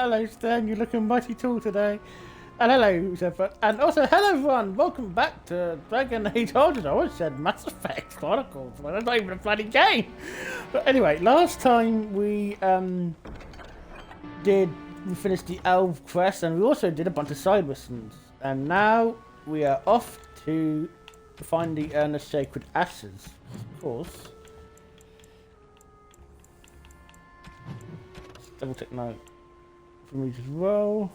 Hello, Stan. You're looking mighty tall today. And hello, Zephyr. And also, hello, everyone. Welcome back to Dragon Age Origins. I always said Mass Effect Chronicles, but that's not even a bloody game. But anyway, last time we finished the Elf quest, and we also did a bunch of side missions. And now we are off to find the Urn of Sacred Ashes, of course. Let's double check now for me as well.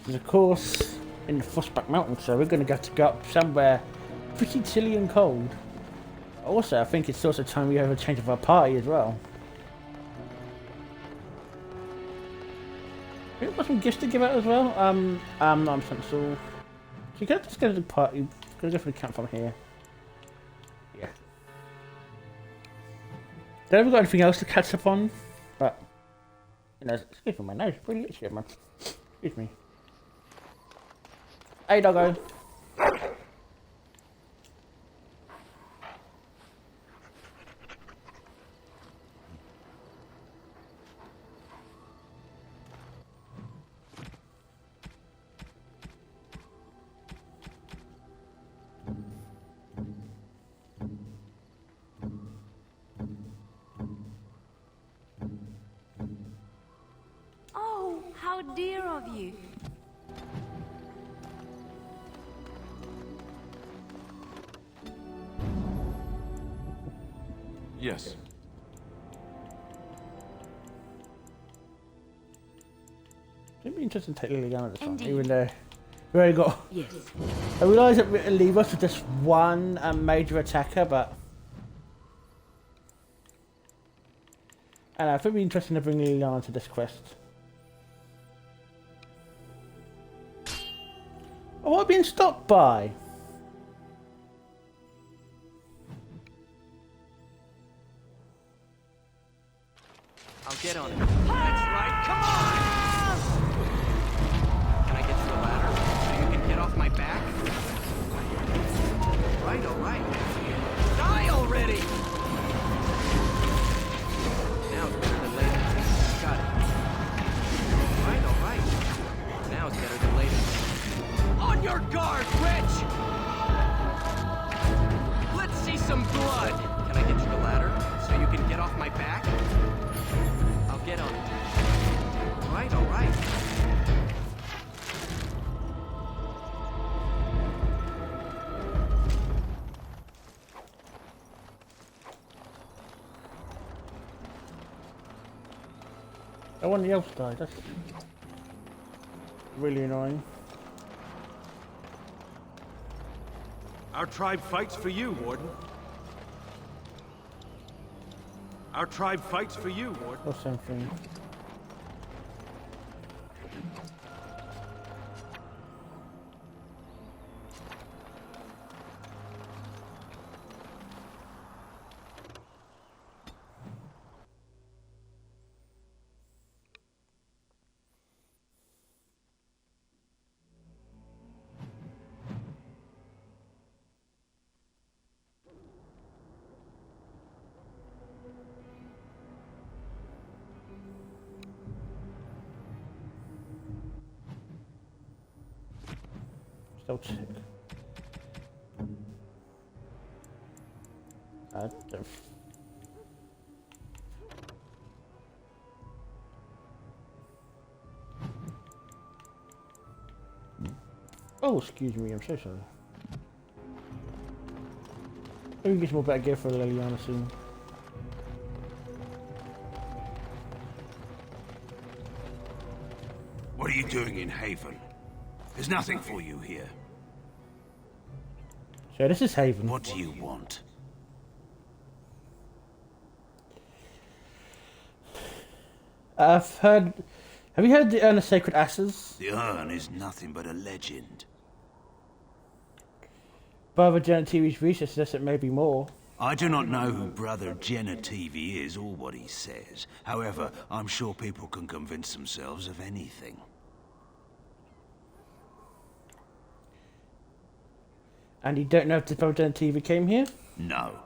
There's of course in the Frostback Mountains, so we're going to have to go up somewhere pretty chilly and cold. Also, I think it's also time we have a change of our party as well. We've got some gifts to give out as well. I'm so you can just go to the party. Gonna go for the camp from here. Yeah. Don't have got anything else to catch up on, but you know, excuse me, my nose, pretty shit, man. Excuse me. Hey, doggo. Oh, how dear of you. Yes. It'd be interesting to take Liliana this time, Indeed. even though we already got. Yes. I realise that it'll leave us with just one major attacker, but I think it'd be interesting to bring Liliana to this quest. Oh, what have I been stopped by? I'll get on it. That's right, come on! Can I get you a ladder so you can get off my back? All right. Die already! Now it's better than later. Got it. All right. Now it's better than later. On your guard, Rich! Let's see some blood! Can I get you the ladder so you can get off my back? I'll get on it. All right. Oh, one of the elves died. That's really annoying. Our tribe fights for you, Warden. Our tribe fights for you, Warden. Or something. Still check. Oh, excuse me, I'm so sorry. Maybe get some more better gear for Liliana soon. What are you doing in Haven? There's nothing for you here. So this is Haven. What do you want? I've heard. Have you heard the Urn of Sacred Ashes? The urn is nothing but a legend. Brother Janet TV's research suggests it may be more. I do not know who Brother Genetivi is or what he says. However, I'm sure people can convince themselves of anything. And you don't know if the Brother Janet TV came here? No.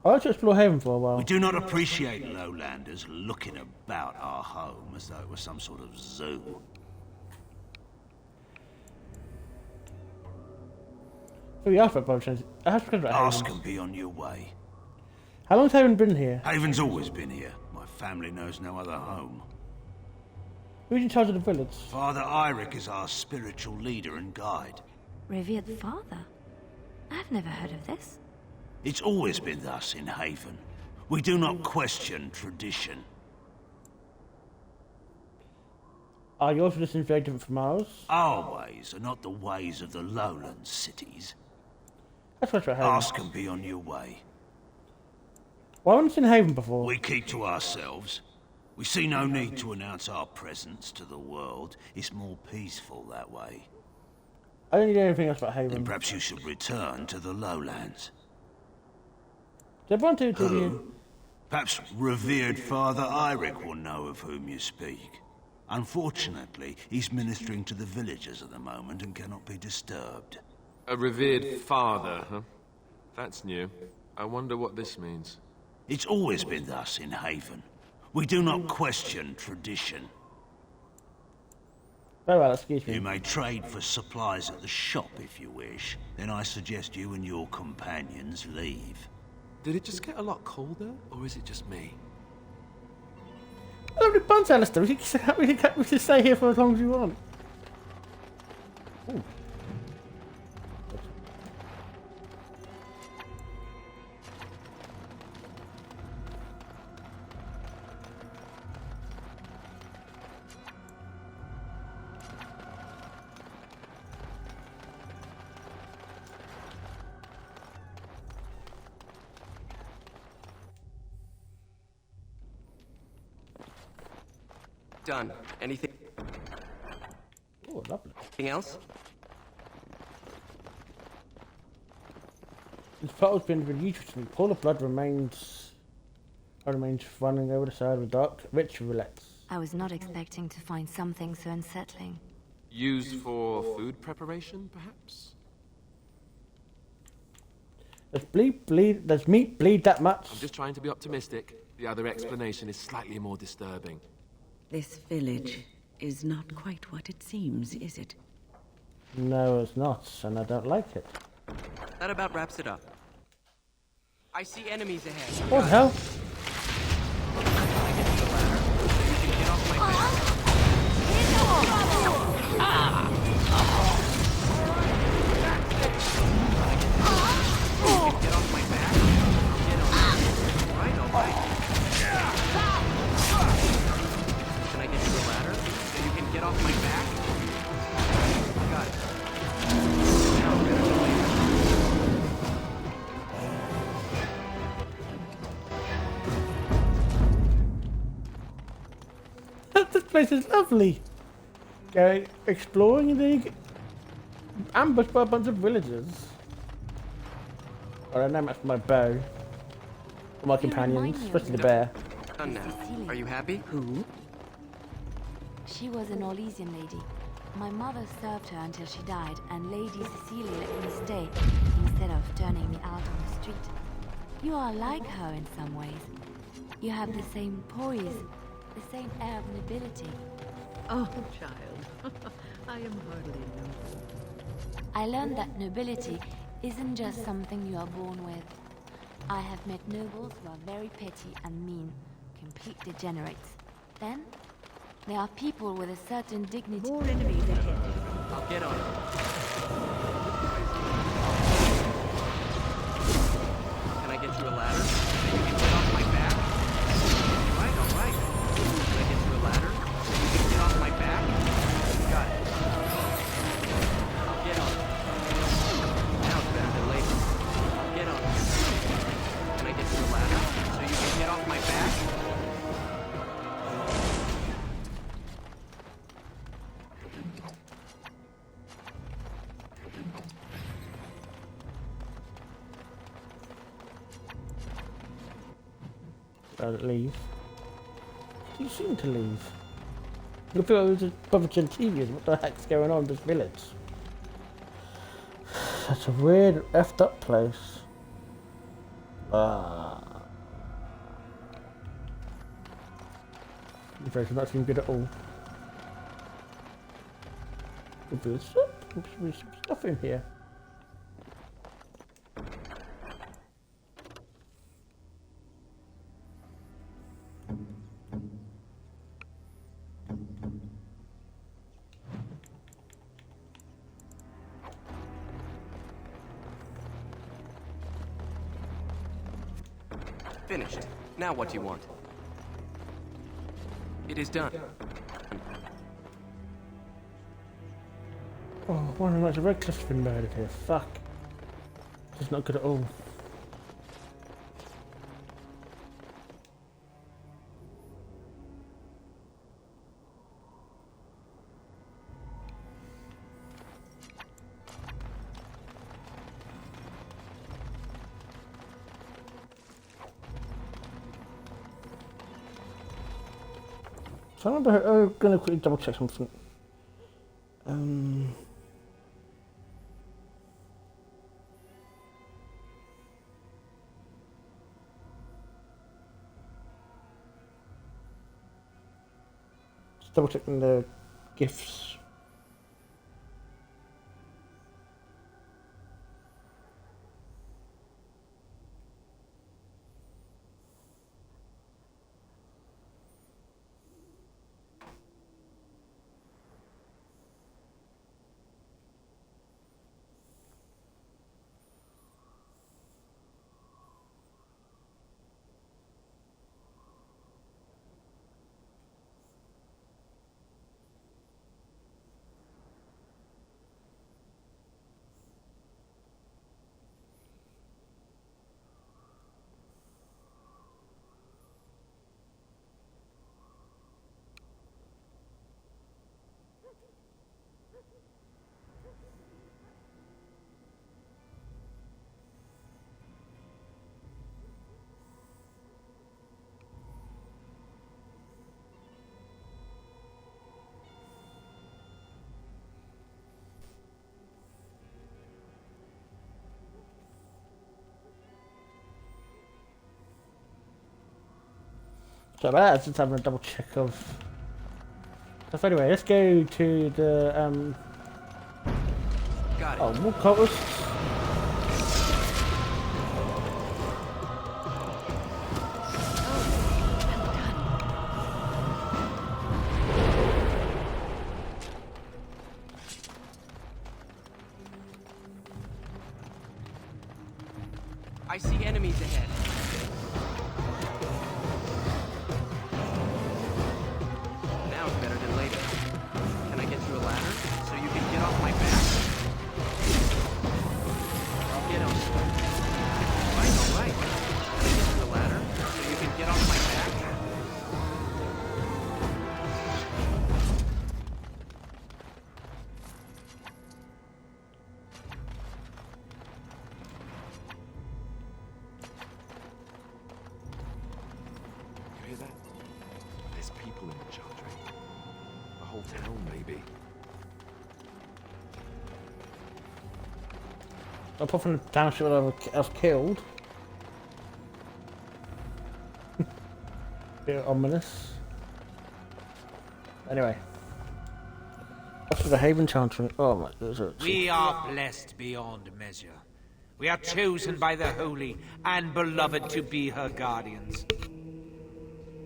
I like to explore Haven for a while. We do not appreciate lowlanders looking about our home as though it was some sort of zoo. So we asked about Haven. I have to forget about Ask Haven. and be on your way. How long's Haven been here? Haven's always been here. My family knows no other home. Who's in charge of the village? Father Eirik is our spiritual leader and guide. Revered father? I've never heard of this. It's always been thus in Haven. We do not question tradition. Are your traditions very different from ours? Our ways are not the ways of the lowland cities. Let's watch about Haven. Ask and be on your way. Why haven't I seen Haven before? We keep to ourselves. We see no need to announce our presence to the world. It's more peaceful that way. I don't need anything else about Then Haven. perhaps you should return to the lowlands. Did everyone do TV? Perhaps revered Father Eirik will know of whom you speak. Unfortunately, he's ministering to the villagers at the moment and cannot be disturbed. A revered father, huh? That's new. I wonder what this means. It's always been thus in Haven. We do not question tradition. Very well, excuse You me. may trade for supplies at the shop if you wish. Then I suggest you and your companions leave. Did it just get a lot colder, or is it just me? Lovely bunch, Alistair. We can stay here for as long as you want. Ooh. Done. Anything Oh, lovely. else? This photo's been released recently. Pool of blood remains running over the side of the dock. Rich relax. I was not expecting to find something so unsettling. Used for food preparation, perhaps? Does meat bleed that much? I'm just trying to be optimistic. The other explanation is slightly more disturbing. This village is not quite what it seems, is it? No, it's not, and I don't like it. That about wraps it up. I see enemies ahead. What the hell? Get off my back. Get off my back. Get on. All right. Can I get you a ladder so you can get off my back? Got it. Now better than later. This place is lovely. Going exploring and then you get ambushed by a bunch of villagers. I don't know much for my bow. Or my companions, especially the bear. Done now. Are you happy? Who? She was an Orlesian lady. My mother served her until she died, and Lady Cecilia let me stay instead of turning me out on the street. You are like her in some ways. You have the same poise, the same air of nobility. Oh, child. I am hardly noble. I learned that nobility isn't just something you are born with. I have met nobles who are very petty and mean, complete degenerates. Then, there are people with a certain dignity. More enemies ahead. I'll get on it. Can I get you a ladder? So you can get off my back? All right. Can I get you a ladder? So you can get off my back? Got it. I'll get on it. Now it's better than later. I'll get on it. Can I get you a ladder? So you can get off my back? Leave. You seem to leave. You feel it was a bunch of Gentivians. What the heck's going on in this village? That's a weird, effed up place. Very not seem good at all. Could be some stuff in here. Finished. Now what do you want? It is done. Oh, one of the Knights of Redcliffe's been murdered here. Fuck. This is not good at all. So I remember I'm going to quickly double check something. Just double checking the gifts. So that's just having a double check of stuff. Anyway, let's go to the Got it. oh, more cultists. I see enemies ahead. Now it's better than later. Can I get you a ladder so you can get off my back? Get him. All right. Can I get you a ladder so you can get off my back? You hear that? There's people in the Chandra. A whole town, maybe. Apart from the township that I've killed. Bit ominous. Anyway. Off to the Haven Chantry. Oh my god. We are blessed beyond measure. We are chosen by the Holy and beloved to be her guardians.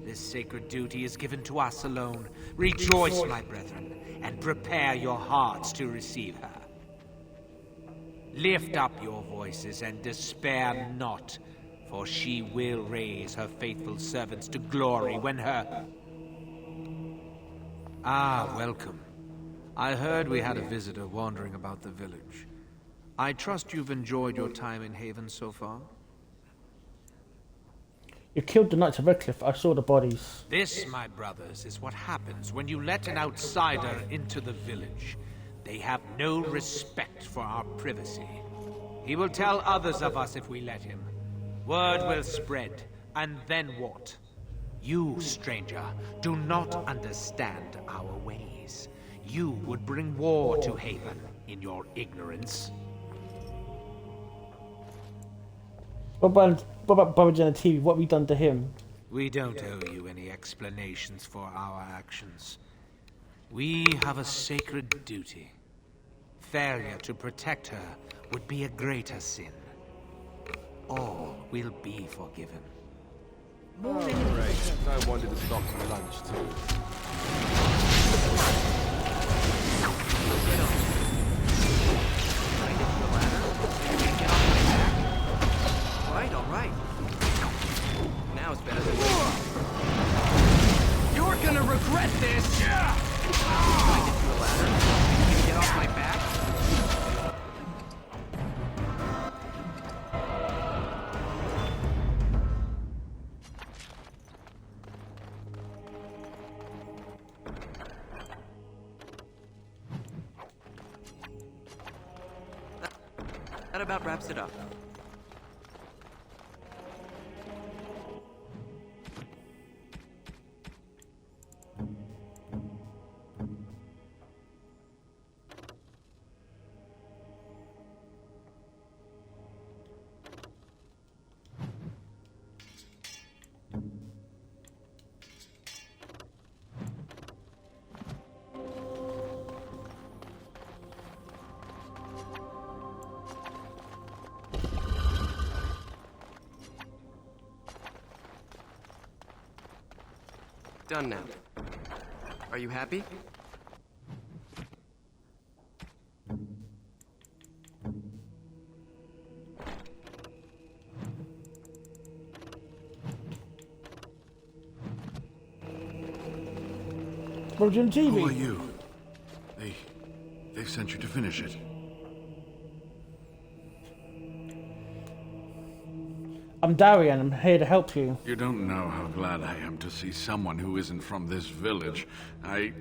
This sacred duty is given to us alone. Rejoice, my brethren, and prepare your hearts to receive her. Lift up your voices and despair not, for she will raise her faithful servants to glory when her... Ah, welcome. I heard we had a visitor wandering about the village. I trust you've enjoyed your time in Haven so far? You killed the Knights of Redcliffe. I saw the bodies. This, my brothers, is what happens when you let an outsider into the village. They have no respect for our privacy. He will tell others of us if we let him. Word will spread, and then what? You, stranger, do not understand our ways. You would bring war to Haven in your ignorance. What about Burridge and the TV? What have we done to him? We don't owe you any explanations for our actions. We have a sacred duty. Failure to protect her would be a greater sin. All will be forgiven. Oh, great. No wonder to stop for lunch, too. Get on. Can I get you a ladder? Can you get off my back? All right. Now it's better than waiting. You're gonna regret this! Can I get you a ladder? Can you get off my back? That about wraps it up. Done now. Are you happy? Burridge and TV. Who are you? They sent you to finish it. I'm Darian. I'm here to help you. You don't know how glad I am to see someone who isn't from this village. The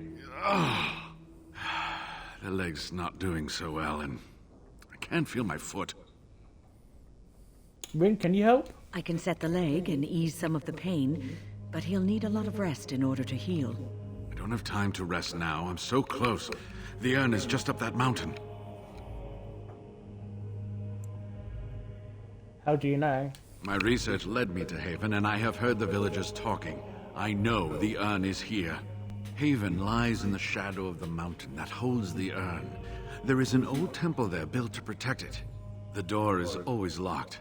leg's not doing so well, and I can't feel my foot. Rin, can you help? I can set the leg and ease some of the pain, but he'll need a lot of rest in order to heal. I don't have time to rest now. I'm so close. The urn is just up that mountain. How do you know? My research led me to Haven, and I have heard the villagers talking. I know the urn is here. Haven lies in the shadow of the mountain that holds the urn. There is an old temple there built to protect it. The door is always locked,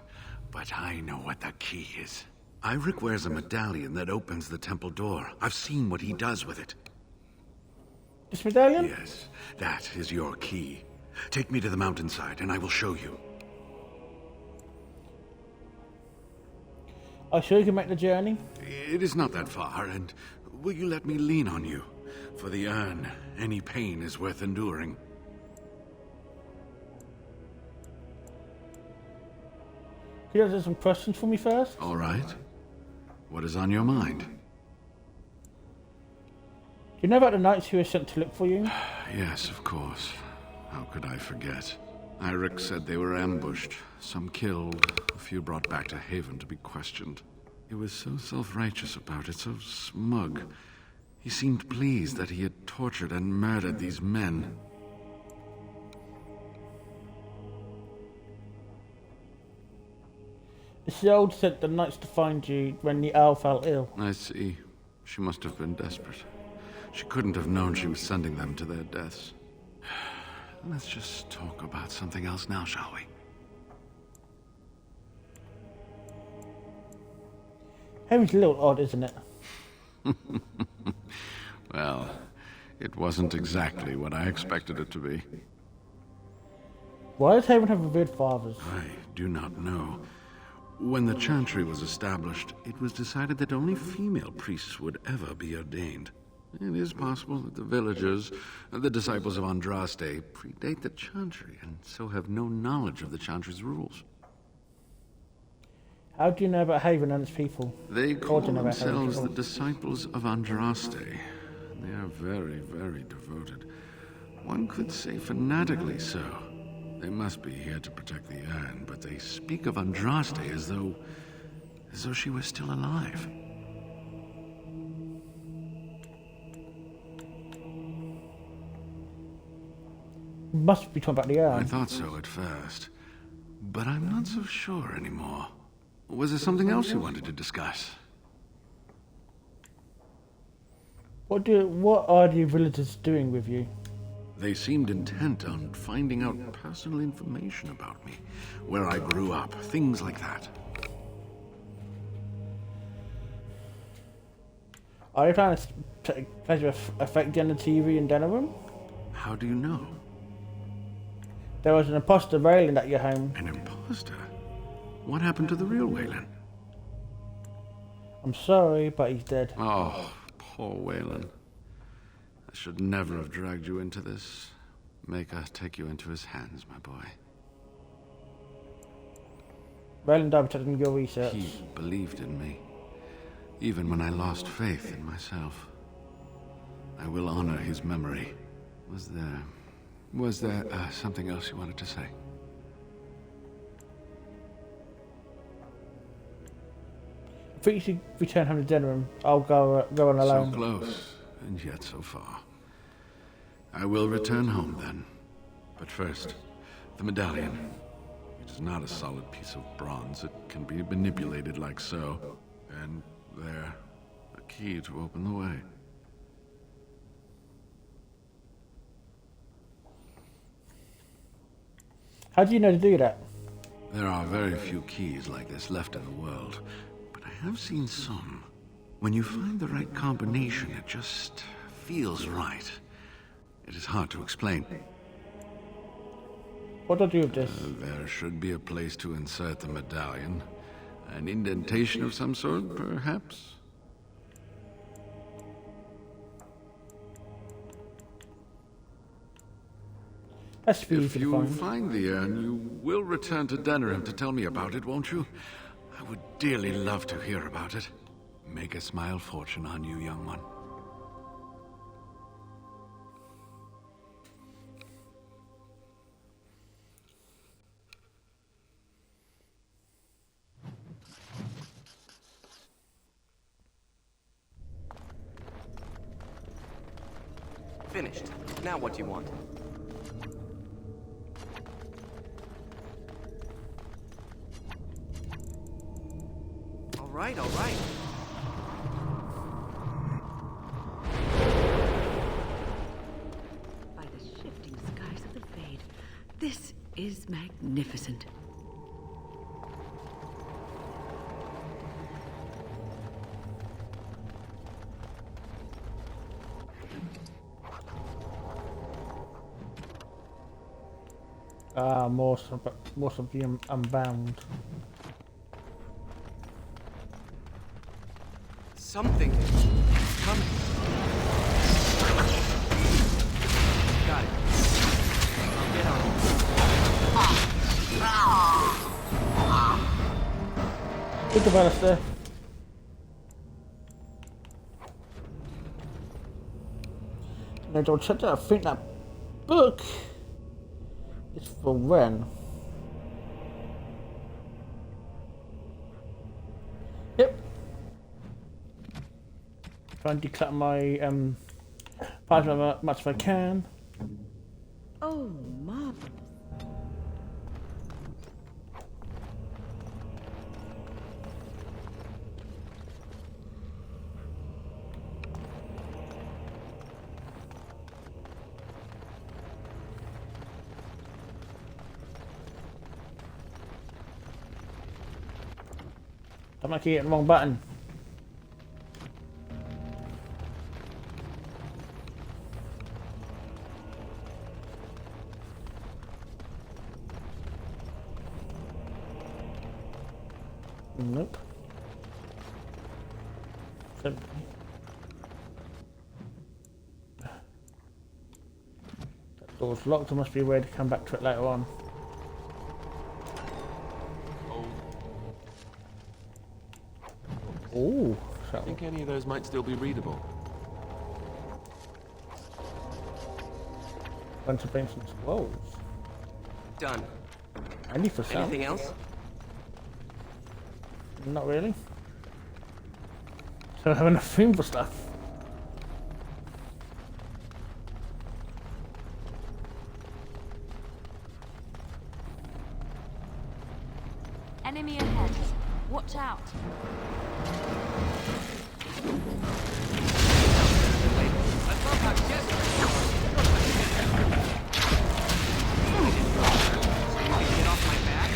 but I know what the key is. Iric wears a medallion that opens the temple door. I've seen what he does with it. This medallion? Yes, that is your key. Take me to the mountainside, and I will show you. Are you sure you can make the journey? It is not that far, and will you let me lean on you? For the urn, any pain is worth enduring. Can you answer some questions for me first? All right. What is on your mind? Do you know about the knights who were sent to look for you? Yes, of course. How could I forget? Iric said they were ambushed, some killed, a few brought back to Haven to be questioned. He was so self-righteous about it, so smug. He seemed pleased that he had tortured and murdered these men. Isolde sent the knights to find you when the owl fell ill. I see. She must have been desperate. She couldn't have known she was sending them to their deaths. Let's just talk about something else now, shall we? Haven's a little odd, isn't it? Well, it wasn't exactly what I expected it to be. Why does Haven have revered fathers? I do not know. When the Chantry was established, it was decided that only female priests would ever be ordained. It is possible that the villagers, the disciples of Andraste, predate the Chantry and so have no knowledge of the Chantry's rules. How do you know about Haven and its people? They call do you know about themselves the Haven? disciples of Andraste. They are very, very devoted. One could say fanatically so. They must be here to protect the urn, but they speak of Andraste as though she was still alive. Must be talking about the I urn. thought so at first, but I'm not so sure anymore. Was there something else you wanted to discuss? What are the villagers doing with you? They seemed intent on finding out personal information about me, where I grew up, things like that. Are you trying to take pleasure effect on the TV in Denerim? How do you know? There was an imposter Wayland at your home. An imposter? What happened to the real Wayland? I'm sorry, but he's dead. Oh, poor Wayland. I should never have dragged you into this. Maker take you into his hands, my boy. Wayland died protecting your research. He believed in me, even when I lost faith in myself. I will honor his memory. Was there something else you wanted to say? I think you should return home to Denerim. I'll go on alone. So close, and yet so far. I will return home then. But first, the medallion. It is not a solid piece of bronze. It can be manipulated like so. And there, a key to open the way. How do you know to do that? There are very few keys like this left in the world, but I have seen some. When you find the right combination, it just feels right. It is hard to explain. What do I do with this? There should be a place to insert the medallion. An indentation of some sort, perhaps? That's for you If to you find. find the urn, you will return to Denerim to tell me about it, won't you? I would dearly love to hear about it. Make a smile fortune on you, young one. Finished. Now what do you want? All right, all right. By the shifting skies of the Fade, this is magnificent. Most of the Unbound. Something coming. Got it. I'll get on it. Think about us there. Now, don't check that. I think that book is for Ren. Yep. Try and declutter my parchment as much as I can. Oh, marvelous. I'm not hitting the wrong button. Nope. That door's locked. There must be a way to come back to it later on. Oh, I think any of those might still be readable. bunch of ancient scrolls. Done. I need for some. Anything else? Not really. So I have enough room for stuff. Enemy ahead. Watch out. I love how desperate so you can get off my back?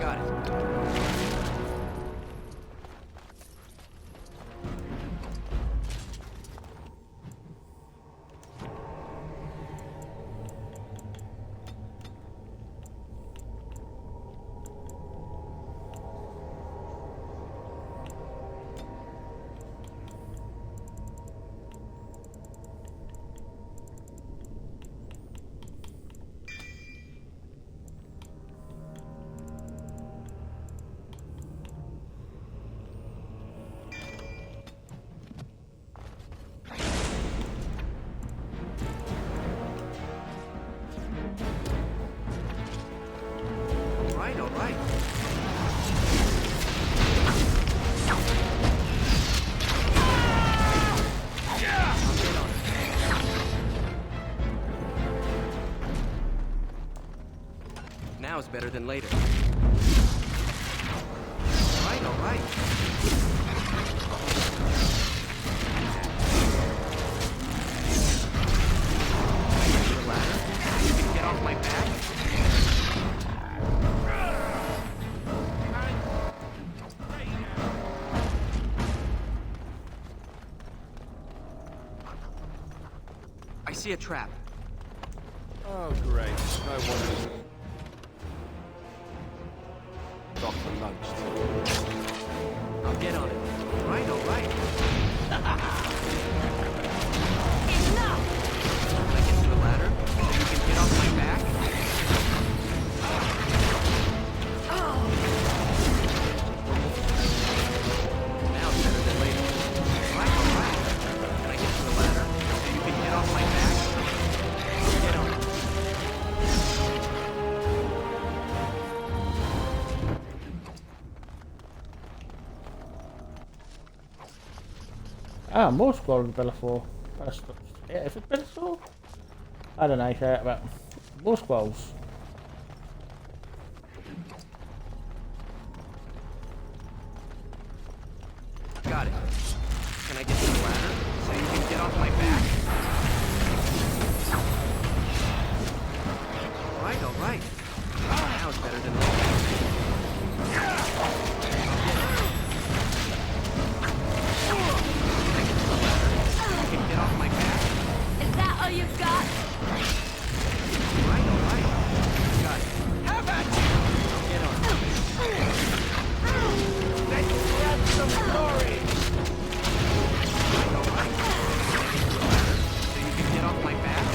Got it. All right. Now is better than later. All right. Your ladder? You can get off my back? I see a trap. Oh, great. No wonder. Got for lunch, too. I'll get on it. All right. Enough! Can I get you a ladder so you can get off my back? Now it's better than later. All right. Can I get you a ladder so you can get off my back? Get on it. Ah, more scrolling Bellator. Yeah, is it Bellator? I don't know, but more scrolls. Got it. Can I get you a ladder so you can get off my back? All right. Now it's better than later. You can get off my back? Is that all you've got? All right. Got it. How about you? Get on it. Let's grab some glory. All right. So you can get off my back?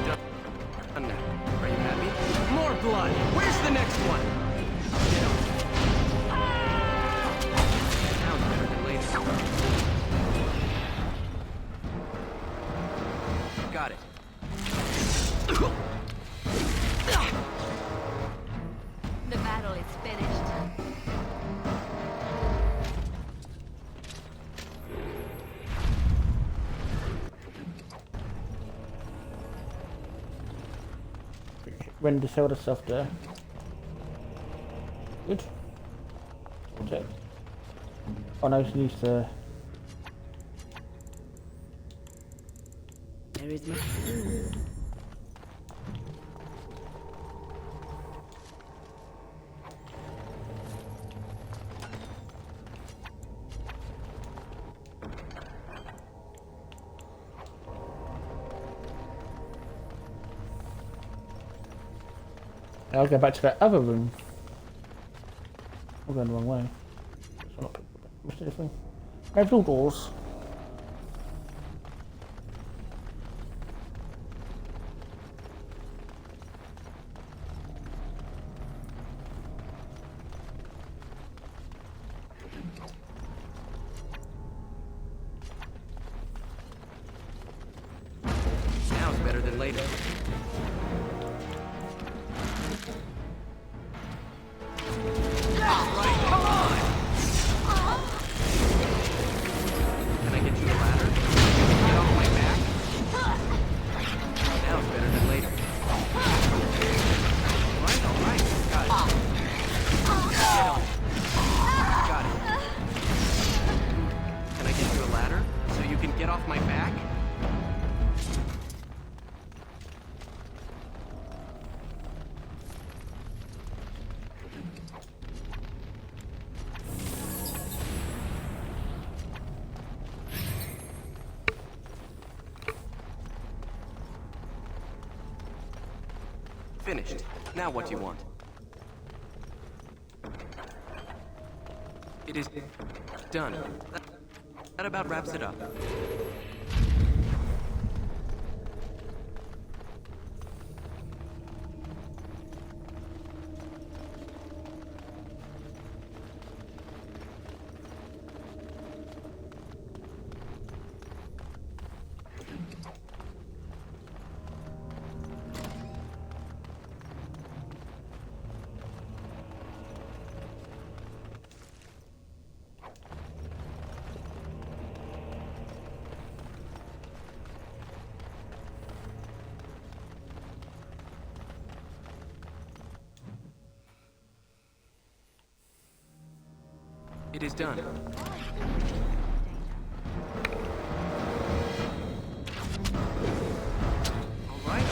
Done now. Are you happy? More blood. Where's the next one? I'll get on it. Now it's better than later. Got it. The battle is finished. When to sell the stuff there. Good. Okay. Oh no, she needs to. There is much. I'll go back to that other room. I'm going the wrong way. So not missed anything. There's all doors. Now it's better than later. Can I get you a ladder? Get off my back? Finished. Now what do you want? It is done. That about wraps it up. It is done. All right.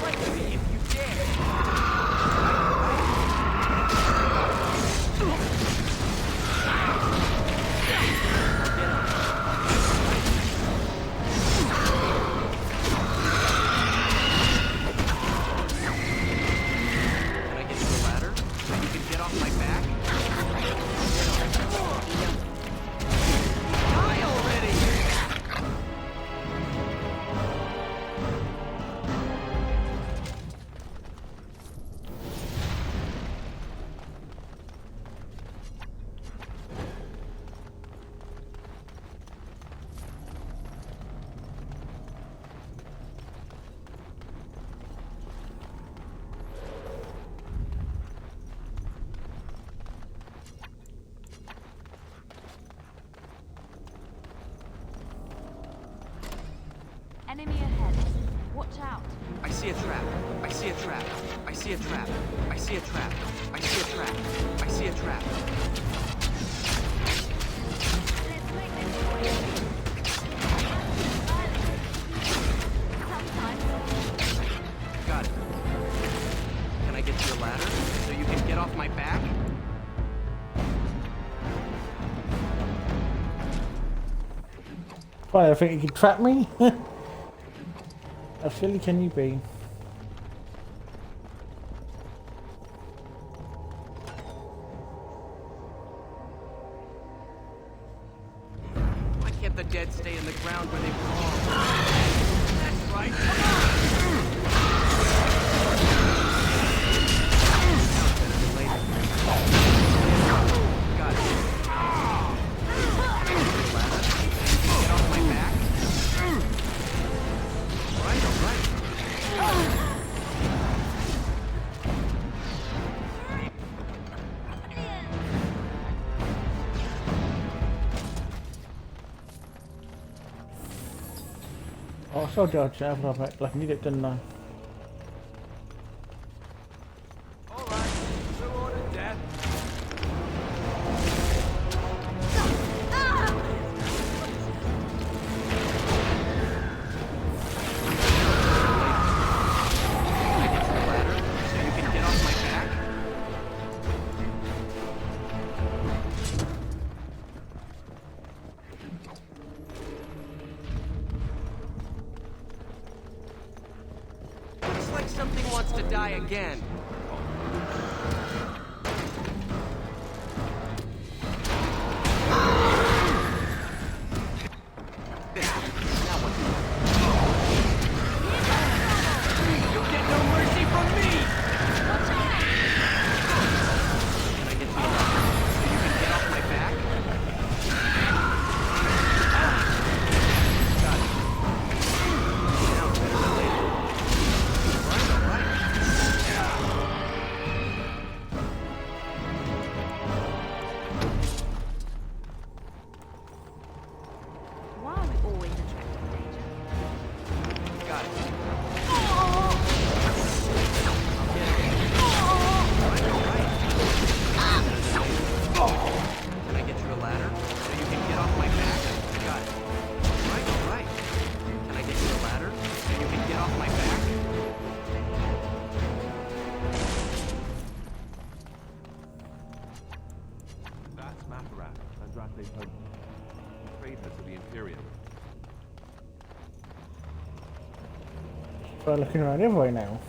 Fight me if you dare. Can I get you a ladder so you can get off my back? Die already! Enemy ahead. Watch out. I see a trap. I see a trap. I see a trap. I see a trap. I see a trap. I see a trap. Let's make this quick. Sometimes. Got it. Can I get you a ladder so you can get off my back? Why, I think you can trap me? How silly can you be? Why can't the dead stay in the ground where they belong? That's right. Come on! Now it's better than later. Got it. Ladder? Get off my back? All right. Oh, so George, I've got it. Like, need it, didn't I? All right. So ordered, Dad. Ladder so you can get off my back? Looks like something wants to die again. Now what? You'll get no mercy from me! Can I get you a ladder so you can get off my back? Got it. Now it's better than later. All right. Why are we always attracting danger? Got it. Can I get you a ladder so you can get off my back? Got it. All right. Can I get you a ladder so you can get off my back? That's Matarat, Andrate's home. Traitor to the Imperium. Try looking around the other way now.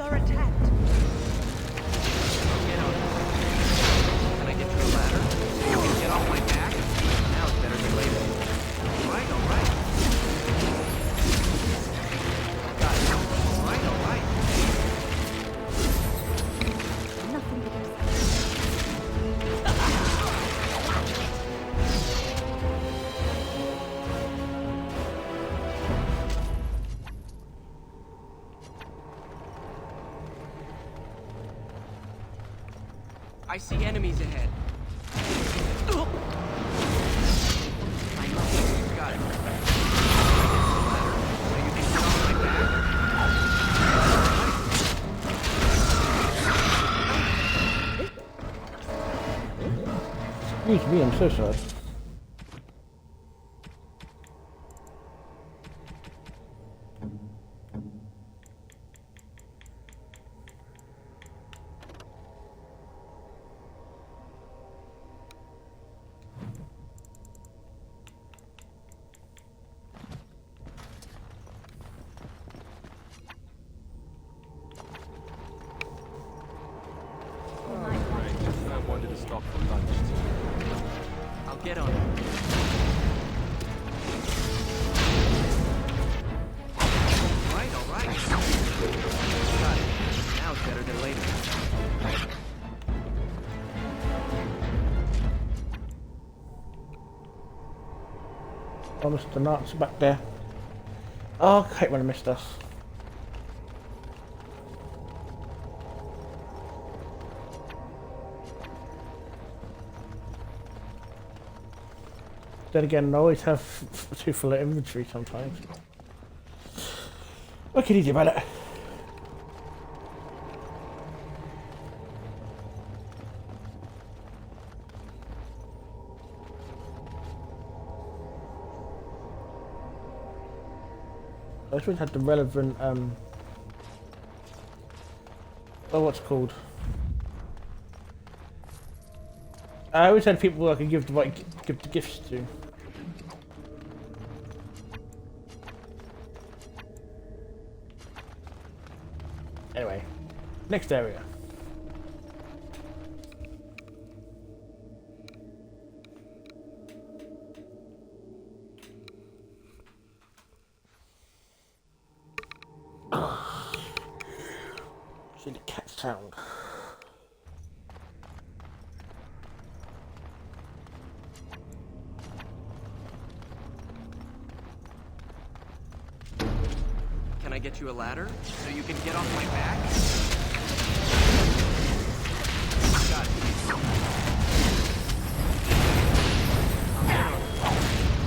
are attacked. Get on. Can I get you a ladder so you can get off my back? Now it's better than later. All right. Got it. All right. Nothing but I see enemies ahead. Got it. Ladder, so you can get off my back. Excuse me, I'm so sorry. I wanted to stop for lunch. I'll get on it. All right. Got it. Now it's better than later. Oh, Mr. Knott's back there. Oh, I hate when I missed us. Then again, I always have too full of inventory sometimes. What can you do about it? I wish we had the relevant, oh, what's it called? I always had people I could give the gifts to. Anyway, next area. See the cat sound. Can I get you a ladder so you can get off my back? Got it.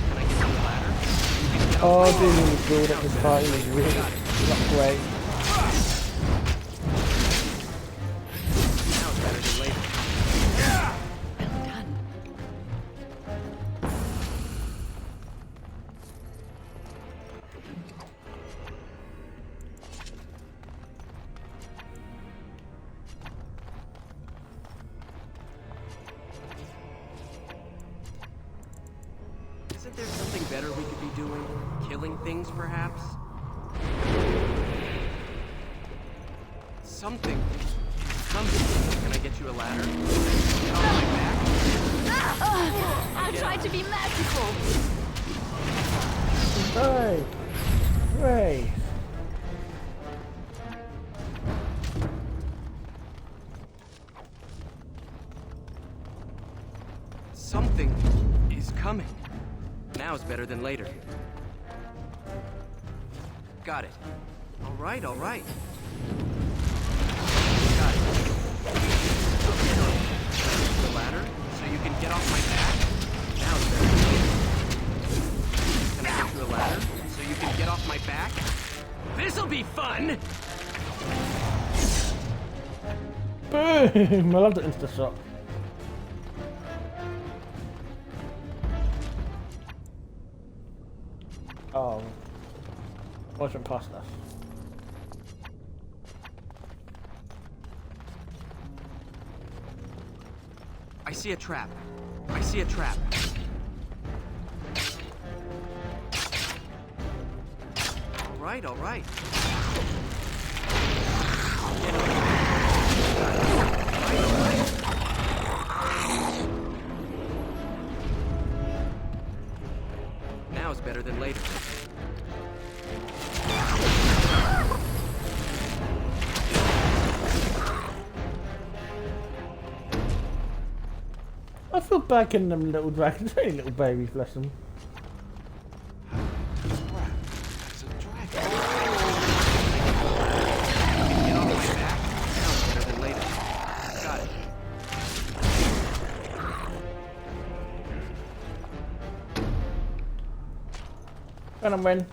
Can I get you a ladder? You can get Oh, off my dude, build up this party was really not great. Now it's better than later. Isn't there something better we could be doing? Killing things, perhaps? Something. Can I get you a ladder? Get on my back? I'll try to be merciful. Hey! Hooray! Something is coming. Now's better than later. Got it. All right. Got it. The ladder, so you can get off my back. Now it's better than later. Can I get you a ladder, so you can get off my back? This'll be fun! Boom! I love the insta shot. Oh. Wasn't past us. I see a trap. All right. Now is better than later. I feel bad in them little dragons, very little babies, bless them. That's a dragon. Get off my back. Now is better than later. Got it. Gonna win.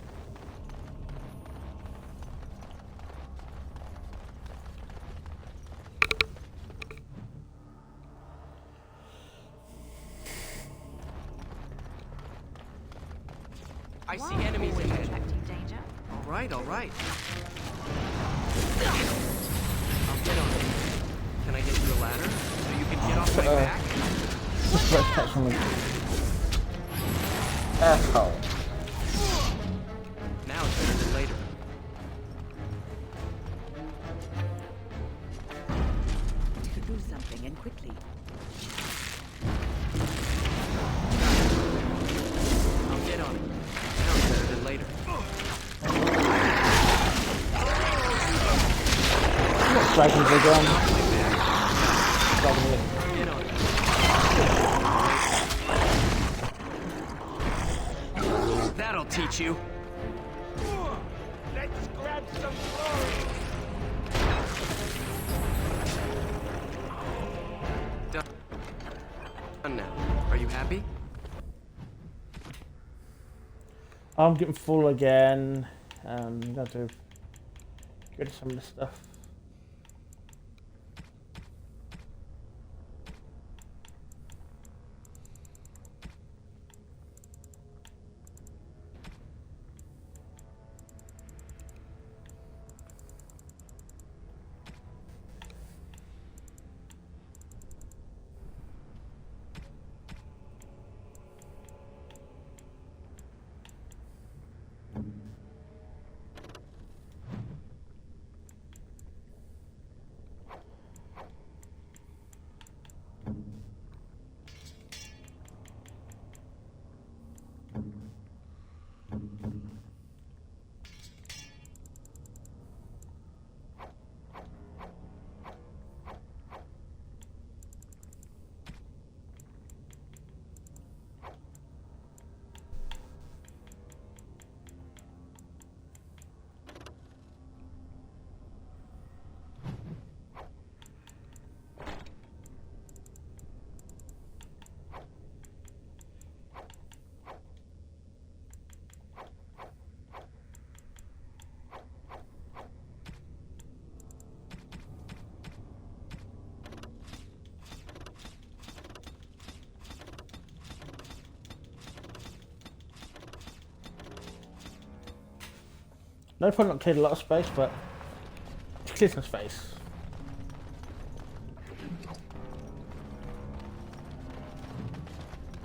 I see enemies ahead. Attracting danger. All right, all right. I'll get on it. Can I get you a ladder so you can get off my back? Let's catch something. Asshole. Now it's better than later. To do something and quickly. I'll get on it. Now it's better than later. Dragons again. Get on it. That'll teach you. Let's grab some glory. Done now. Are you happy? I'm getting full again. Got to get rid of some of the stuff. No point not cleared a lot of space, but clear some space.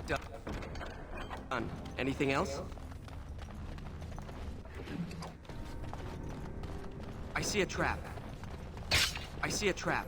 Done. Anything else? I see a trap. I see a trap.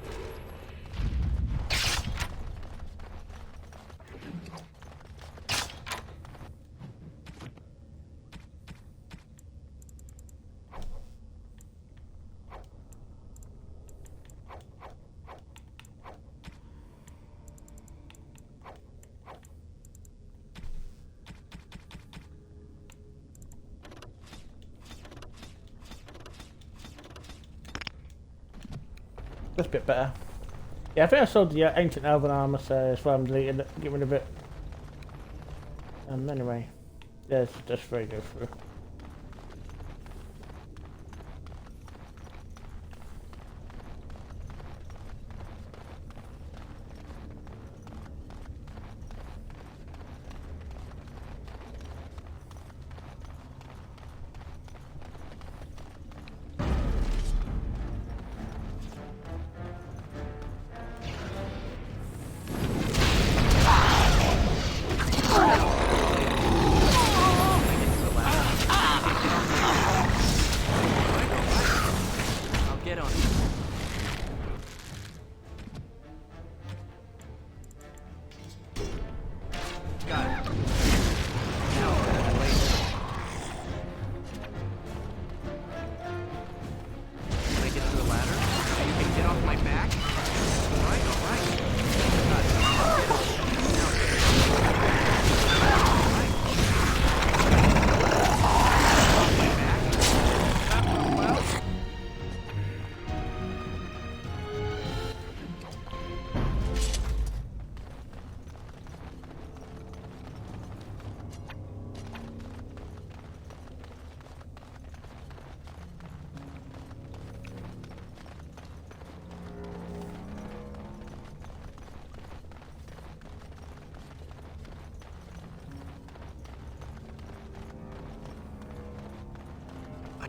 That's a bit better. Yeah, I think I sold the ancient elven armor, so that's why I'm deleting it, getting rid of it. Anyway, yeah, it's just very go through.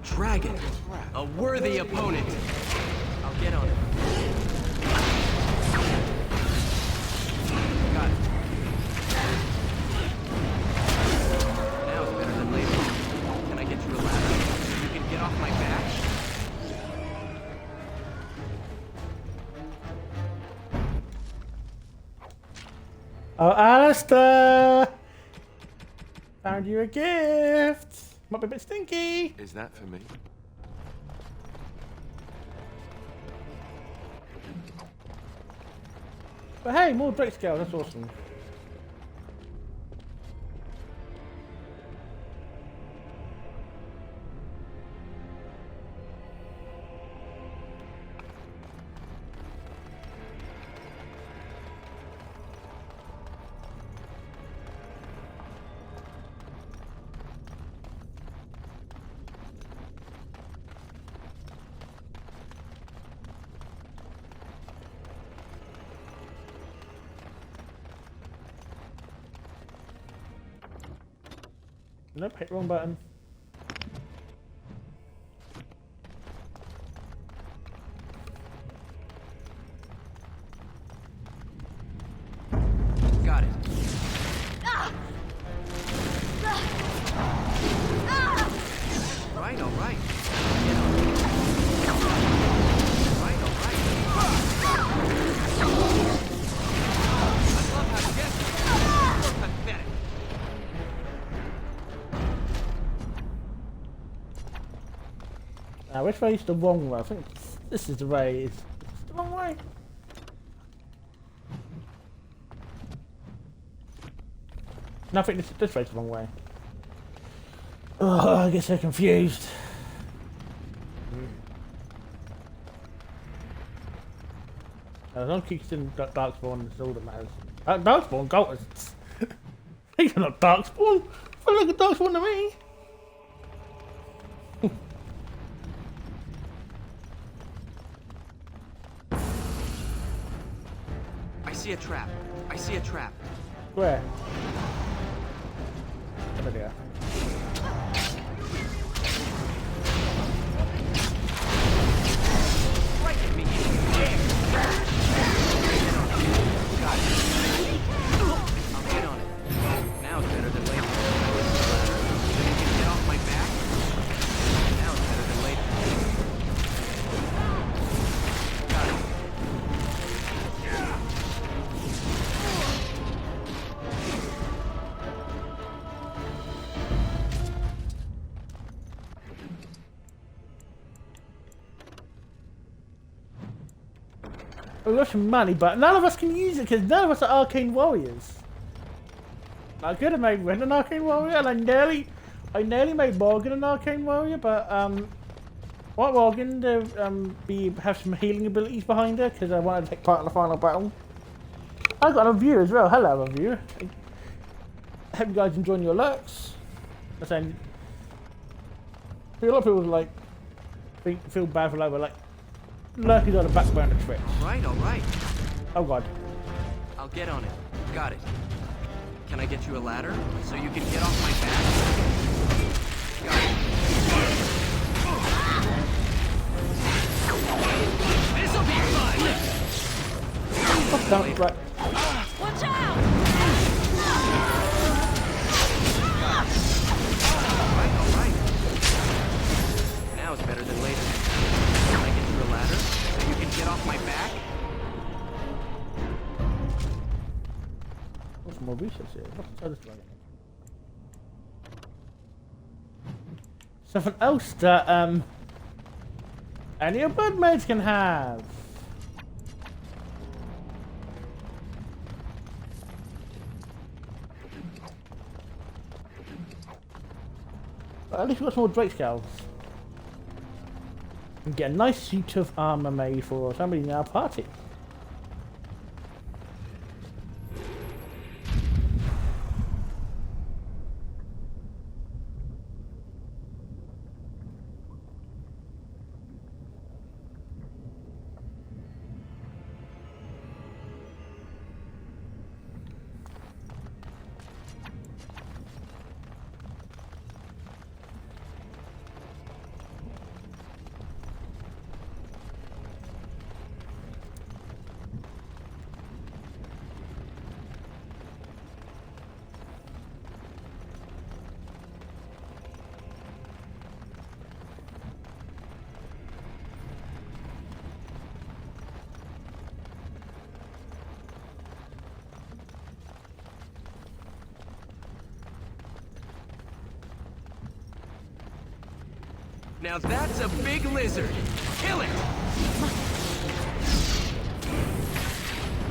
dragon. A worthy opponent. I'll get on it. Got it. Now it's better than later. Can I get you a ladder so you can get off my back? Oh, Alistair! Found you a gift! Might be a bit stinky! Is that for me? But hey, more Drake scale, that's awesome. Nope, hit wrong button. Got it. Right, all right. Get on it. Right, all right. I love how you get it. You're pathetic. Which way is the wrong way? I think this is the way. It's the wrong way. No, I think this way's the wrong way. Oh, I get so confused. As long as keeps in Darkspawn, it's all that matters. Darkspawn, Golters. These are not Darkspawn. I look at Darkspawn to me. I see a trap. I see a trap. Where? Over there. Strike at me if you dare. Got it. I'll get on it. Now it's better than later. So you can get off my back. Now it's better than later. Got it. We got some money, but none of us can use it because none of us are arcane warriors. I could have made Ren an arcane warrior, and I nearly made Morgan an arcane warrior, but want Morgan to have some healing abilities behind her because I wanted to take part in the final battle. I got a review as well. Hello, review. I hope you guys enjoying your lurks. I'm saying, a lot of people like feel bad for like lurking on the back burner tricks. All right, all right. Oh god. I'll get on it. Got it. Can I get you a ladder so you can get off my back? Got it. This'll be fun! Oh, damn, right. Watch out! All right. Now it's better than later. Can I get you a ladder so you can get off my back? What's more research here? What's the other dragon? Something else that any of Birdmaids can have. But at least we've got some more Drake scales. And get a nice suit of armor made for somebody in our party. Now that's a big lizard. Kill it!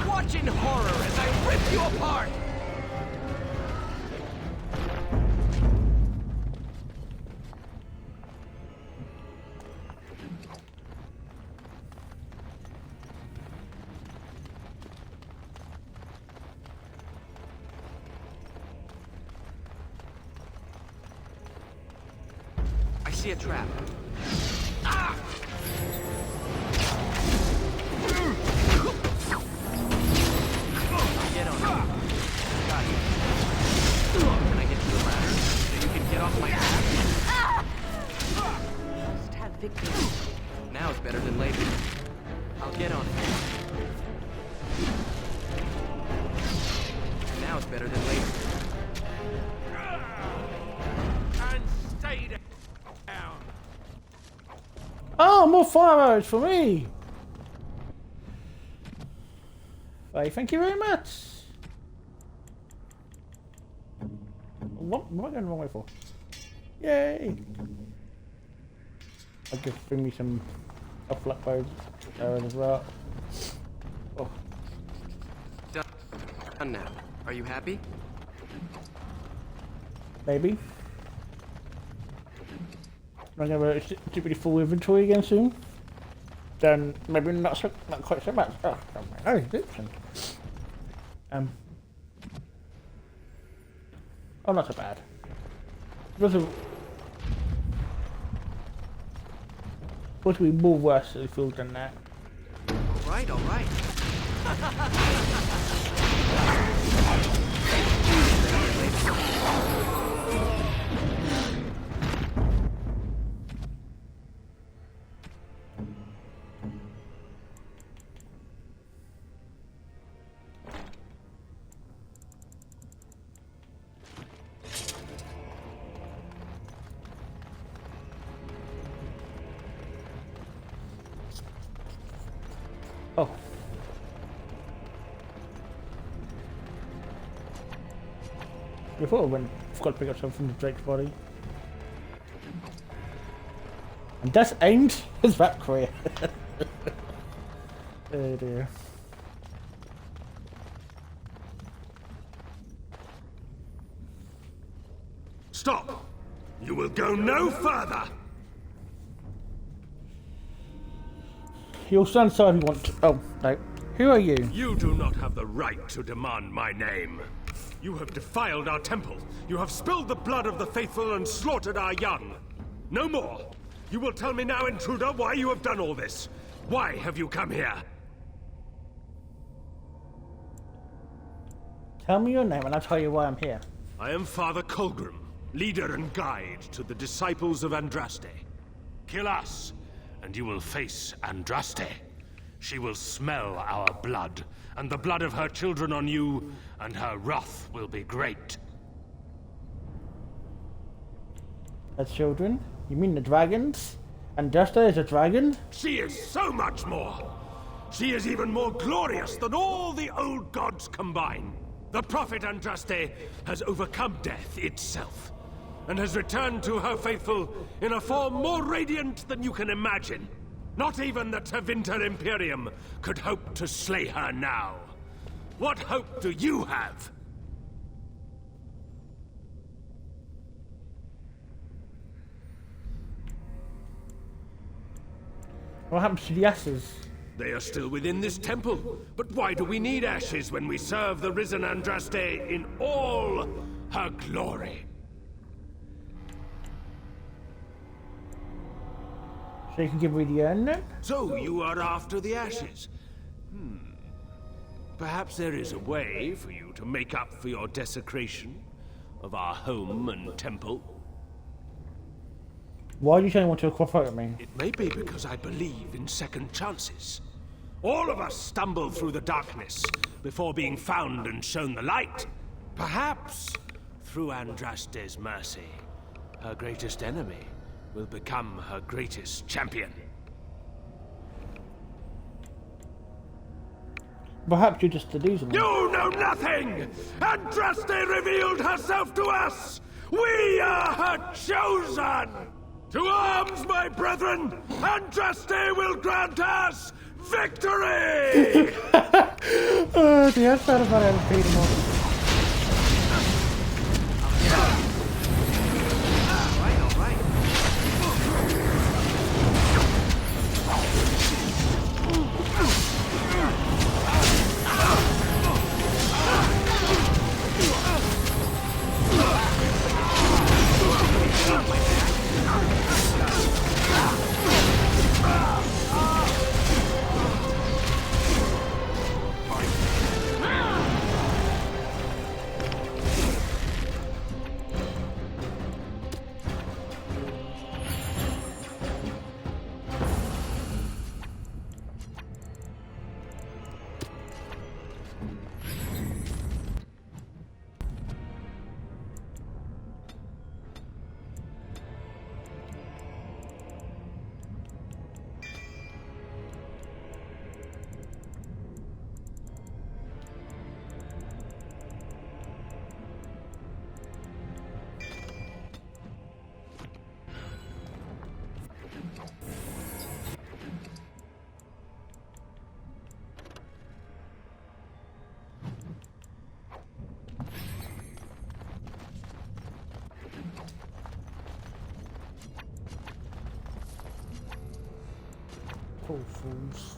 Watch in horror as I rip you apart! I see a trap. Ah! Get on it. Got it. Can I get you a ladder so you can get off my back? Must have victory. Now it's better than later. I'll get on it. Now it's better than later. And stay down. Oh, more fire arrows for me! Hey, thank you very much! What am I going the wrong way for? Yay! I'll just bring me some black bows arrows as well. Oh. Done now. Are you happy? Maybe. I'm going to stupidly full inventory again soon. Then maybe not quite so much. Oh, my nose, oops. Oh, not so bad. Supposed to be more worse if you've done that. All right, all right. Oh. Before when I've got to pick up something from the Drake's body. And that's aimed as Valkyrie. Oh dear. Stop! You will go no further! Your son said he wants to. Oh, no. Who are you? You do not have the right to demand my name. You have defiled our temple. You have spilled the blood of the faithful and slaughtered our young. No more. You will tell me now, intruder, why you have done all this. Why have you come here? Tell me your name and I'll tell you why I'm here. I am Father Colgrim, leader and guide to the disciples of Andraste. Kill us, and you will face Andraste. She will smell our blood, and the blood of her children on you, and her wrath will be great. Her children? You mean the dragons? Andraste is a dragon? She is so much more! She is even more glorious than all the old gods combined. The prophet Andraste has overcome death itself, and has returned to her faithful in a form more radiant than you can imagine. Not even the Tevinter Imperium could hope to slay her now. What hope do you have? What happens to the ashes? They are still within this temple, but why do we need ashes when we serve the risen Andraste in all her glory? So you can give me the urn then? So you are after the ashes? Perhaps there is a way for you to make up for your desecration of our home and temple. Why do you say you want to cooperate with me? It may be because I believe in second chances. All of us stumble through the darkness before being found and shown the light. Perhaps, through Andraste's mercy, her greatest enemy will become her greatest champion. Perhaps you're just delusional. You know nothing! Andraste revealed herself to us! We are her chosen! To arms, my brethren! Andraste will grant us victory! Oh dear, I thought about it more. All right. Poor fools.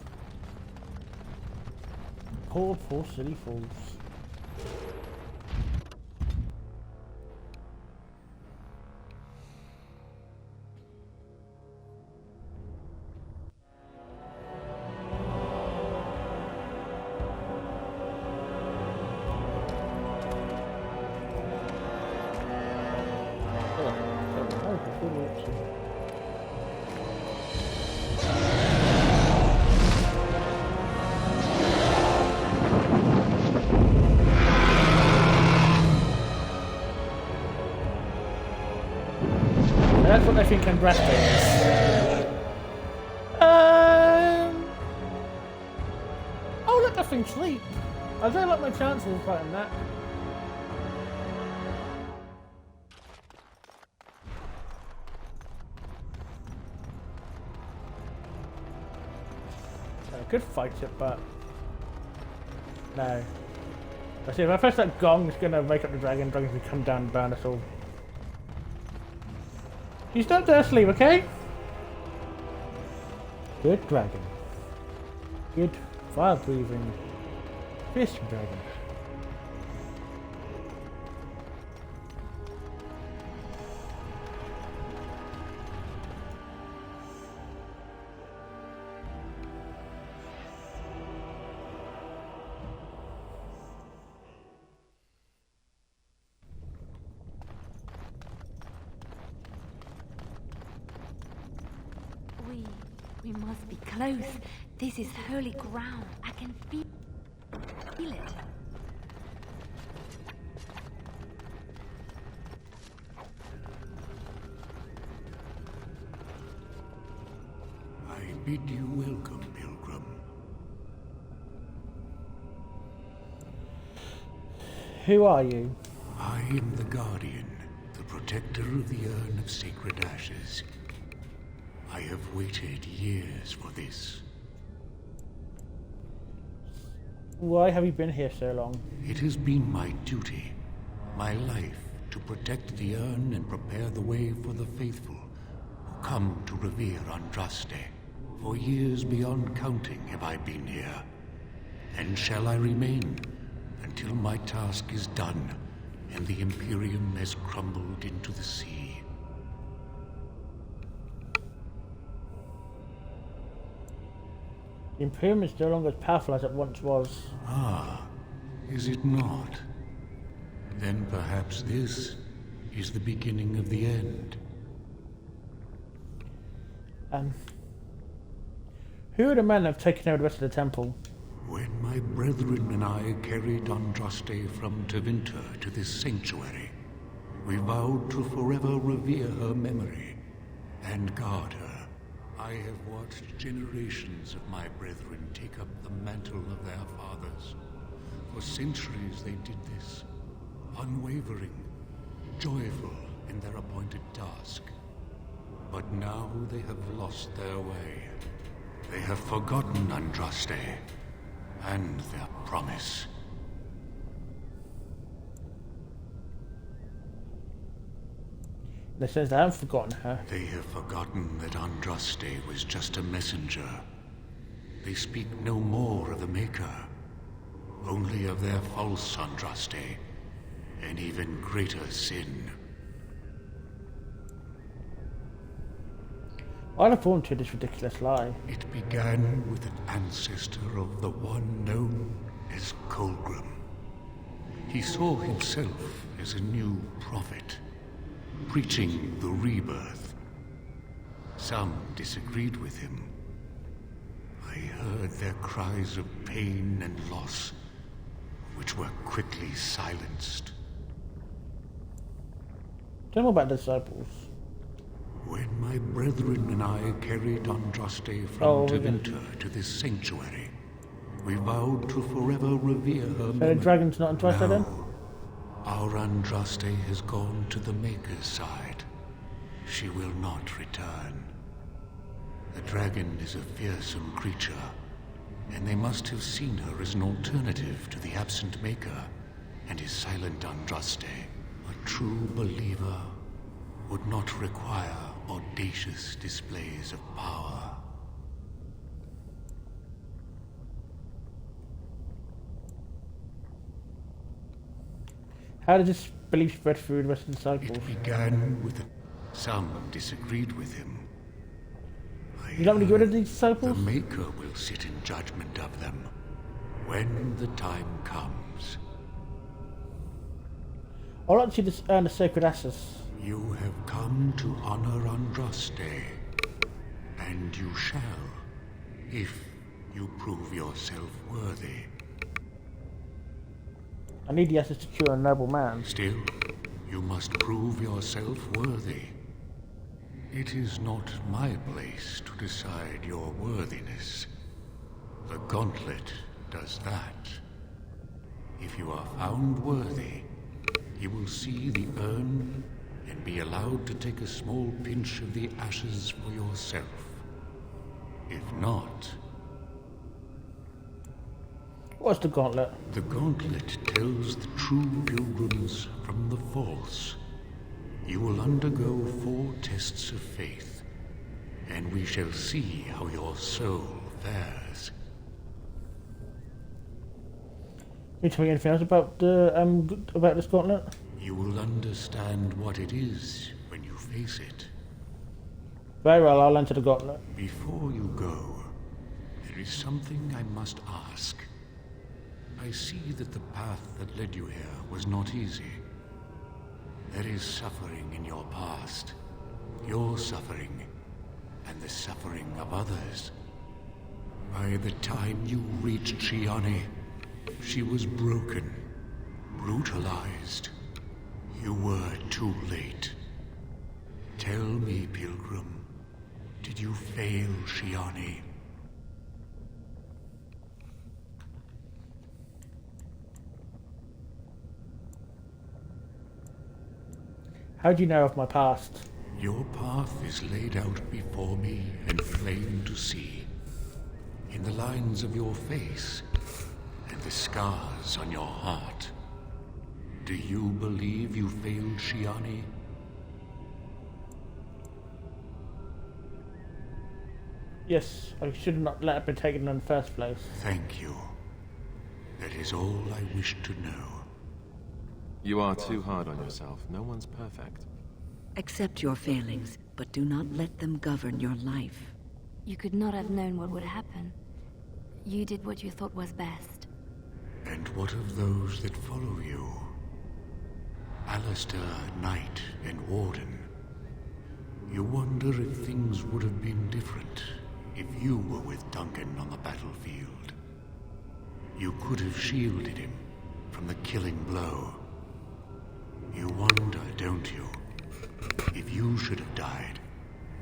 Poor silly fools. That's what I think Andraste is. Oh, let that thing sleep. I don't like my chances of fighting that. I could fight it, but no. I see if I press that gong, it's gonna wake up the dragon. Dragon's gonna come down and burn us all. You stop there asleep, okay? Good dragon. Good fire-breathing fish dragon. We must be close. This is holy ground. I can feel it. I bid you welcome, Pilgrim. Who are you? I am the Guardian, the protector of the Urn of Sacred Ashes. I have waited years for this. Why have you been here so long? It has been my duty, my life, to protect the urn and prepare the way for the faithful who come to revere Andraste. For years beyond counting have I been here, and shall I remain until my task is done and the Imperium has crumbled into the sea. The Imperium is no longer as powerful as it once was. Ah, is it not? Then perhaps this is the beginning of the end. Who are the men that have taken over the rest of the temple? When my brethren and I carried Andraste from Tevinter to this sanctuary, we vowed to forever revere her memory and guard her. I have watched generations of my brethren take up the mantle of their fathers. For centuries they did this, unwavering, joyful in their appointed task. But now they have lost their way. They have forgotten Andraste and their promise. They says they haven't forgotten her. They have forgotten that Andraste was just a messenger. They speak no more of the Maker, only of their false Andraste, an even greater sin. I look forward to this ridiculous lie. It began with an ancestor of the one known as Colgrim. He saw himself as a new prophet, preaching the rebirth. Some disagreed with him. I heard their cries of pain and loss, which were quickly silenced. Tell me about the disciples. When my brethren and I carried Andraste from Tevinter to this sanctuary, we vowed to forever revere her So the memory. dragon's not interested then? Our Andraste has gone to the Maker's side. She will not return. The dragon is a fearsome creature, and they must have seen her as an alternative to the absent Maker and his silent Andraste. A true believer would not require audacious displays of power. How did this belief spread through the rest of the disciples? It began with some disagreed with him. You don't want to get rid of these disciples? The Maker will sit in judgment of them when the time comes. I'd like to see this earn the sacred ashes. You have come to honor Andraste, and you shall, if you prove yourself worthy. I need the ashes to cure a noble man. Still, you must prove yourself worthy. It is not my place to decide your worthiness. The gauntlet does that. If you are found worthy, you will see the urn and be allowed to take a small pinch of the ashes for yourself. If not... What's the gauntlet? The gauntlet tells the true pilgrims from the false. You will undergo 4 tests of faith, and we shall see how your soul fares. Can you tell me anything else about the about this gauntlet? You will understand what it is when you face it. Very well, I'll enter the gauntlet. Before you go, there is something I must ask. I see that the path that led you here was not easy. There is suffering in your past. Your suffering, and the suffering of others. By the time you reached Shiane, she was broken, brutalized. You were too late. Tell me, Pilgrim, did you fail Shiane? How do you know of my past? Your path is laid out before me and plain to see. In the lines of your face and the scars on your heart. Do you believe you failed Shiane? Yes, I should not let it be taken in the first place. Thank you. That is all I wish to know. You are too hard on yourself. No one's perfect. Accept your failings, but do not let them govern your life. You could not have known what would happen. You did what you thought was best. And what of those that follow you? Alistair, Knight, and Warden. You wonder if things would have been different if you were with Duncan on the battlefield. You could have shielded him from the killing blow. You wonder, don't you, if you should have died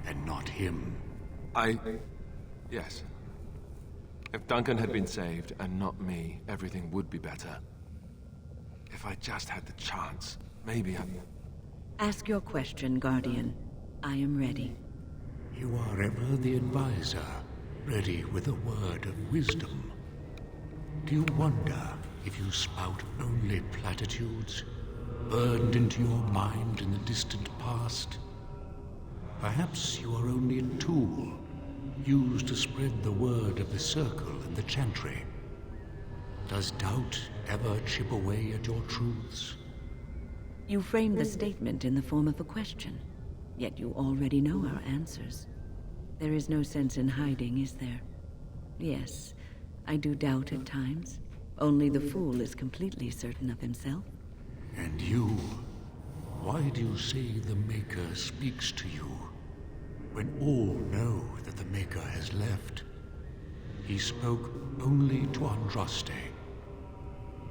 and not him? Yes. If Duncan had been saved and not me, everything would be better. If I just had the chance, maybe I... Ask your question, Guardian. I am ready. You are ever the advisor, ready with a word of wisdom. Do you wonder if you spout only platitudes, burned into your mind in the distant past? Perhaps you are only a tool, used to spread the word of the circle and the chantry. Does doubt ever chip away at your truths? You framed the statement in the form of a question, yet you already know our answers. There is no sense in hiding, is there? Yes, I do doubt at times. Only the fool is completely certain of himself. And you? Why do you say the Maker speaks to you, when all know that the Maker has left? He spoke only to Andraste.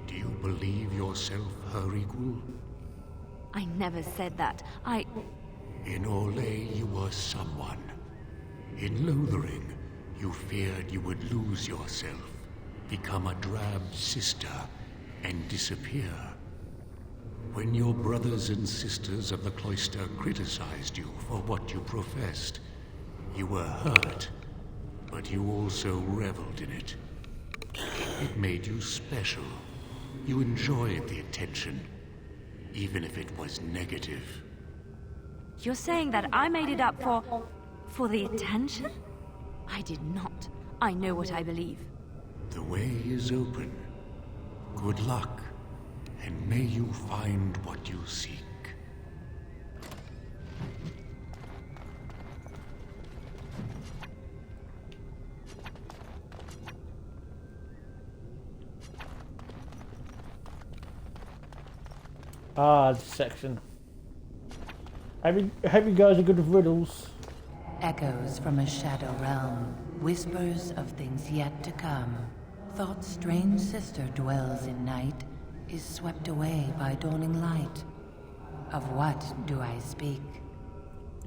Do you believe yourself her equal? I never said that. In Orlais, you were someone. In Lothering, you feared you would lose yourself, become a drab sister, and disappear. When your brothers and sisters of the cloister criticized you for what you professed, you were hurt, but you also reveled in it. It made you special. You enjoyed the attention, even if it was negative. You're saying that I made it up for the attention? I did not. I know what I believe. The way is open. Good luck, and may you find what you seek. Ah, this section. I hope you guys are good with riddles. Echoes from a shadow realm, whispers of things yet to come. Thought's strange sister dwells in night, is swept away by dawning light. Of what do I speak?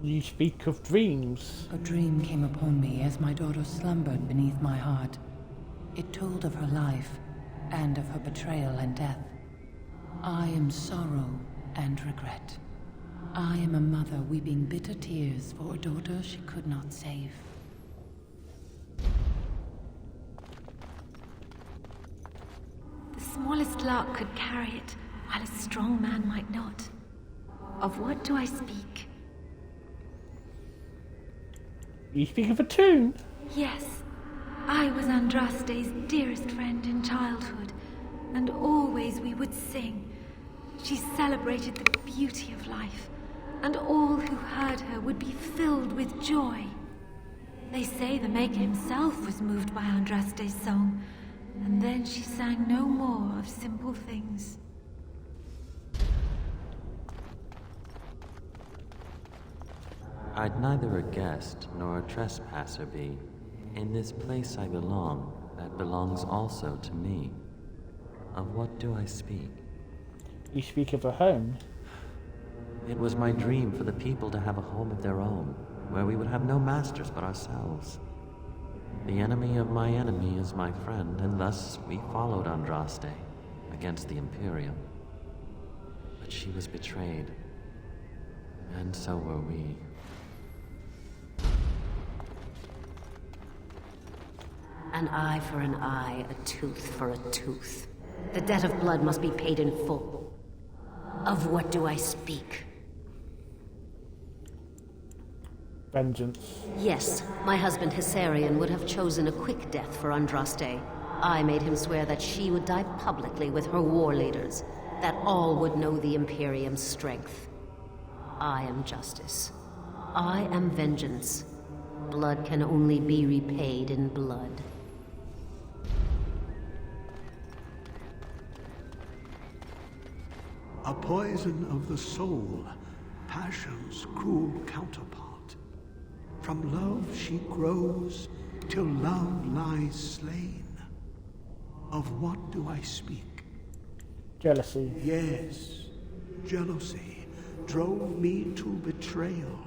You speak of dreams. A dream came upon me as my daughter slumbered beneath my heart. It told of her life, and of her betrayal and death. I am sorrow and regret. I am a mother weeping bitter tears for a daughter she could not save. The smallest lark could carry it, while a strong man might not. Of what do I speak? You speak of a tune? Yes, I was Andraste's dearest friend in childhood, and always we would sing. She celebrated the beauty of life, and all who heard her would be filled with joy. They say the Maker himself was moved by Andraste's song, and then she sang no more of simple things. I'd neither a guest nor a trespasser be. In this place I belong, that belongs also to me. Of what do I speak? You speak of a home. It was my dream for the people to have a home of their own, where we would have no masters but ourselves. The enemy of my enemy is my friend, and thus we followed Andraste against the Imperium. But she was betrayed, and so were we. An eye for an eye, a tooth for a tooth. The debt of blood must be paid in full. Of what do I speak? Vengeance. Yes, my husband Hessarian would have chosen a quick death for Andraste. I made him swear that she would die publicly with her war leaders, that all would know the Imperium's strength. I am justice. I am vengeance. Blood can only be repaid in blood. A poison of the soul, passion's cruel counterpart. From love she grows, till love lies slain. Of what do I speak? Jealousy. Yes, jealousy drove me to betrayal.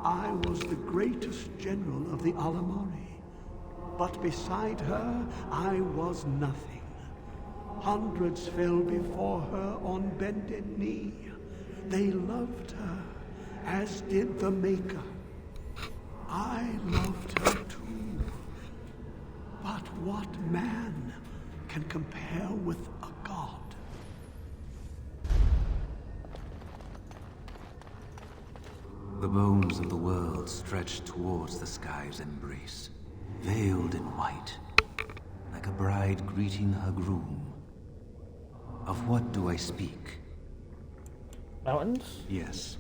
I was the greatest general of the Alamari, but beside her I was nothing. Hundreds fell before her on bended knee. They loved her, as did the Maker. I loved her too. But what man can compare with a god? The bones of the world stretch towards the sky's embrace, veiled in white, like a bride greeting her groom. Of what do I speak? Mountains? Yes.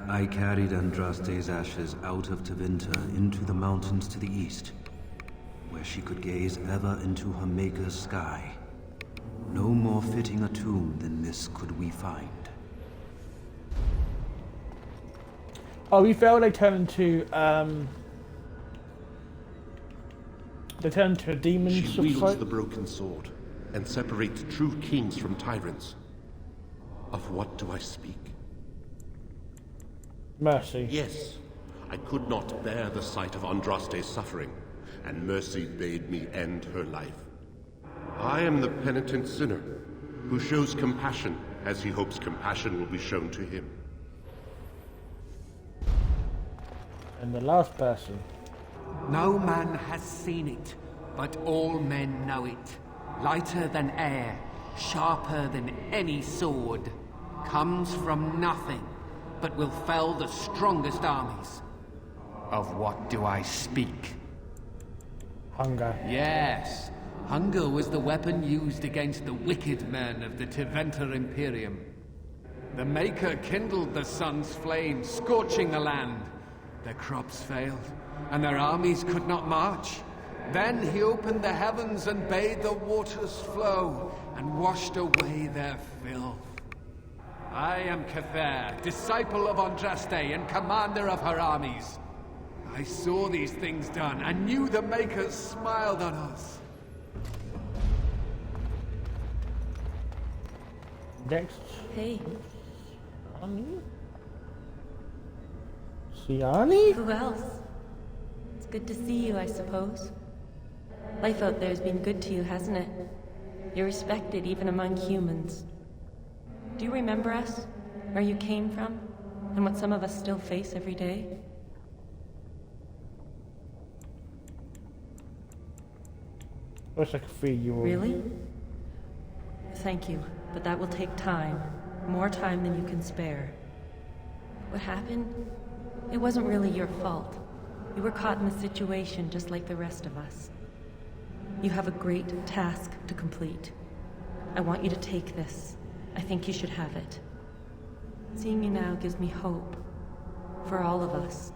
I carried Andraste's ashes out of Tevinter into the mountains to the east, where she could gaze ever into her Maker's sky. No more fitting a tomb than this could we find. Oh, we failed. They turn into a demon. She wields the broken sword and separates true kings from tyrants. Of what do I speak? Mercy. Yes, I could not bear the sight of Andraste's suffering, and Mercy bade me end her life. I am the penitent sinner, who shows compassion as he hopes compassion will be shown to him. And the last person. No man has seen it, but all men know it. Lighter than air, sharper than any sword. Comes from nothing, but will fell the strongest armies. Of what do I speak? Hunger. Yes. Hunger was the weapon used against the wicked men of the Tevinter Imperium. The Maker kindled the sun's flame, scorching the land. Their crops failed, and their armies could not march. Then he opened the heavens and bade the waters flow, and washed away their filth. I am Cather, disciple of Andraste and commander of her armies. I saw these things done, and knew the Makers smiled on us. Next. Hey. Siani? Who else? It's good to see you, I suppose. Life out there's been good to you, hasn't it? You're respected even among humans. Do you remember us? Where you came from? And what some of us still face every day? Wish I could free you all. Really? Thank you, but that will take time. More time than you can spare. What happened? It wasn't really your fault. You were caught in a situation just like the rest of us. You have a great task to complete. I want you to take this. I think you should have it. Seeing you now gives me hope. For all of us.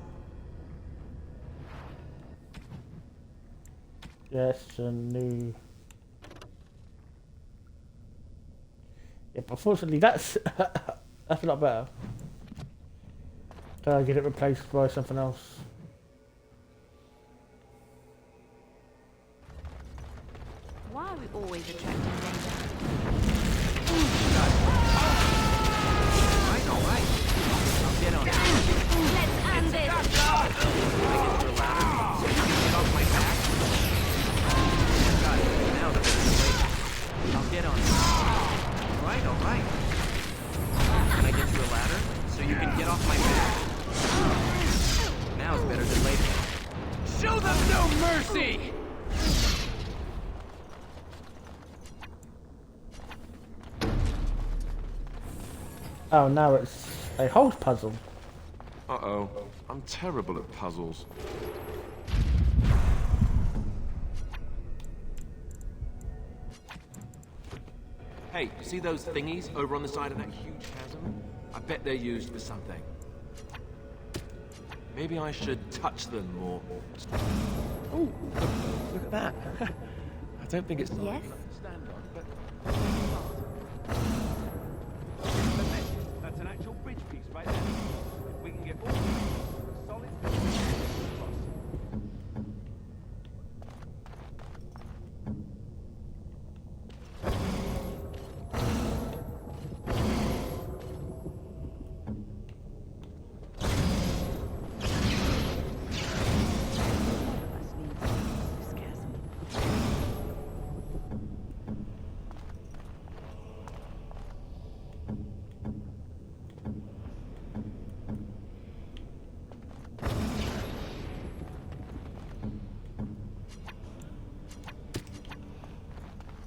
Yes, a new... Yeah, but unfortunately that's a lot better. Try to get it replaced by something else. Why are we always attracting danger? Alright. I'll get on it. Let's end this! Can I get you a ladder so you can get off my back? Got it. Now that's late. I'll get on it. Alright. Can I get you a ladder so you can get off my back? Now it's better than later. Show them no mercy! Oh, now it's a hold puzzle. Uh-oh. I'm terrible at puzzles. Hey, see those thingies over on the side of that huge chasm? I bet they're used for something. Maybe I should touch them more. Oh, look at that. I don't think it's long Yes? enough to stand on, but... That's an actual bridge piece right there. We can get all the way to a solid bridge across.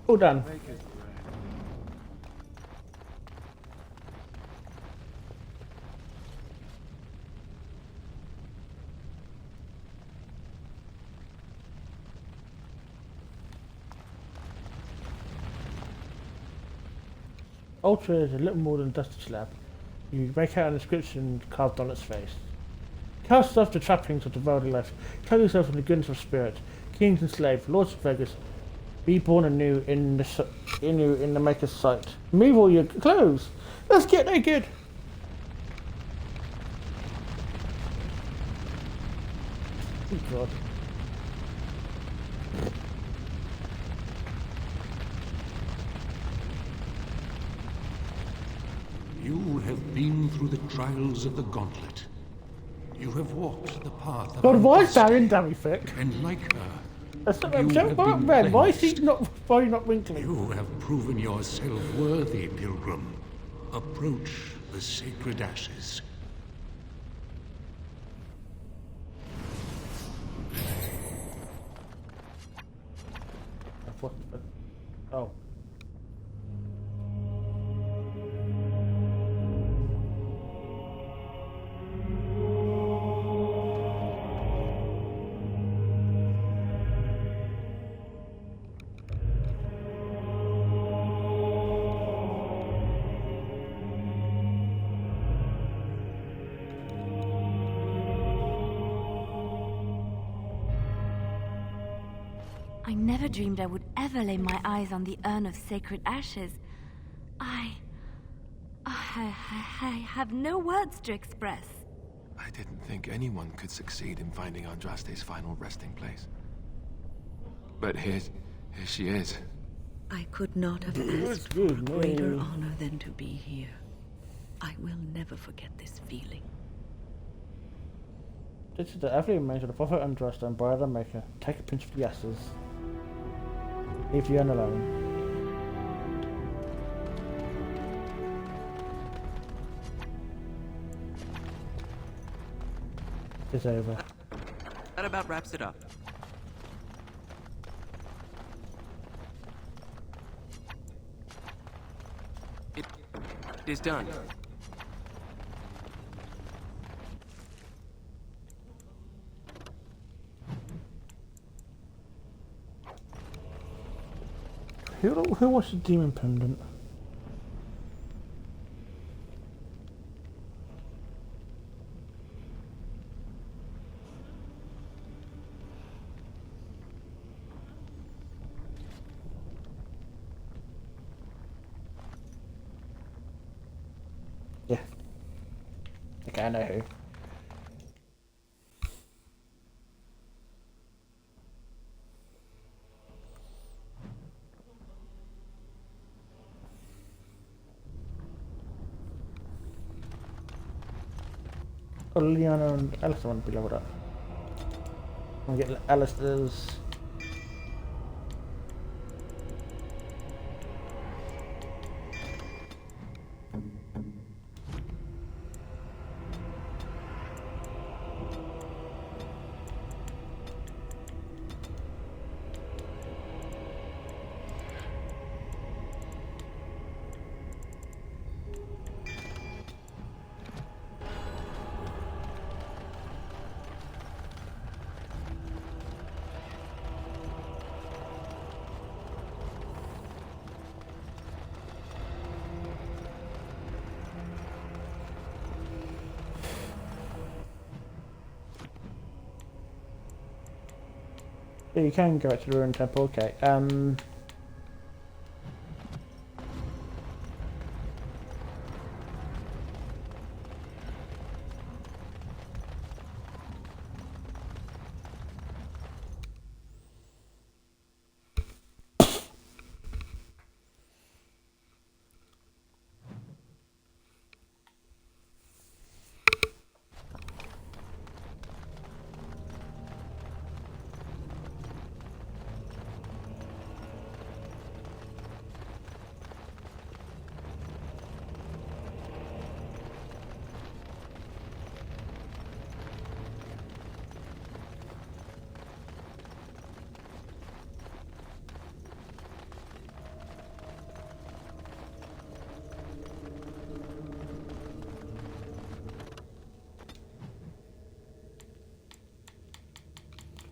All done. Ultra is a little more than a dusty slab. You make out an inscription carved on its face. Cast off the trappings of the worldly life. Clothe yourself in the goodness of spirit. Kings and slaves, lords of Vegas, be born anew in the Maker's sight. Remove all your clothes. Let's get naked. Oh God. You have been through the trials of the Gauntlet. You have walked the path of God, why is Andraste, Baron dummy thick? and like her, That's not you have been red. Why is he cleansed. not? Why are you not wrinkling? You have proven yourself worthy, pilgrim. Approach the sacred ashes. Oh. I never dreamed I would ever lay my eyes on the urn of sacred ashes. I have no words to express. I didn't think anyone could succeed in finding Andraste's final resting place. But here she is. I could not have asked for a greater honor than to be here. I will never forget this feeling. This is the earthly remains of the Prophet Andraste and Bride of the Maker. Take a pinch of the ashes. Leave the urn alone. It's over. That about wraps it up. It is done. Who wants the demon pendant? Yeah. Okay, I know who. Oh, Liana and Alistair want to be leveled up. I'm gonna get Alistair's. Yeah, you can go back to the ruined temple, okay.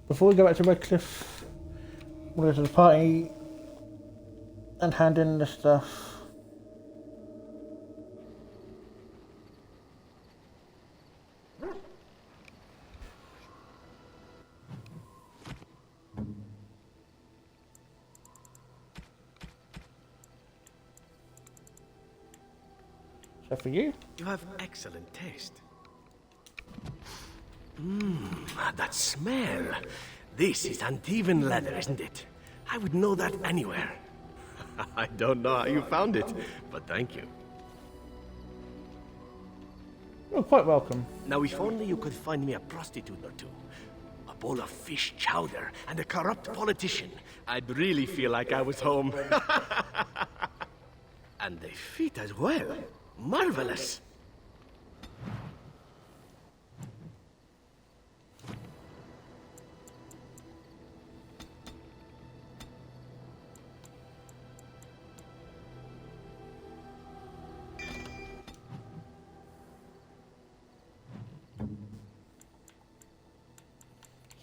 Before we go back to Redcliffe, we'll go to the party and hand in the stuff. So for you? You have excellent taste. That smell. This is Antivan leather, isn't it? I would know that anywhere. I don't know how you found it, but thank you. You're quite welcome. Now, if only you could find me a prostitute or two, a bowl of fish chowder, and a corrupt politician, I'd really feel like I was home. And they fit as well. Marvelous.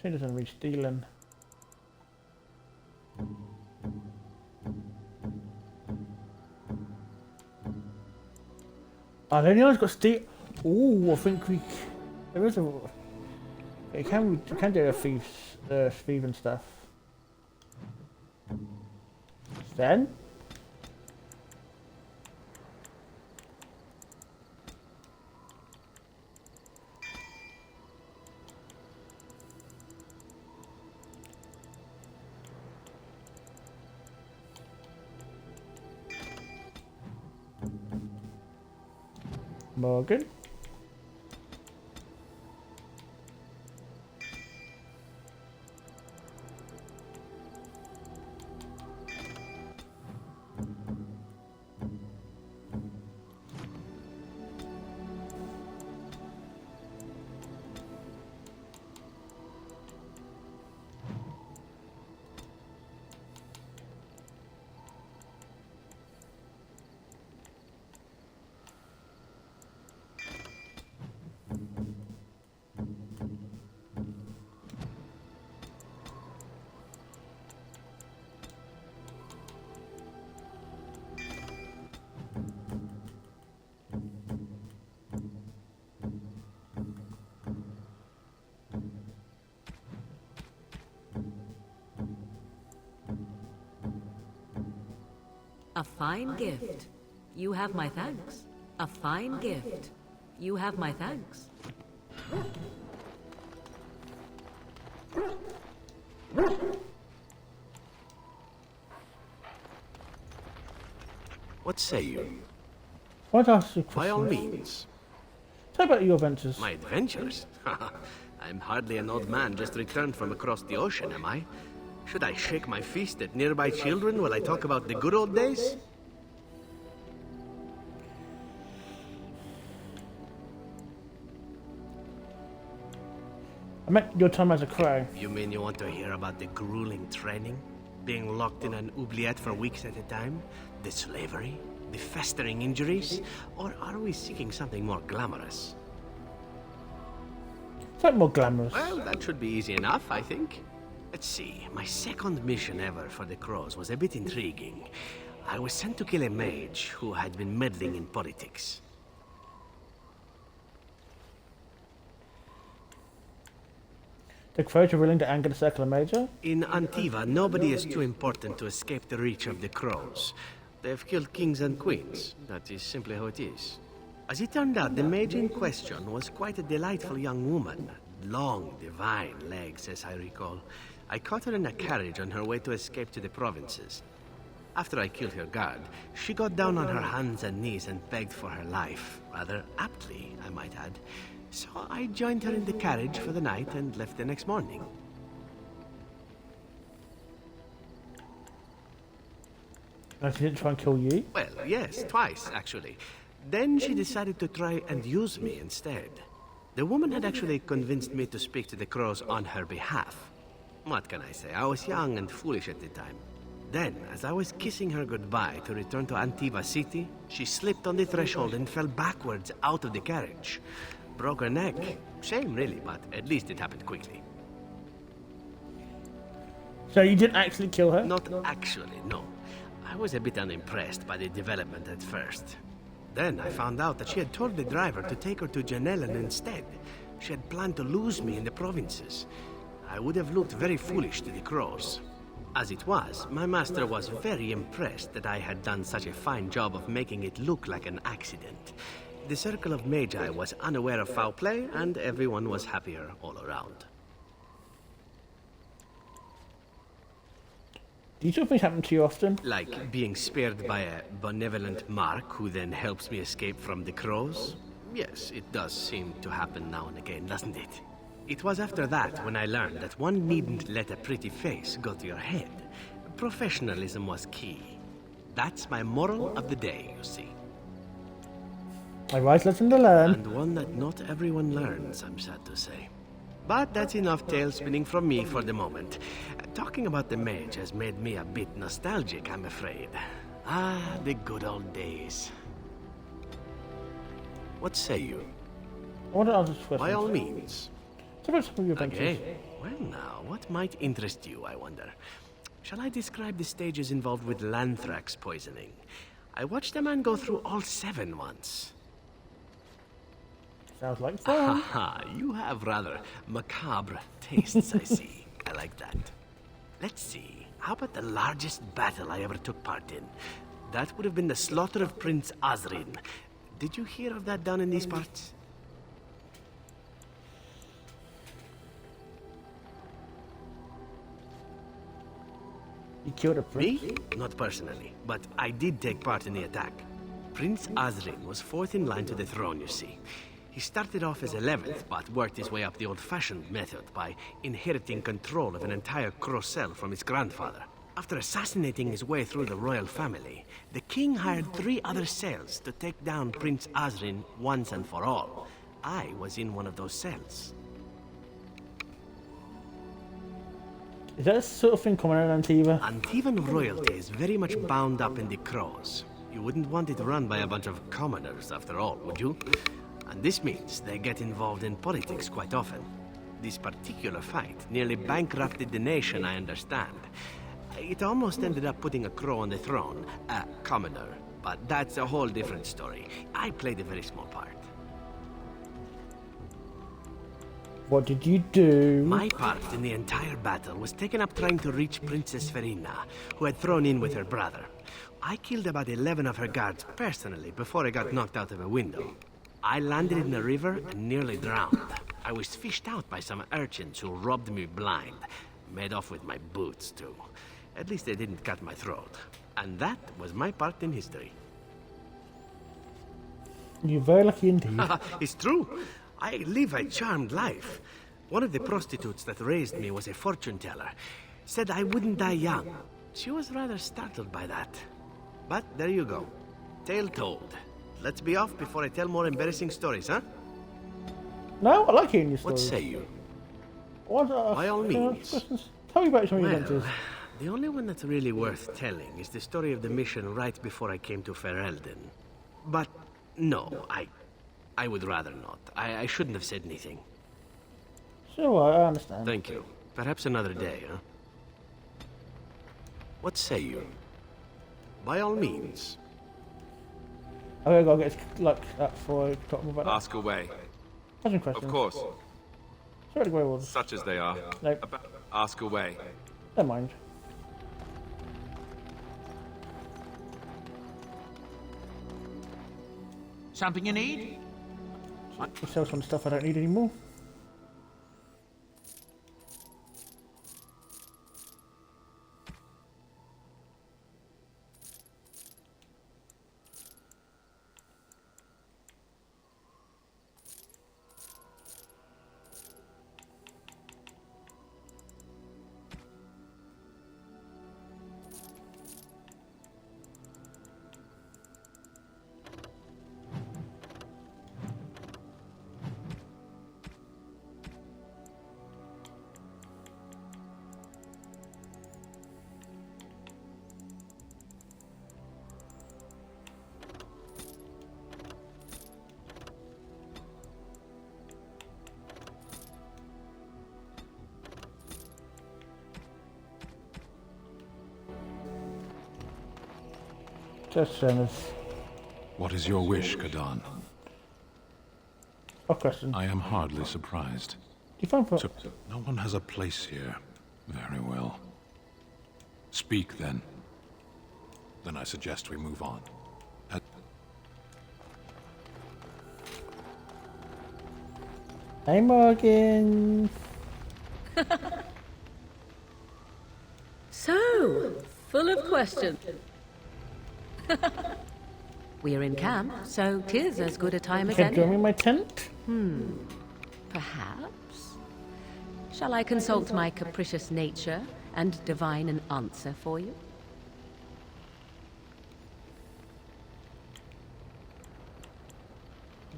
She doesn't reach stealing. Oh, the only one's got steal. Ooh, I think we. There is a. We can do a thieving stuff. Then. Morgan. A fine gift. You have my thanks. A fine gift. You have my thanks. What say you? What else? By all means. Tell about your adventures. My adventures? I'm hardly an old man just returned from across the ocean, am I? Should I shake my fist at nearby children while I talk about the good old days? I meant your time as a crow. You mean you want to hear about the grueling training? Being locked in an oubliette for weeks at a time? The slavery? The festering injuries? Or are we seeking something more glamorous? Something more glamorous. Well, that should be easy enough, I think. Let's see, my second mission ever for the Crows was a bit intriguing. I was sent to kill a mage who had been meddling in politics. The Crows are willing to anger the Circular Major? In Antiva, nobody is too important to escape the reach of the Crows. They've killed kings and queens. That is simply how it is. As it turned out, the mage in question was quite a delightful young woman. Long, divine legs, as I recall. I caught her in a carriage on her way to escape to the provinces. After I killed her guard, she got down on her hands and knees and begged for her life. Rather aptly, I might add. So I joined her in the carriage for the night and left the next morning. And she didn't try and kill you? Well, yes, twice, actually. Then she decided to try and use me instead. The woman had actually convinced me to speak to the Crows on her behalf. What can I say? I was young and foolish at the time. Then, as I was kissing her goodbye to return to Antiva City, she slipped on the threshold and fell backwards out of the carriage. Broke her neck. Shame, really, but at least it happened quickly. So you didn't actually kill her? Not actually, no. I was a bit unimpressed by the development at first. Then I found out that she had told the driver to take her to Janellan instead. She had planned to lose me in the provinces. I would have looked very foolish to the crows. As it was, my master was very impressed that I had done such a fine job of making it look like an accident. The Circle of Magi was unaware of foul play, and everyone was happier all around. Do you sort of things happen to you often? Like being spared by a benevolent Mark who then helps me escape from the crows? Yes, it does seem to happen now and again, doesn't it? It was after that when I learned that one needn't let a pretty face go to your head. Professionalism was key. That's my moral of the day, you see. A wise lesson to learn. And one that not everyone learns, I'm sad to say. But that's enough tale spinning from me for the moment. Talking about the mage has made me a bit nostalgic, I'm afraid. Ah, the good old days. What say you? I want to answer this question. By all means. Tell us some of your adventures. Okay. Well now, what might interest you, I wonder? Shall I describe the stages involved with Lanthrax poisoning? I watched a man go through all 7 once. Sounds like fun. Haha, you have rather macabre tastes, I see. I like that. Let's see, how about the largest battle I ever took part in? That would have been the slaughter of Prince Osrin. Did you hear of that down in these parts? You killed a prince? Me? Not personally, but I did take part in the attack. Prince Osrin was 4th in line to the throne, you see. He started off as 11th, but worked his way up the old-fashioned method by inheriting control of an entire Crocell from his grandfather. After assassinating his way through the royal family, the king hired 3 other cells to take down Prince Osrin once and for all. I was in one of those cells. Is that a sort of thing common in Antiva? Antivan royalty is very much bound up in the crows. You wouldn't want it run by a bunch of commoners, after all, would you? And this means they get involved in politics quite often. This particular fight nearly bankrupted the nation, I understand. It almost ended up putting a crow on the throne, a commoner. But that's a whole different story. I played a very small part. What did you do? My part in the entire battle was taken up trying to reach Princess Verina, who had thrown in with her brother. I killed about 11 of her guards personally before I got knocked out of a window. I landed in a river and nearly drowned. I was fished out by some urchins who robbed me blind. Made off with my boots, too. At least they didn't cut my throat. And that was my part in history. You're very lucky indeed. It's true. I live a charmed life. One of the prostitutes that raised me was a fortune teller. Said I wouldn't die young. She was rather startled by that. But there you go. Tale told. Let's be off before I tell more embarrassing stories, huh? No, I like hearing your stories. What say you? By all means. Tell me about some of your Well, adventures. the only one that's really worth telling is the story of the mission right before I came to Ferelden. But no, I would rather not. I shouldn't have said anything. Sure, I understand. Thank you. Perhaps another day, huh? What say you? By all means. Okay, I'll get like that before I talk more about that. Ask away. Question, questions. Of course. Sorry to go over. Such as they are. Nope. Ask away. Don't mind. Something you need? I sell some stuff I don't need anymore. Just Seamus. What is your wish, Kadan? What question? I am hardly surprised. You found for... No one has a place here. Very well. Speak, then. Then I suggest we move on. Hey, Morgan. So, full of questions. We're in camp, so 'tis as good a time as Can any. you join me in my tent? Perhaps. Shall I consult my capricious nature and divine an answer for you?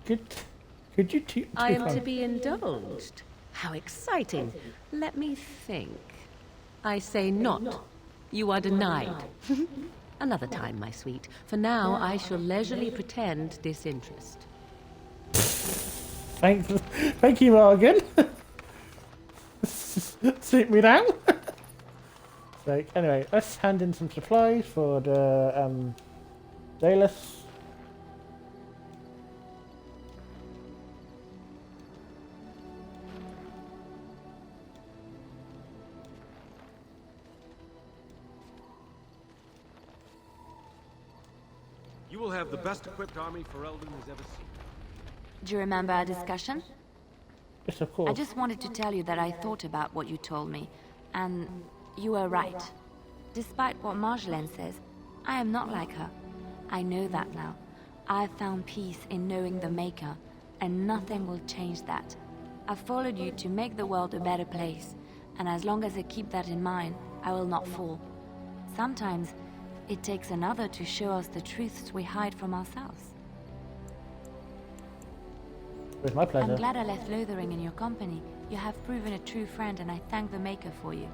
Could you teach I am to be indulged. How exciting. Let me think. I say not. You are denied. Another time, my sweet. For now, I shall leisurely pretend disinterest. Thank you, Morgan. Suit me now. So, anyway, let's hand in some supplies for the Dallas. You will have the best equipped army Ferelden has ever seen. Do you remember our discussion? Yes, of course. I just wanted to tell you that I thought about what you told me, and you were right. Despite what Marjolaine says, I am not like her. I know that now. I've found peace in knowing the Maker, and nothing will change that. I've followed you to make the world a better place, and as long as I keep that in mind, I will not fall. Sometimes, it takes another to show us the truths we hide from ourselves. With my pleasure. I'm glad I left Lothering in your company. You have proven a true friend, and I thank the Maker for you.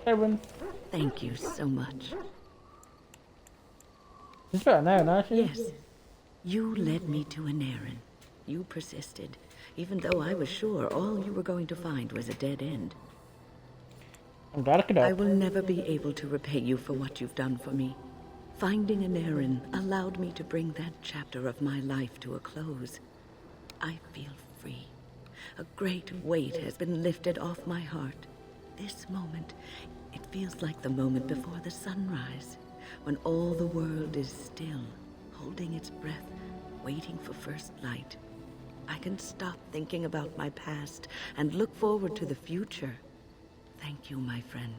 Everyone. Thank you so much. It's better now, isn't it? Yes. You led me to Anaren. You persisted, even though I was sure all you were going to find was a dead end. I'm glad I could help. I will never be able to repay you for what you've done for me. Finding Anaren allowed me to bring that chapter of my life to a close. I feel free. A great weight has been lifted off my heart. This moment, it feels like the moment before the sunrise, when all the world is still, holding its breath, waiting for first light. I can stop thinking about my past and look forward to the future. Thank you, my friend.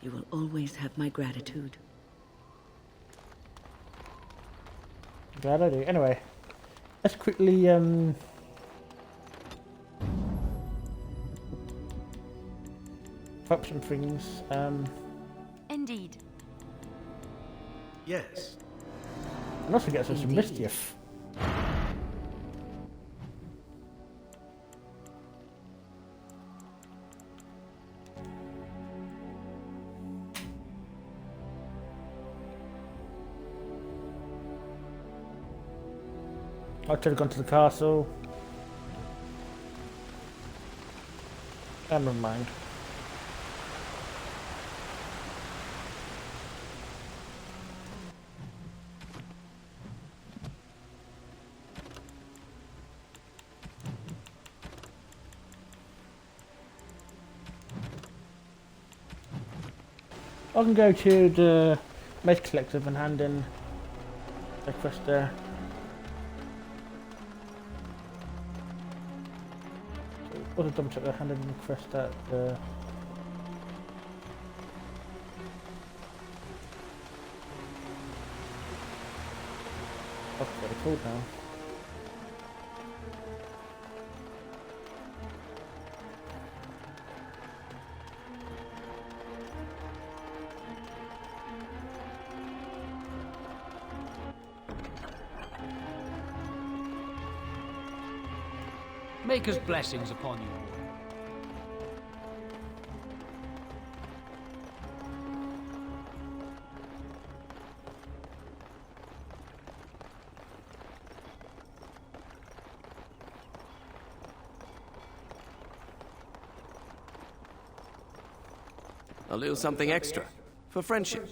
You will always have my gratitude. Glad I do. Anyway, let's quickly up some things. Indeed. Yes. And also get some mischief. I should have gone to the castle. Never mind. I can go to the Med Collective and hand in the quest there. Also double check the hand in the quest at the... I've got a cooldown. Maker's blessings upon you all. A little something extra. For friendship.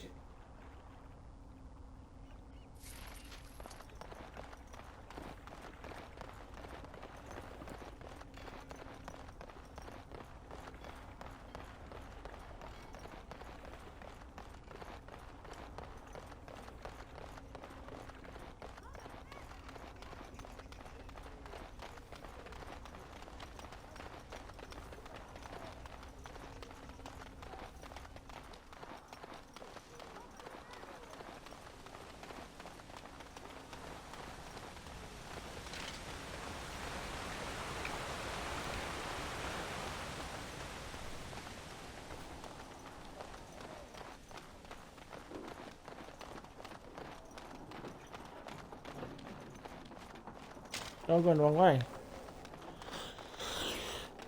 I'm going the wrong way.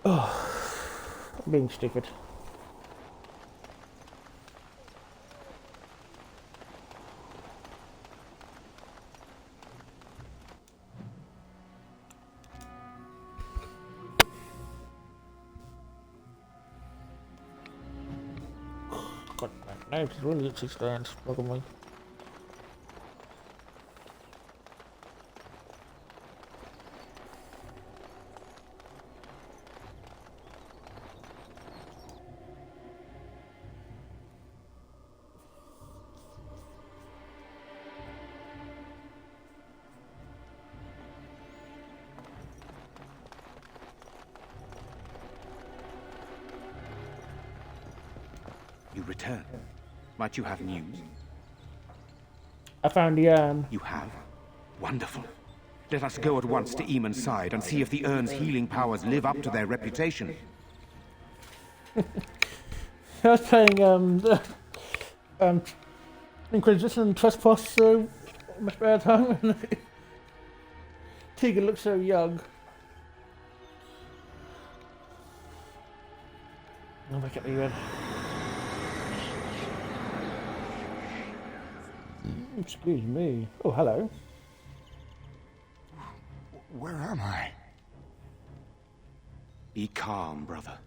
Oh, I'm being stupid. God, my nose is really itchy today and it's bugging me. You return. Might you have news? I found the urn. You have? Wonderful. Let us go at once to Eamon's side and see if the urn's healing powers live up to their reputation. I was playing Inquisition and Trespass so in my spare time and Tegan looks so young. Oh, look at me then. Excuse me. Oh, hello. Where am I? Be calm, brother.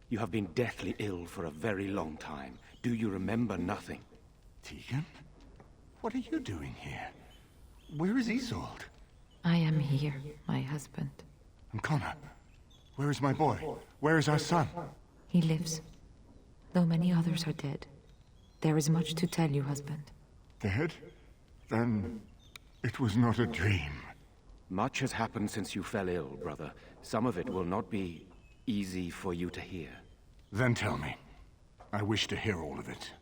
You have been deathly ill for a very long time. Do you remember nothing? Tegan? What are you doing here? Where is Isolde? I am here, my husband. And Connor? Where is my boy? Where is our son? He lives, though many others are dead. There is much to tell you, husband. Dead? Then it was not a dream. Much has happened since you fell ill, brother. Some of it will not be easy for you to hear. Then tell me. I wish to hear all of it.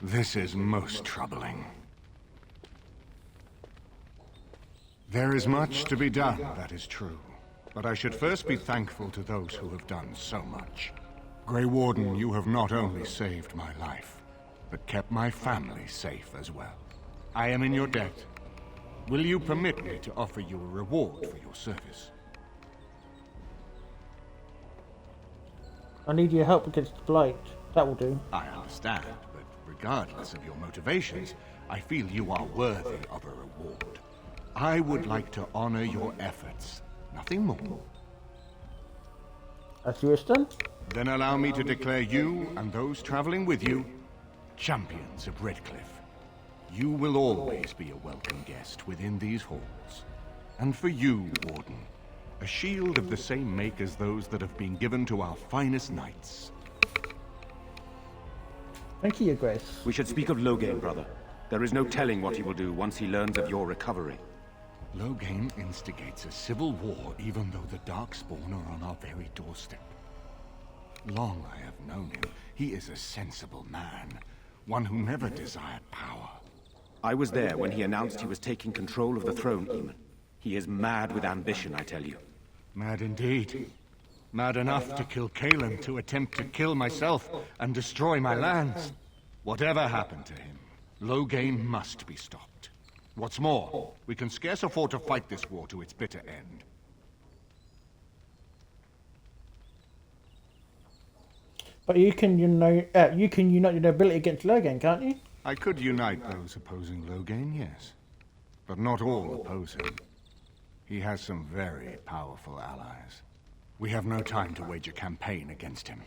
This is most troubling. There is much to be done, that is true. But I should first be thankful to those who have done so much. Grey Warden, you have not only saved my life, but kept my family safe as well. I am in your debt. Will you permit me to offer you a reward for your service? I need your help against the Blight. That will do. I understand, but regardless of your motivations, I feel you are worthy of a reward. I would like to honor your efforts. Nothing more. As you wish, then? Then allow me to declare you and those traveling with you champions of Redcliffe. You will always be a welcome guest within these halls. And for you, Warden, a shield of the same make as those that have been given to our finest knights. Thank you, Your Grace. We should speak of Loghain, brother. There is no telling what he will do once he learns of your recovery. Loghain instigates a civil war even though the Darkspawn are on our very doorstep. Long I have known him. He is a sensible man. One who never desired power. I was there when he announced he was taking control of the throne, Eamon. He is mad with ambition, I tell you. Mad indeed. Mad enough to kill Cailan, to attempt to kill myself and destroy my lands. Whatever happened to him, Loghain must be stopped. What's more, we can scarce afford to fight this war to its bitter end. But you can unite your nobility against Loghain, can't you? I could unite those opposing Loghain, yes. But not all oppose him. He has some very powerful allies. We have no time to wage a campaign against him.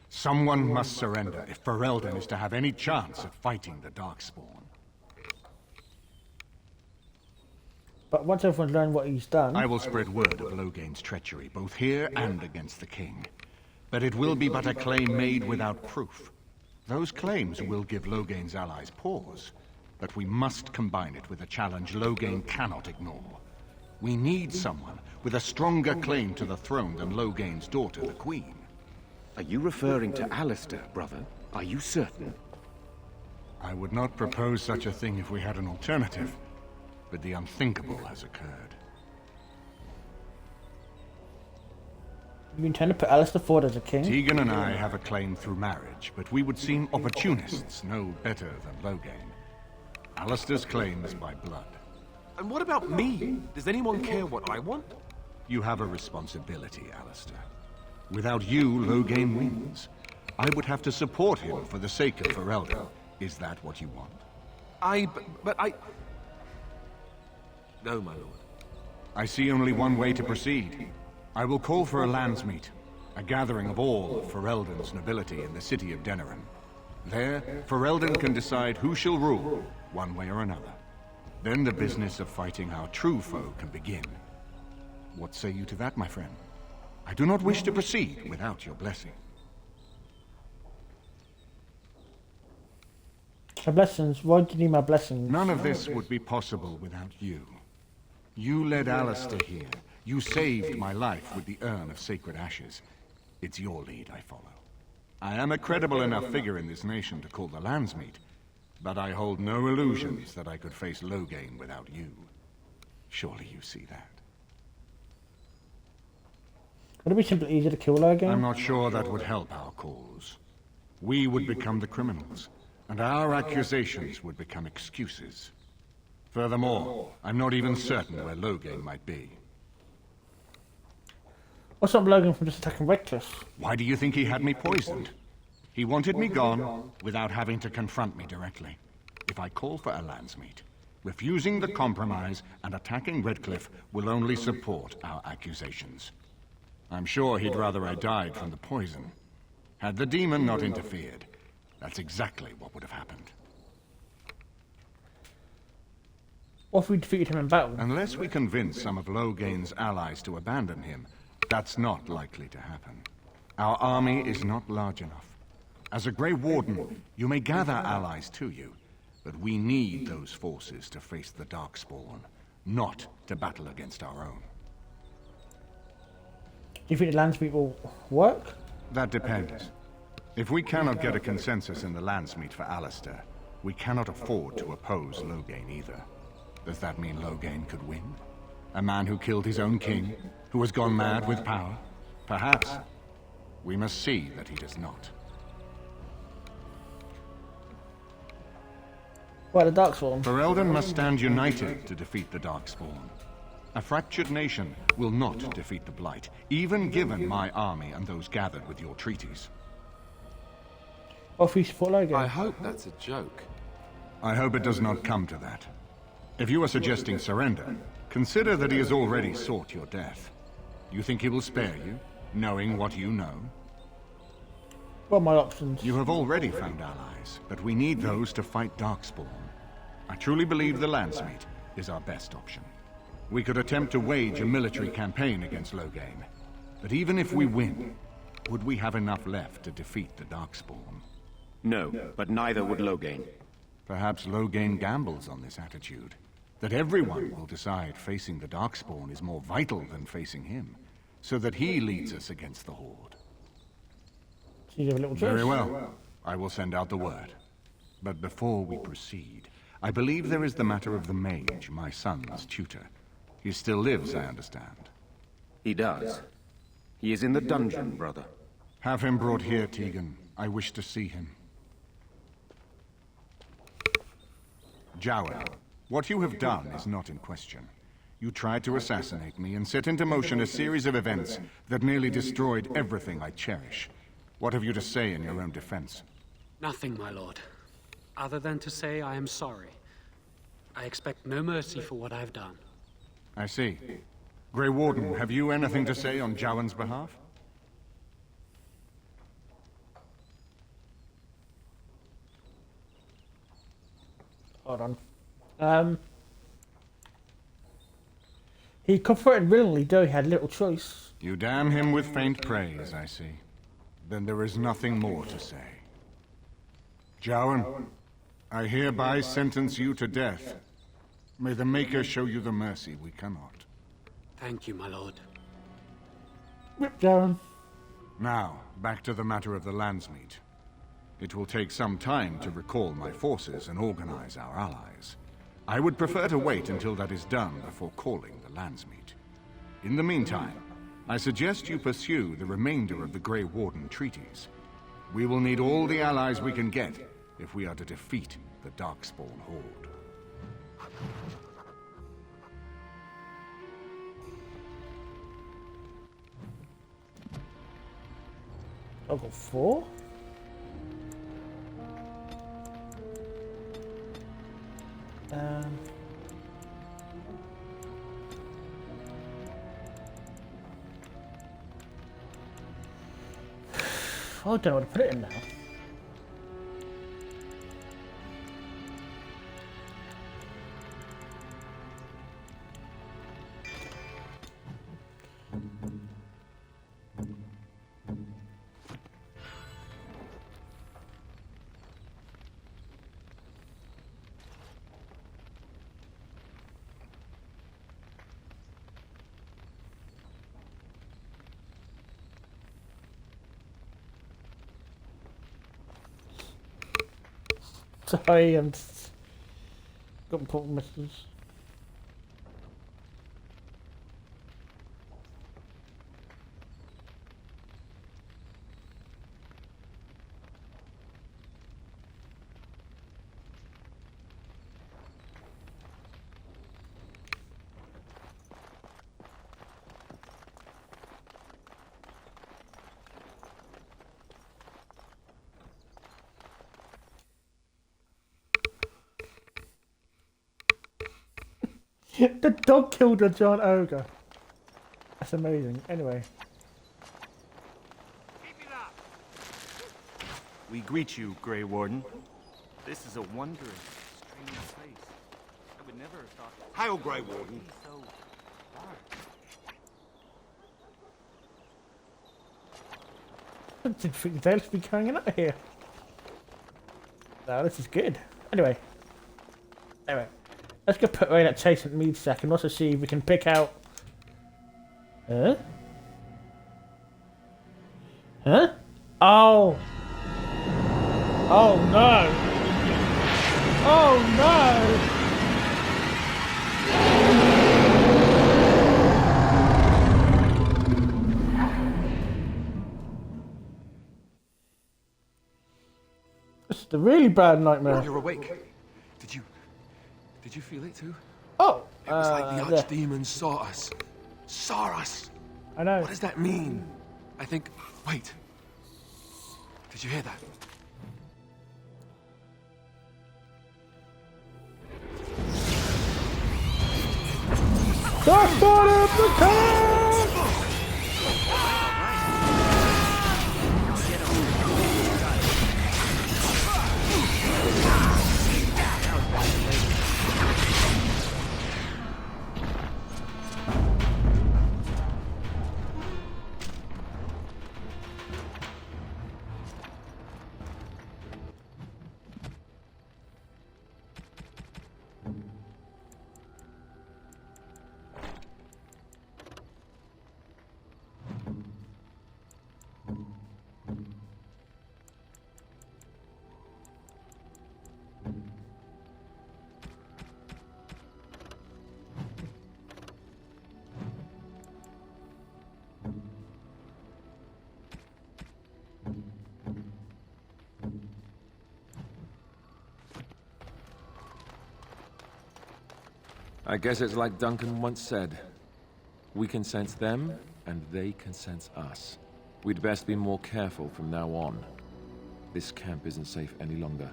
Someone must surrender if Ferelden is to have any chance of fighting the Darkspawn. But once everyone's learned what he's done... I will spread word of Loghain's treachery, both here and against the king. But it will be but a claim made without proof. Those claims will give Loghain's allies pause, but we must combine it with a challenge Loghain cannot ignore. We need someone with a stronger claim to the throne than Loghain's daughter, the Queen. Are you referring to Alistair, brother? Are you certain? I would not propose such a thing if we had an alternative, but the unthinkable has occurred. You intend to put Alistair forward as a king? Tegan and I have a claim through marriage, but we would seem opportunists no better than Loghain. Alistair's claim is by blood. And what about me? Does anyone care what I want? You have a responsibility, Alistair. Without you, Loghain wins. I would have to support him for the sake of Ferelden. Is that what you want? But I... No, my lord. I see only one way to proceed. I will call for a landsmeet, a gathering of all of Ferelden's nobility in the city of Denerim. There, Ferelden can decide who shall rule, one way or another. Then the business of fighting our true foe can begin. What say you to that, my friend? I do not wish to proceed without your blessing. My blessings? Why do you need my blessings? None of this would be possible without you. You led Alistair here. You saved my life with the Urn of Sacred Ashes. It's your lead I follow. I am a credible enough figure in this nation to call the landsmeet, but I hold no illusions that I could face Loghain without you. Surely you see that. Would it be simply easier to kill Loghain? I'm not sure that would help our cause. We would become the criminals, and our accusations would become excuses. Furthermore, I'm not even certain where Loghain might be. What's up Loghain from just attacking Redcliffe? Why do you think he had me poisoned? He wanted me gone without having to confront me directly. If I call for a landsmeet, refusing the compromise and attacking Redcliffe will only support our accusations. I'm sure he'd rather I died from the poison. Had the demon not interfered, that's exactly what would have happened. What if we defeated him in battle? Unless we convince some of Loghain's allies to abandon him, that's not likely to happen. Our army is not large enough. As a Grey Warden, you may gather allies to you, but we need those forces to face the Darkspawn, not to battle against our own. Do you think the landsmeet will work? That depends. If we cannot get a consensus in the landsmeet for Alistair, we cannot afford to oppose Loghain either. Does that mean Loghain could win? A man who killed his own king, who has gone mad with power? Perhaps. We must see that he does not. What, the Darkspawn? Ferelden must stand united to defeat the Darkspawn. A fractured nation will not defeat the Blight, even given my army and those gathered with your treaties. What if we support Loghain? I hope that's a joke. I hope it does not come to that. If you are suggesting surrender, consider that he has already sought your death. You think he will spare you, knowing what you know? What are my options? You have already found allies, but we need those to fight Darkspawn. I truly believe the landsmeet is our best option. We could attempt to wage a military campaign against Loghain, but even if we win, would we have enough left to defeat the Darkspawn? No, but neither would Loghain. Perhaps Loghain gambles on this attitude, that everyone will decide facing the Darkspawn is more vital than facing him, so that he leads us against the Horde. So you have a little Very choice. well. I will send out the word. But before we proceed, I believe there is the matter of the mage, my son's tutor. He still lives, I understand. He does. He is in the dungeon, brother. Have him brought here, Tegan. I wish to see him. Jowett, what you have done is not in question. You tried to assassinate me and set into motion a series of events that nearly destroyed everything I cherish. What have you to say in your own defense? Nothing, my lord. Other than to say I am sorry. I expect no mercy for what I've done. I see. Grey Warden, have you anything to say on Jowan's behalf? Hold on. He comforted willingly, though he had little choice. You damn him with faint praise, I see. Then there is nothing more to say. Jowan, I hereby sentence you to death. May the Maker show you the mercy we cannot. Thank you, my lord. Rip Jowan. Now, back to the matter of the Landsmeet. It will take some time to recall my forces and organize our allies. I would prefer to wait until that is done before calling the Landsmeet. In the meantime, I suggest you pursue the remainder of the Grey Warden treaties. We will need all the allies we can get if we are to defeat the Darkspawn Horde. I've got 4. I don't know where to put it in now. Sorry, I'm got important messages. The dog killed a giant ogre. That's amazing. Anyway. We greet you, Grey Warden. This is a wondrous, strange place. I would never have thought... Hail, Grey Warden. So I didn't think they'd be coming out of here. No, this is good. Anyway. Let's go put away that Chase and Mead sack and also see if we can pick out... Huh? Huh? Oh! Oh no! Oh no! This is the really bad nightmare. You're awake. Did you feel it too? Oh! It was like the Archdemon saw us. Saw us! I know. What does that mean? I think... Wait. Did you hear that? Darkspawn of the camp! I guess it's like Duncan once said. We can sense them, and they can sense us. We'd best be more careful from now on. This camp isn't safe any longer.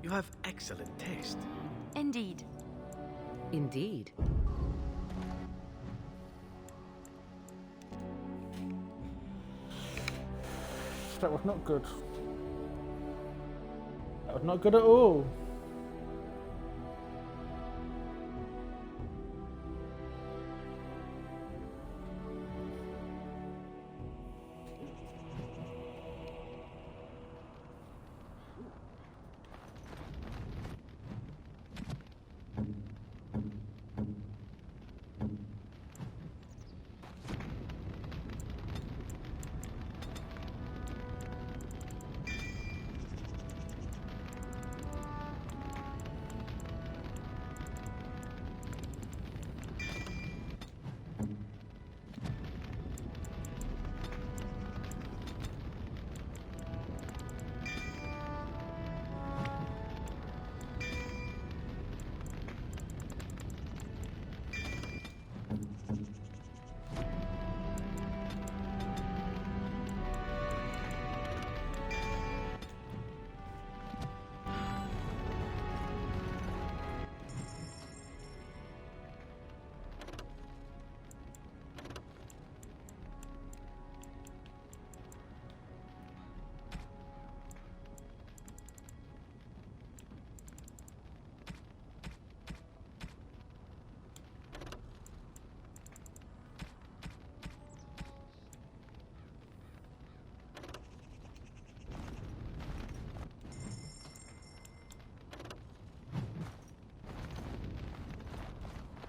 You have excellent taste. Indeed. Indeed. That was not good. That was not good at all.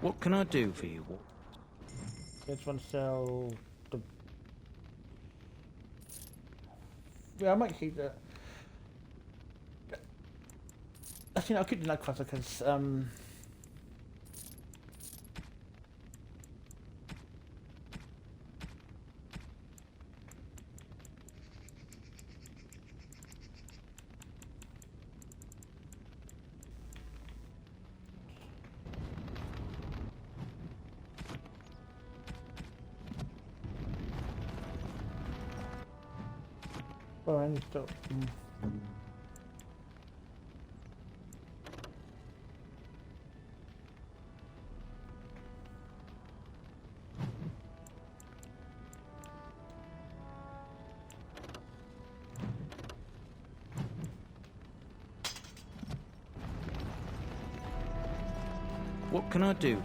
What can I do for you? This one sell the. Yeah, I might keep that. Actually, no, I'll keep the Nightcrawler because oh, I need to. What can I do?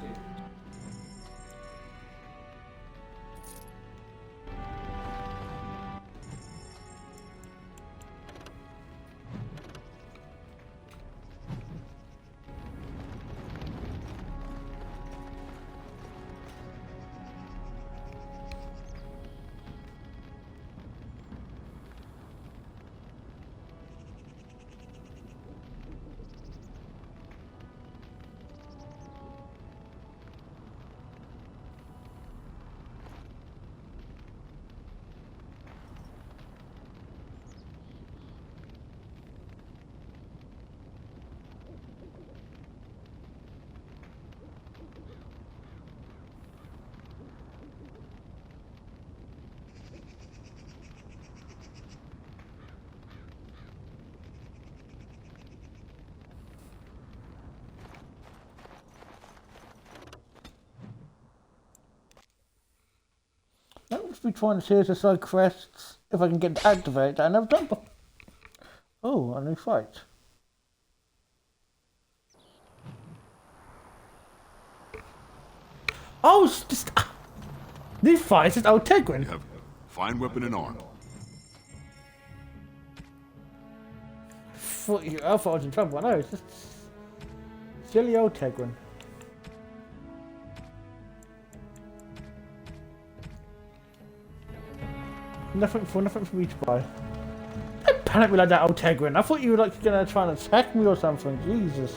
I must be trying to see the side quests if I can get to activate that I never done before. Oh, a new fight. Oh, it's just these fights is old Tegrin. You have fine weapon and arm. I thought I was in trouble. I know, it's just silly old Tegrin. Nothing for me to buy. Don't panic me like that, old Tegrin. I thought you were like gonna try and attack me or something. Jesus.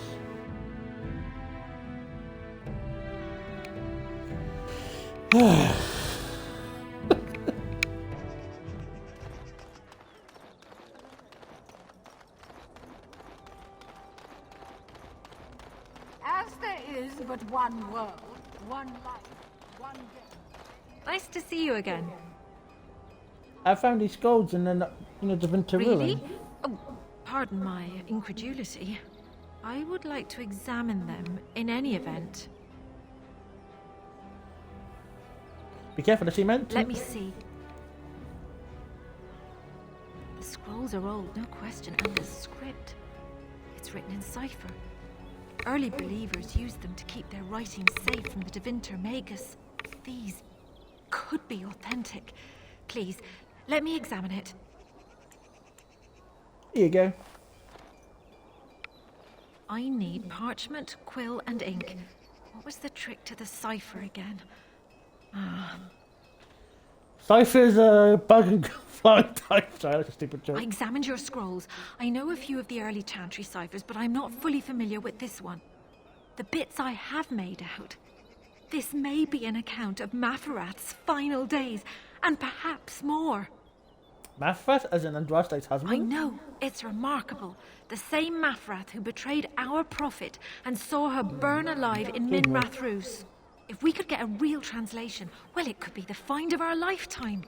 Aztec! one world, one life, one death. Nice to see you again. I found these scrolls in the, Devinter Really? ruin. Oh, pardon my incredulity. I would like to examine them in any event. Be careful, the cement. Let me see. The scrolls are old, no question, and the script. It's written in cipher. Early believers used them to keep their writings safe from the Devinter Magus. These could be authentic. Please, let me examine it. Here you go. I need parchment, quill, and ink. What was the trick to the cipher again? Ah. Cypher's a bug and flying type. Sorry, that's a stupid joke. I examined your scrolls. I know a few of the early Chantry ciphers, but I'm not fully familiar with this one. The bits I have made out. This may be an account of Maferath's final days, and perhaps more. Maferath, as in Andraste's husband? I know. It's remarkable. The same Maferath who betrayed our prophet and saw her burn alive in Minrath Rus. If we could get a real translation, well, it could be the find of our lifetime.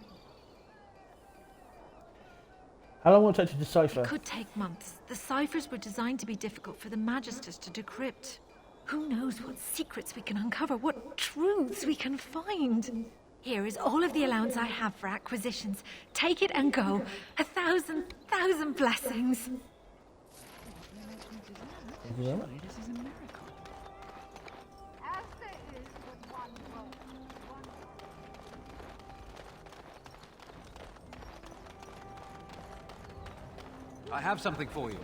How long will it take to decipher? It could take months. The ciphers were designed to be difficult for the Magisters to decrypt. Who knows what secrets we can uncover, what truths we can find. Here is all of the allowance I have for acquisitions. Take it and go. 1,000 blessings. Yeah. I have something for you.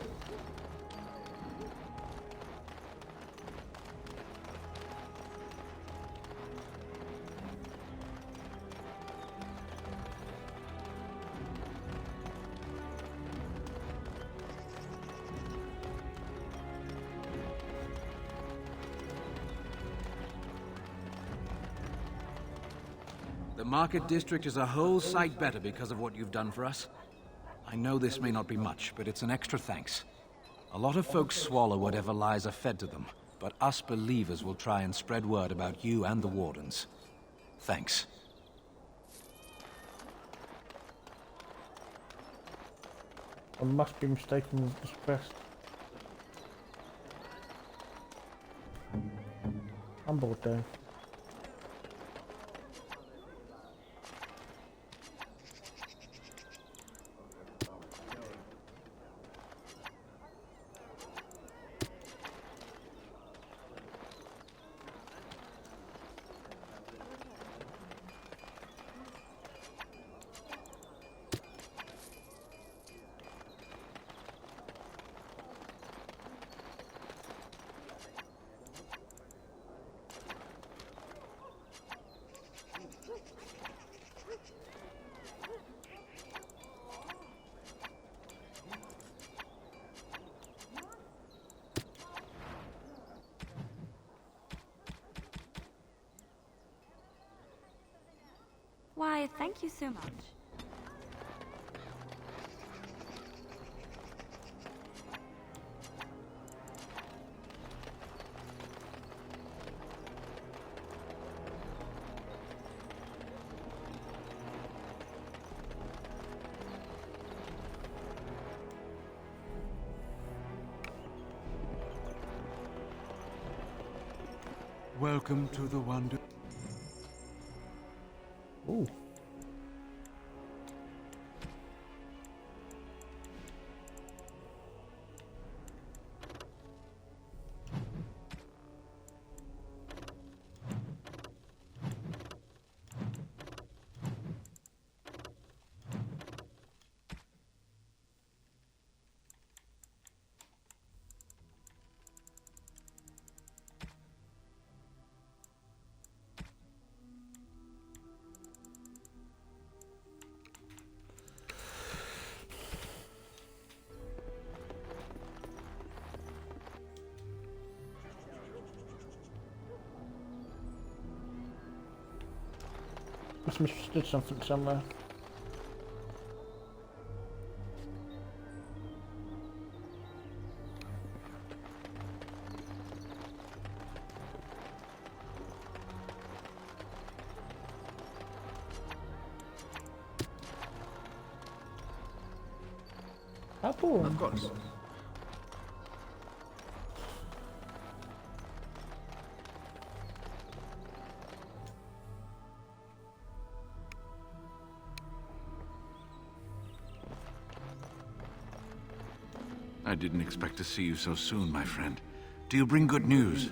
The Market District is a whole sight better because of what you've done for us. I know this may not be much, but it's an extra thanks. A lot of folks swallow whatever lies are fed to them, but us believers will try and spread word about you and the Wardens. Thanks. I must be mistaken with this quest. I'm bored though. Why, thank you so much. Welcome to the wonder. Ooh. Must have misunderstood something somewhere. Apple. Of course. I didn't expect to see you so soon, my friend. Do you bring good news?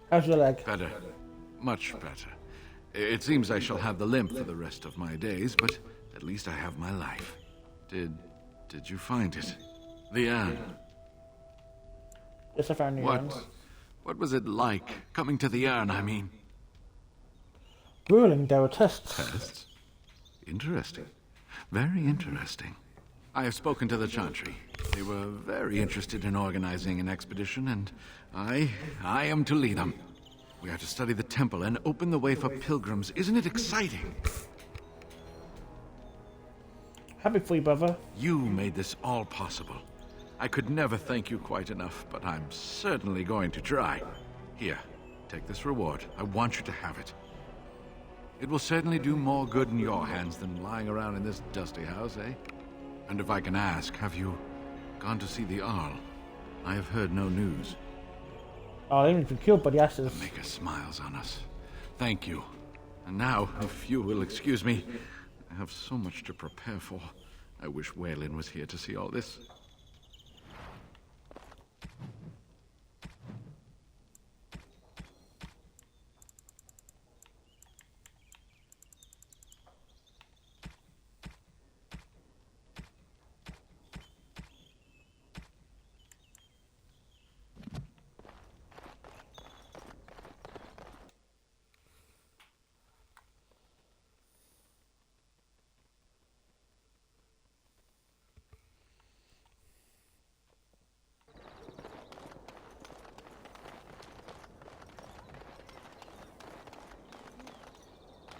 How's your leg? Better. Much better. It seems I shall have the limp for the rest of my days, but at least I have my life. Did you find it? The urn? Yes, I found the urn. What was it like? Coming to the urn, I mean. Grueling, there were tests. Tests? Interesting. Very interesting. I have spoken to the Chantry. They were very interested in organizing an expedition, and I am to lead them. We are to study the temple and open the way for pilgrims. Isn't it exciting? Happy for you, brother. You made this all possible. I could never thank you quite enough, but I'm certainly going to try. Here, take this reward. I want you to have it. It will certainly do more good in your hands than lying around in this dusty house, eh? And if I can ask, have you gone to see the Arl? I have heard no news. Oh, they haven't been killed by the asses. The Maker smiles on us. Thank you. And now, if you will excuse me, I have so much to prepare for. I wish Waylon was here to see all this.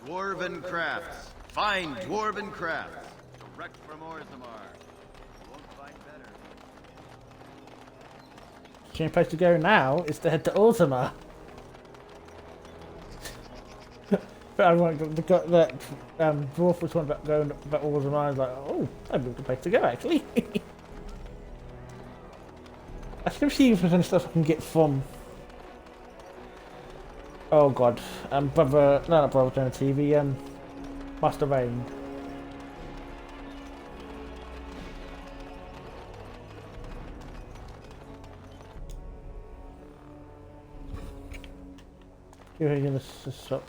Dwarven crafts. Fine dwarven crafts. Direct from Orzammar. You won't find better. The only place to go now is to head to Orzammar. But I want the dwarf was one about going about Orzammar. I was like, oh, that'd be a good place to go actually. I should see if there's any stuff I can get from. Oh god, brother, no, not brother, turn the TV, Master Rain. You're gonna stop.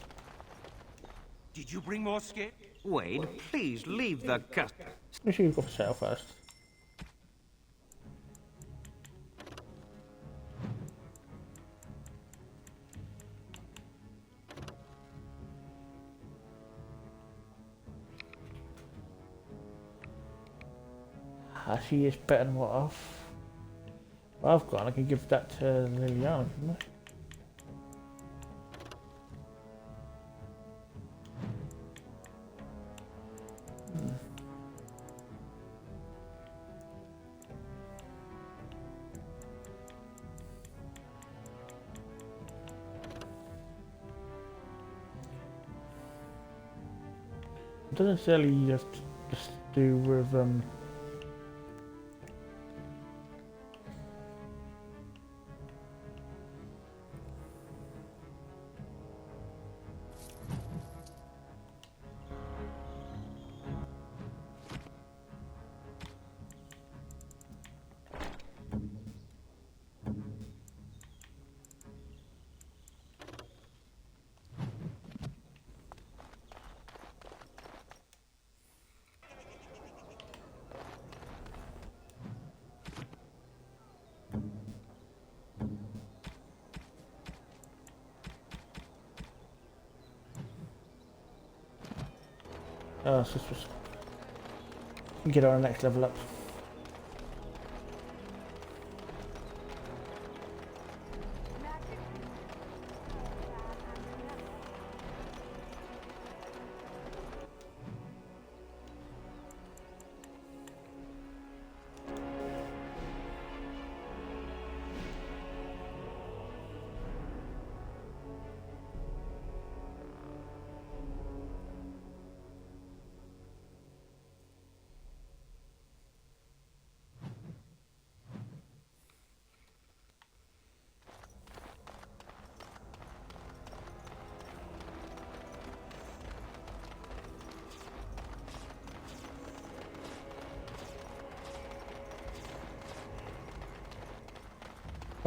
Did you bring more skip? Wade, please leave the custom. Make sure you go for sale first. She is better than what I've got. I can give that to Liliana, couldn't I? It doesn't necessarily have to just do with oh, so just get our next level up.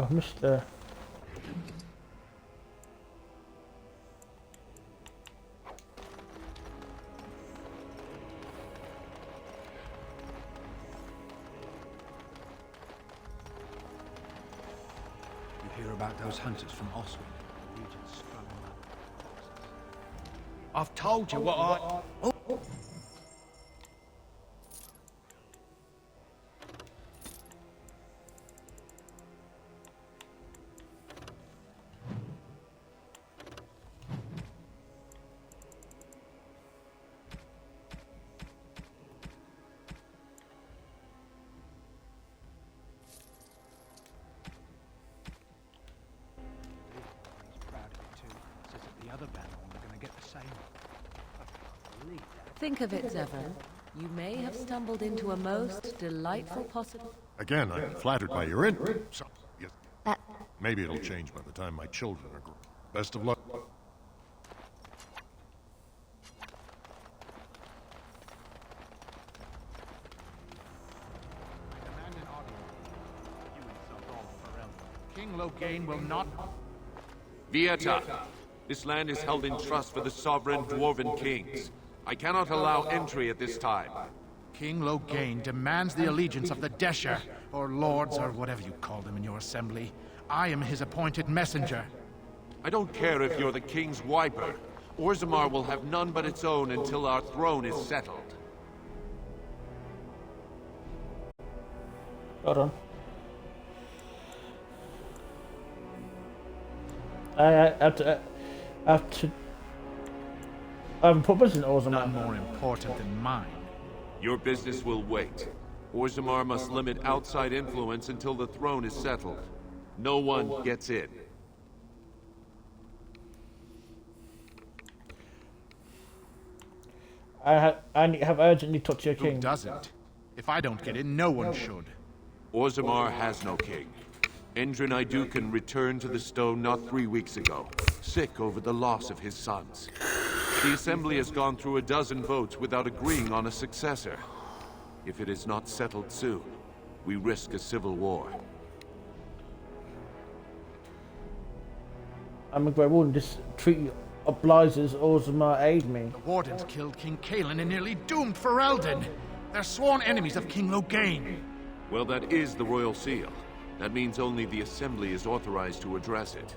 Oh, Mr. You hear about those hunters from Oswald? I've told you what I... Oh. Think of it, Zevran. You may have stumbled into a most delightful possible... Again, I'm flattered by your interest. So, yes. Maybe it'll change by the time my children are grown. Best of luck. King Loghain will not... Vieta, this land is held in trust for the sovereign Dwarven kings. I cannot allow entry at this time. King Loghain demands the allegiance of the Desher, or lords, or whatever you call them in your assembly. I am his appointed messenger. I don't care if you're the king's wiper. Orzammar will have none but its own until our throne is settled. Hold on. I have to put this in Orzammar. None more important than mine. Your business will wait. Orzammar must limit outside influence until the throne is settled. No one gets in. I have urgently talked to your king. Who doesn't? If I don't get in, no one should. Orzammar has no king. Endrin Iduken returned to the stone not 3 weeks ago, sick over the loss of his sons. The Assembly has gone through a dozen votes without agreeing on a successor. If it is not settled soon, we risk a civil war. I'm a Grey Warden. This treaty obliges Orzammar aid me. The Wardens killed King Cailan and nearly doomed Ferelden. They're sworn enemies of King Loghain. Well, that is the Royal Seal. That means only the Assembly is authorized to address it.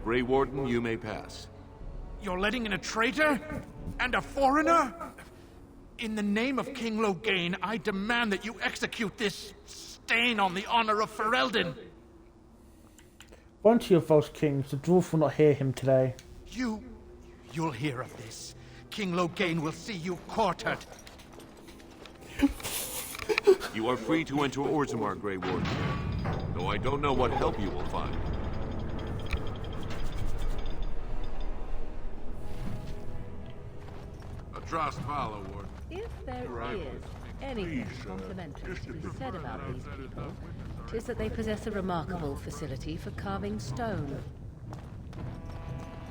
Grey Warden, you may pass. You're letting in a traitor? And a foreigner? In the name of King Loghain, I demand that you execute this stain on the honor of Ferelden. One to your false kings, the dwarf will not hear him today. You'll hear of this. King Loghain will see you quartered. You are free to enter Orzammar, Grey Warden, though I don't know what help you will find. Atrast Vala, Warden. If there is anything complimentary to be said about these people, it is that they possess a remarkable facility for carving stone.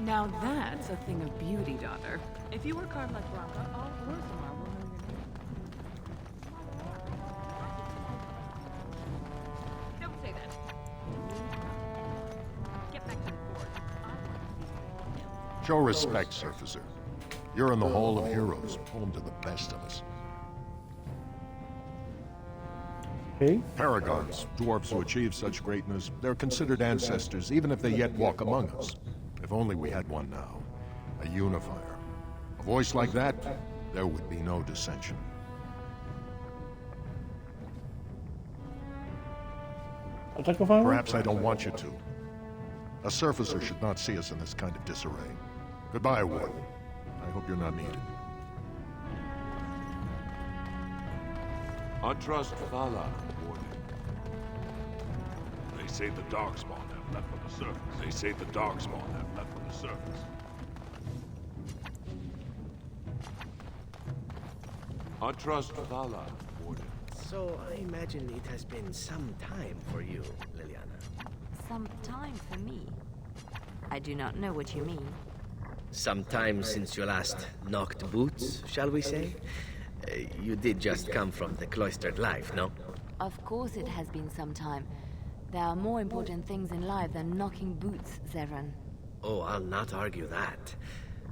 Now that's a thing of beauty, daughter. If you were carved like Blanca, all Orzammar will know your name. Don't say that. Get back to the board. Show respect, Surfacer. You're in the Hall of Heroes, home to the best of us. Hey? Paragons, dwarves who achieve such greatness, they're considered ancestors even if they yet walk among us. If only we had one now. A unifier. A voice like that, there would be no dissension. Perhaps I don't want you to. A Surfacer should not see us in this kind of disarray. Goodbye, Warden. I hope you're not needed. Atrast Vala, Warden. They say the Darkspawn have left on the surface. They say the Darkspawn have left on the surface. Atrast Vala, Warden. So I imagine it has been some time for you, Leliana. Some time for me? I do not know what you mean. Some time since you last knocked boots, shall we say? You did just come from the cloistered life, no? Of course it has been some time. There are more important things in life than knocking boots, Zevran. Oh, I'll not argue that.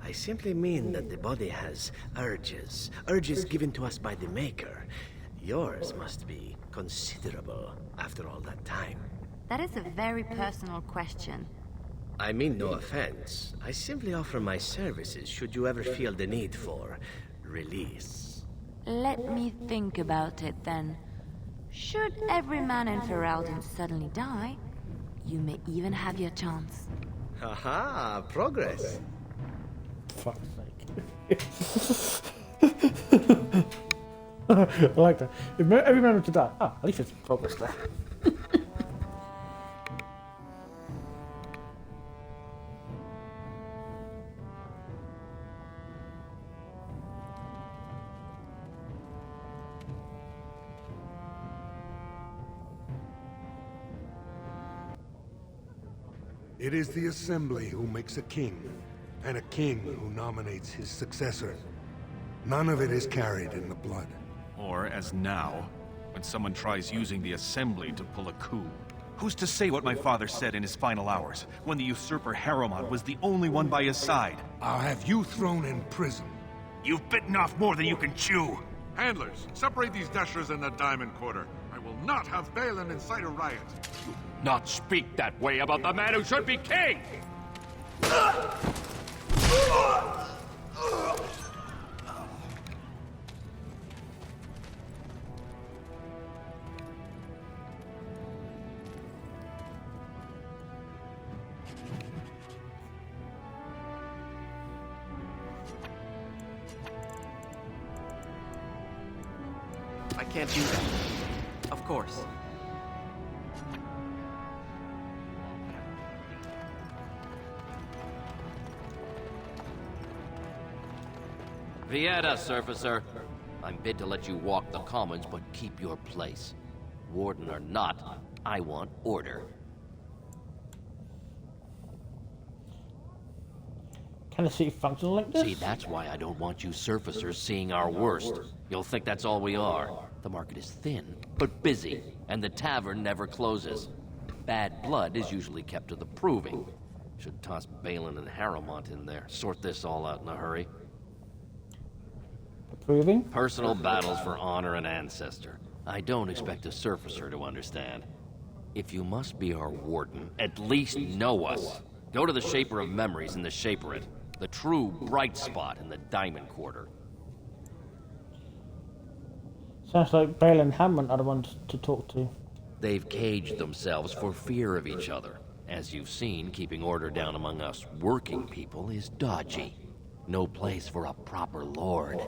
I simply mean that the body has urges. Urges given to us by the Maker. Yours must be considerable after all that time. That is a very personal question. I mean no offense. I simply offer my services should you ever feel the need for release. Let me think about it then. Should every man in Ferelden suddenly die, you may even have your chance. Haha, progress. Fuck's sake. I like that. If every man were to die. Ah, at least there's progress there. It is the Assembly who makes a king, and a king who nominates his successor. None of it is carried in the blood. Or, as now, when someone tries using the Assembly to pull a coup. Who's to say what my father said in his final hours, when the usurper Harrowmont was the only one by his side? I'll have you thrown in prison. You've bitten off more than you can chew! Handlers, separate these dashers in the Diamond Quarter. I will not have Balin incite a riot. Not speak that way about the man who should be king! I can't do that. Of course. Vieta, Surfacer. I'm bid to let you walk the commons, but keep your place. Warden or not, I want order. Can the city function like this? See, that's why I don't want you surfacers seeing our worst. You'll think that's all we are. The market is thin, but busy, and the tavern never closes. Bad blood is usually kept to the proving. Should toss Balin and Harrowmont in there, sort this all out in a hurry. Proving? Personal battles for honor and ancestor. I don't expect a surfacer to understand. If you must be our warden, at least know us. Go to the Shaper of Memories in the Shaperate. The true bright spot in the Diamond Quarter. Sounds like Balin and Hammond are the ones to talk to. They've caged themselves for fear of each other. As you've seen, keeping order down among us working people is dodgy. No place for a proper lord.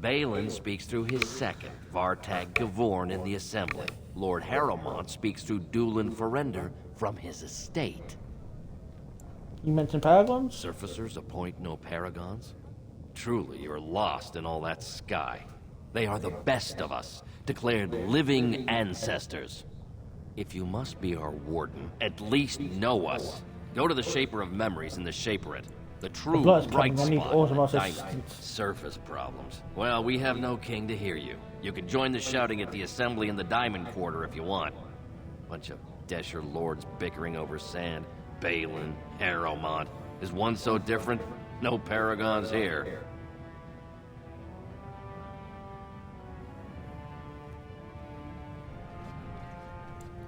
Balin speaks through his second, Vartag Gavorn, in the Assembly. Lord Harrowmont speaks through Dulin Ferender from his estate. You mentioned paragons? Surfacers appoint no paragons? Truly, you're lost in all that sky. They are the best of us, declared living ancestors. If you must be our warden, at least know us. Go to the Shaper of Memories in the Shaperate. The true bright spot. Surface problems. Well, we have no king to hear you. You can join the shouting at the Assembly in the Diamond Quarter if you want. Bunch of Desher lords bickering over sand. Balin, Harrowmont. Is one so different? No paragons here.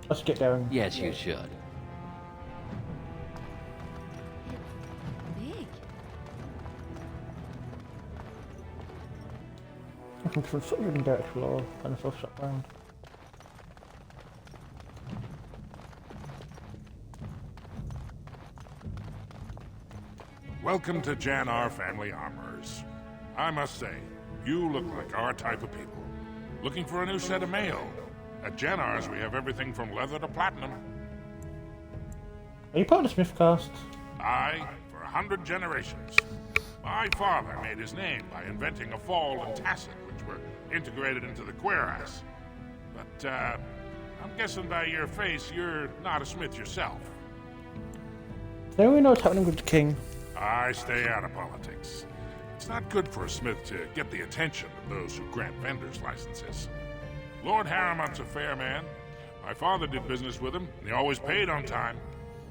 Let's get going. Yes, you should. Looking for sort of direct floor, kind of shut around. Welcome to Jannar Family Armorers. I must say, you look like our type of people. Looking for a new set of mail? At Jannar's, we have everything from leather to platinum. Are you part of the Smithcast? Aye, for 100 generations. My father made his name by inventing a fall and tasset, which were integrated into the cuirass. But, I'm guessing by your face, you're not a smith yourself. Don't we know what's happening with the king? I stay out of politics. It's not good for a smith to get the attention of those who grant vendors licenses. Lord Harrowmont's a fair man, My father did business with him, and he always paid on time.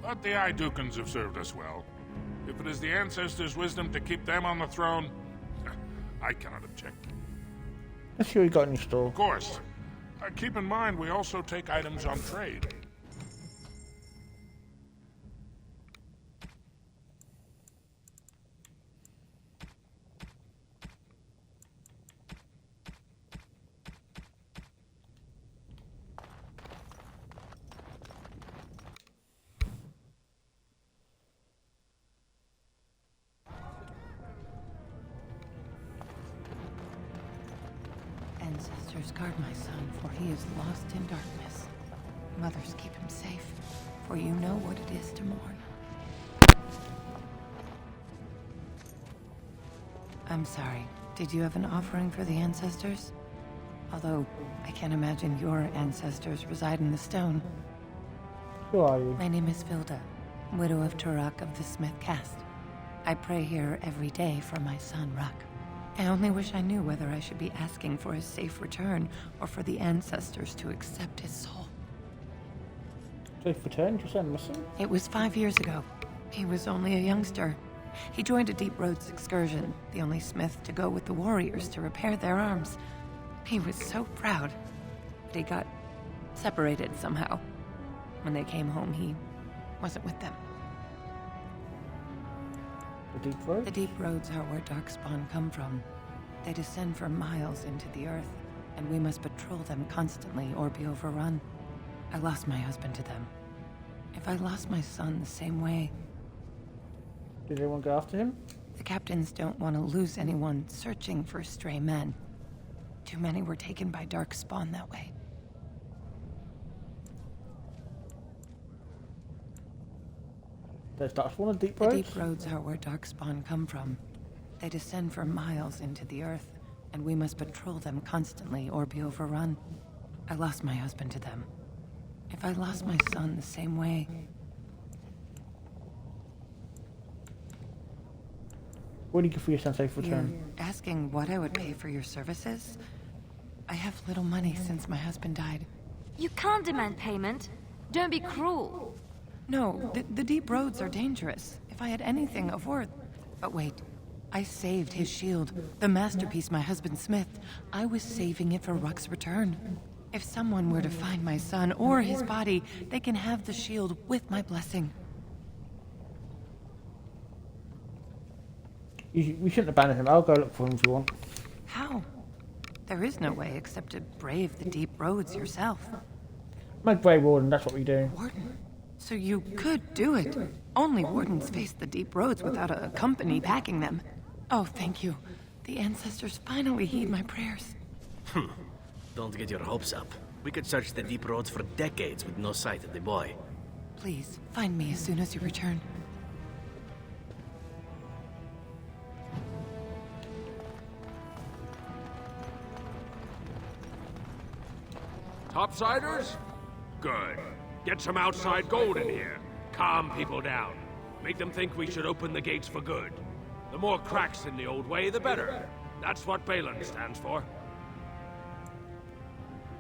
But the Idukans have served us well. If it is the ancestors' wisdom to keep them on the throne, I cannot object. Let's see what you got in your store. Of course. Keep in mind, we also take items on trade. Ancestors, guard my son, for he is lost in darkness. Mothers, keep him safe, for you know what it is to mourn. I'm sorry. Did you have an offering for the ancestors? Although, I can't imagine your ancestors reside in the stone. Who are you? My name is Vilda, widow of Turak of the Smith caste. I pray here every day for my son, Ruck. I only wish I knew whether I should be asking for his safe return or for the ancestors to accept his soul. Safe return? Did you say missing? It was 5 years ago. He was only a youngster. He joined a Deep Roads excursion, the only smith to go with the warriors to repair their arms. He was so proud, but he got separated somehow. When they came home, he wasn't with them. The Deep Roads? The Deep Roads are where Darkspawn come from. They descend for miles into the earth, and we must patrol them constantly or be overrun. I lost my husband to them. If I lost my son the same way... Did anyone go after him? The captains don't want to lose anyone searching for stray men. Too many were taken by Darkspawn that way. There's Darkspawn and Deep Roads? The Deep Roads are where Darkspawn come from. They descend for miles into the earth, and we must patrol them constantly or be overrun. I lost my husband to them. If I lost my son the same way... What do you give for your son's safe return? You're asking what I would pay for your services? I have little money since my husband died. You can't demand payment. Don't be cruel. No, the Deep Roads are dangerous. If I had anything of worth... But wait. I saved his shield, the masterpiece my husband Smith. I was saving it for Ruck's return. If someone were to find my son or his body, they can have the shield with my blessing. We shouldn't abandon him. I'll go look for him if you want. How? There is no way except to brave the Deep Roads yourself. Make Grey Warden, that's what we do. Warden? So you could do it. Only wardens face the Deep Roads without a company backing them. Oh, thank you. The ancestors finally heed my prayers. Don't get your hopes up. We could search the Deep Roads for decades with no sight of the boy. Please, find me as soon as you return. Topsiders? Good. Get some outside gold in here. Calm people down. Make them think we should open the gates for good. The more cracks in the old way, the better. That's what Balin stands for.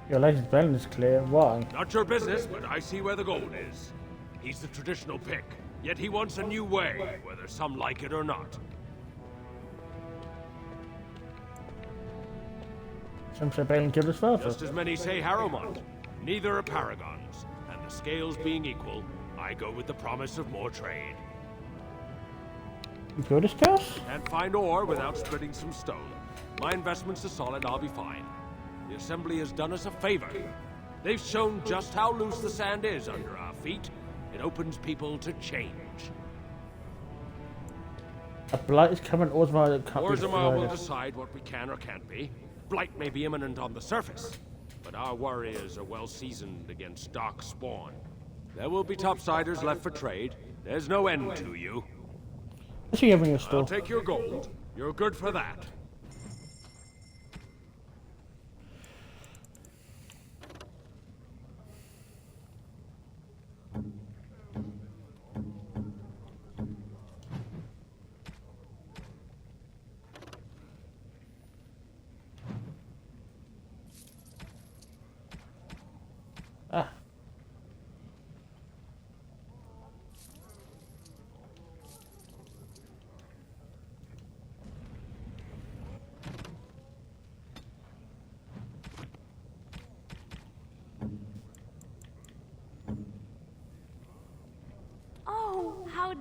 Your legend Balin is clear. Why? Not your business, but I see where the gold is. He's the traditional pick, yet he wants a new way, whether some like it or not. Some say Balin killed his father. Just as many say Harrowmont. Neither are paragons, and the scales being equal, I go with the promise of more trade. You killed his house? Can't find ore without splitting some stone. My investments are solid, I'll be fine. The Assembly has done us a favor. They've shown just how loose the sand is under our feet. It opens people to change. A blight is coming. Orzammar can't be Orzammar will destroyed. decide what we can or can't be. Blight may be imminent on the surface, but our warriors are well seasoned against dark spawn. There will be topsiders left for trade. There's no end to you. What's he having in your store? I'll take your gold. You're good for that. Ah,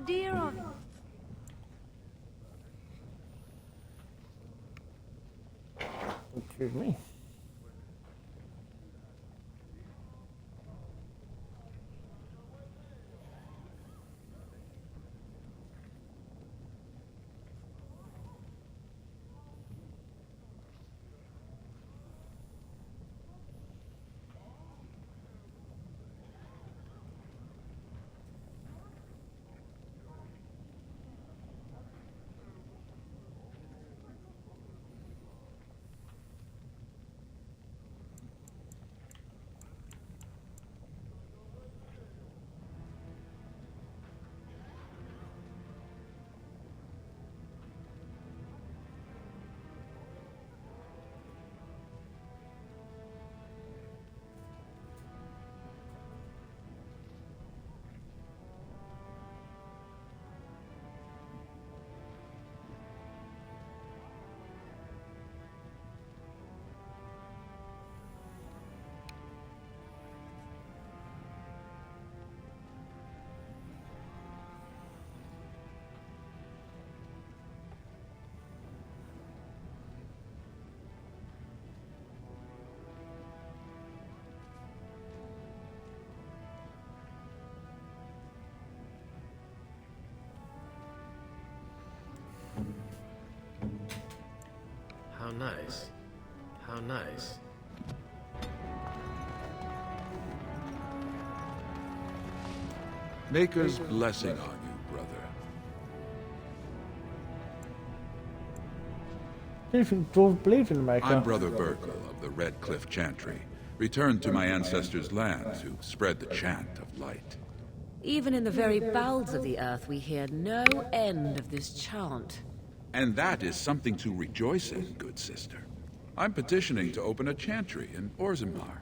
dear of you. Excuse me. How nice. How nice. Maker's blessing on you, brother. Anything dwarves believe in the Maker. I'm Brother Burkle of the Red Cliff Chantry, returned to my ancestors' land to spread the chant of light. Even in the very bowels of the earth, we hear no end of this chant. And that is something to rejoice in, good sister. I'm petitioning to open a chantry in Orzammar.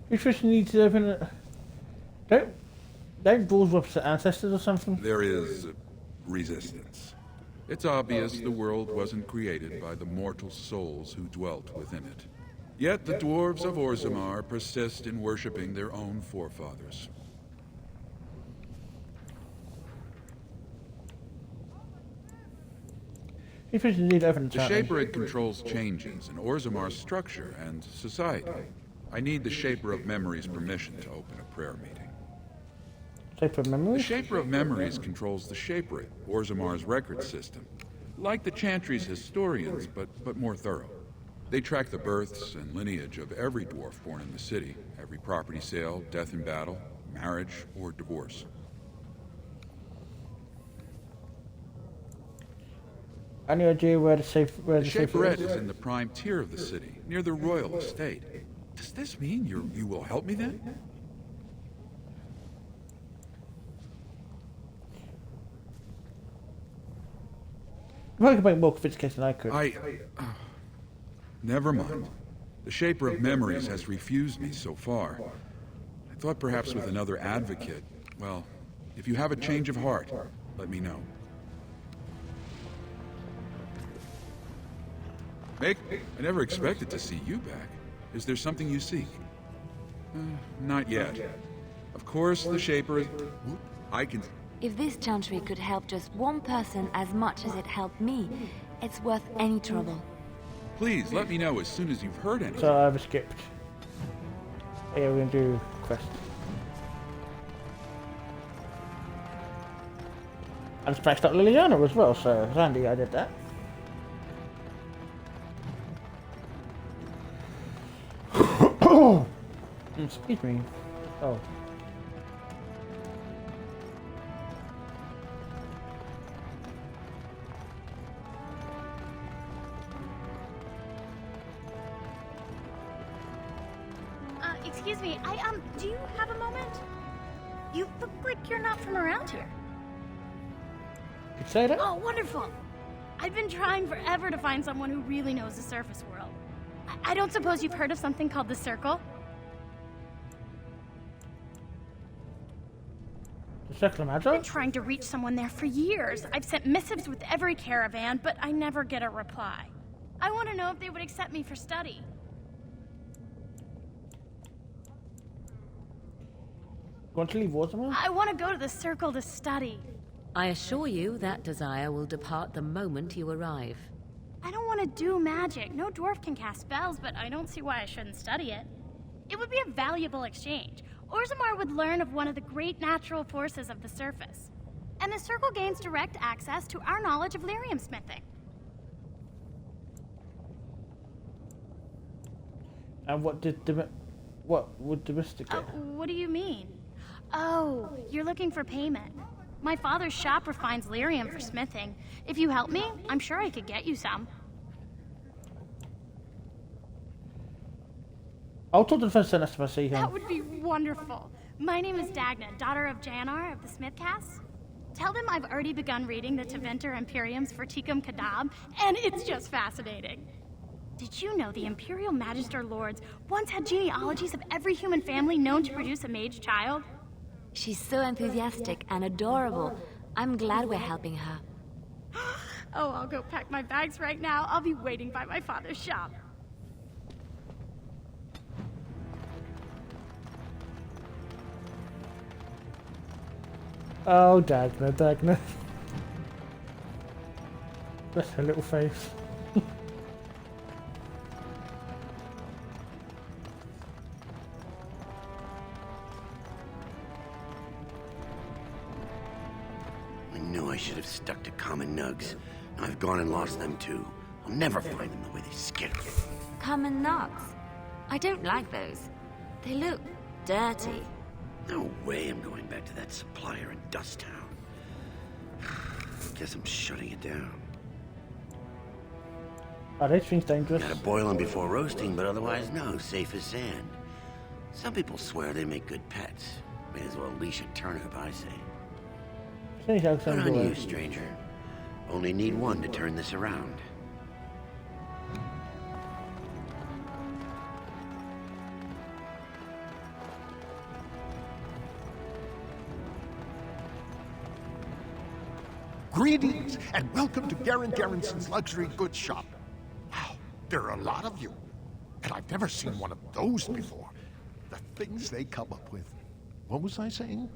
You just need to open it. Don't dwarves represent ancestors or something? There is resistance. It's obvious the world wasn't created by the mortal souls who dwelt within it. Yet the dwarves of Orzammar persist in worshipping their own forefathers. You just need to open the chantry. The Shaperid controls changes in Orzammar's structure and society. I need the Shaper of Memories' permission to open a prayer meeting. Shaper of Memories? The Shaper of Memories controls the Shaperid, Orzammar's record system. Like the Chantry's historians, but more thorough. They track the births and lineage of every dwarf born in the city, every property sale, death in battle, marriage, or divorce. Any idea where the Shapered is in the prime tier of the city, near the royal estate. Does this mean you will help me then? I could make more sophisticated than I could. Never mind. The Shaper of Memories has refused me so far. I thought perhaps with another advocate. Well, if you have a change of heart, let me know. Mick, I never expected to see you back. Is there something you seek? Not yet. Of course, the Shaper is... I can... If this chantry could help just one person as much as it helped me, it's worth any trouble. Please, let me know as soon as you've heard anything. So I've skipped. Yeah, we're gonna do quest. I just patched up Liliana as well, so it's handy I did that. Excuse me. Oh. Excuse me, do you have a moment? You look like you're not from around here. You could say that? Oh, wonderful. I've been trying forever to find someone who really knows the surface world. I don't suppose you've heard of something called the Circle? The Circle of Magi? I've been trying to reach someone there for years. I've sent missives with every caravan, but I never get a reply. I want to know if they would accept me for study. Want to leave Orzammar? I want to go to the Circle to study. I assure you that desire will depart the moment you arrive. I don't want to do magic. No dwarf can cast spells, but I don't see why I shouldn't study it. It would be a valuable exchange. Orzammar would learn of one of the great natural forces of the surface. And the Circle gains direct access to our knowledge of lyrium smithing. And what would Domestic get? What do you mean? Oh, you're looking for payment. My father's shop refines lyrium for smithing. If you help me, I'm sure I could get you some. I'll talk to the first sentence if I see him. That would be wonderful. My name is Dagna, daughter of Janar of the Smithcast. Tell them I've already begun reading the Tevinter Imperiums for Tikum Kadab, and it's just fascinating. Did you know the Imperial Magister Lords once had genealogies of every human family known to produce a mage child? She's so enthusiastic and adorable. I'm glad we're helping her. Oh, I'll go pack my bags right now. I'll be waiting by my father's shop. Oh, Dagna. Bless her little face. I knew I should have stuck to common nugs. I've gone and lost them too. I'll never find them the way they skitter. Common nugs. I don't like those. They look dirty. No way I'm going back to that supplier in Dust Town. Guess I'm shutting it down. Are these things dangerous? Gotta boil them before roasting, but otherwise no, safe as sand. Some people swear they make good pets. May as well leash a turnip, I say. Good on you, stranger. Only need one to turn this around. Greetings, and welcome to Garen Garrison's luxury goods shop. Wow, there are a lot of you, and I've never seen one of those before. The things they come up with. What was I saying?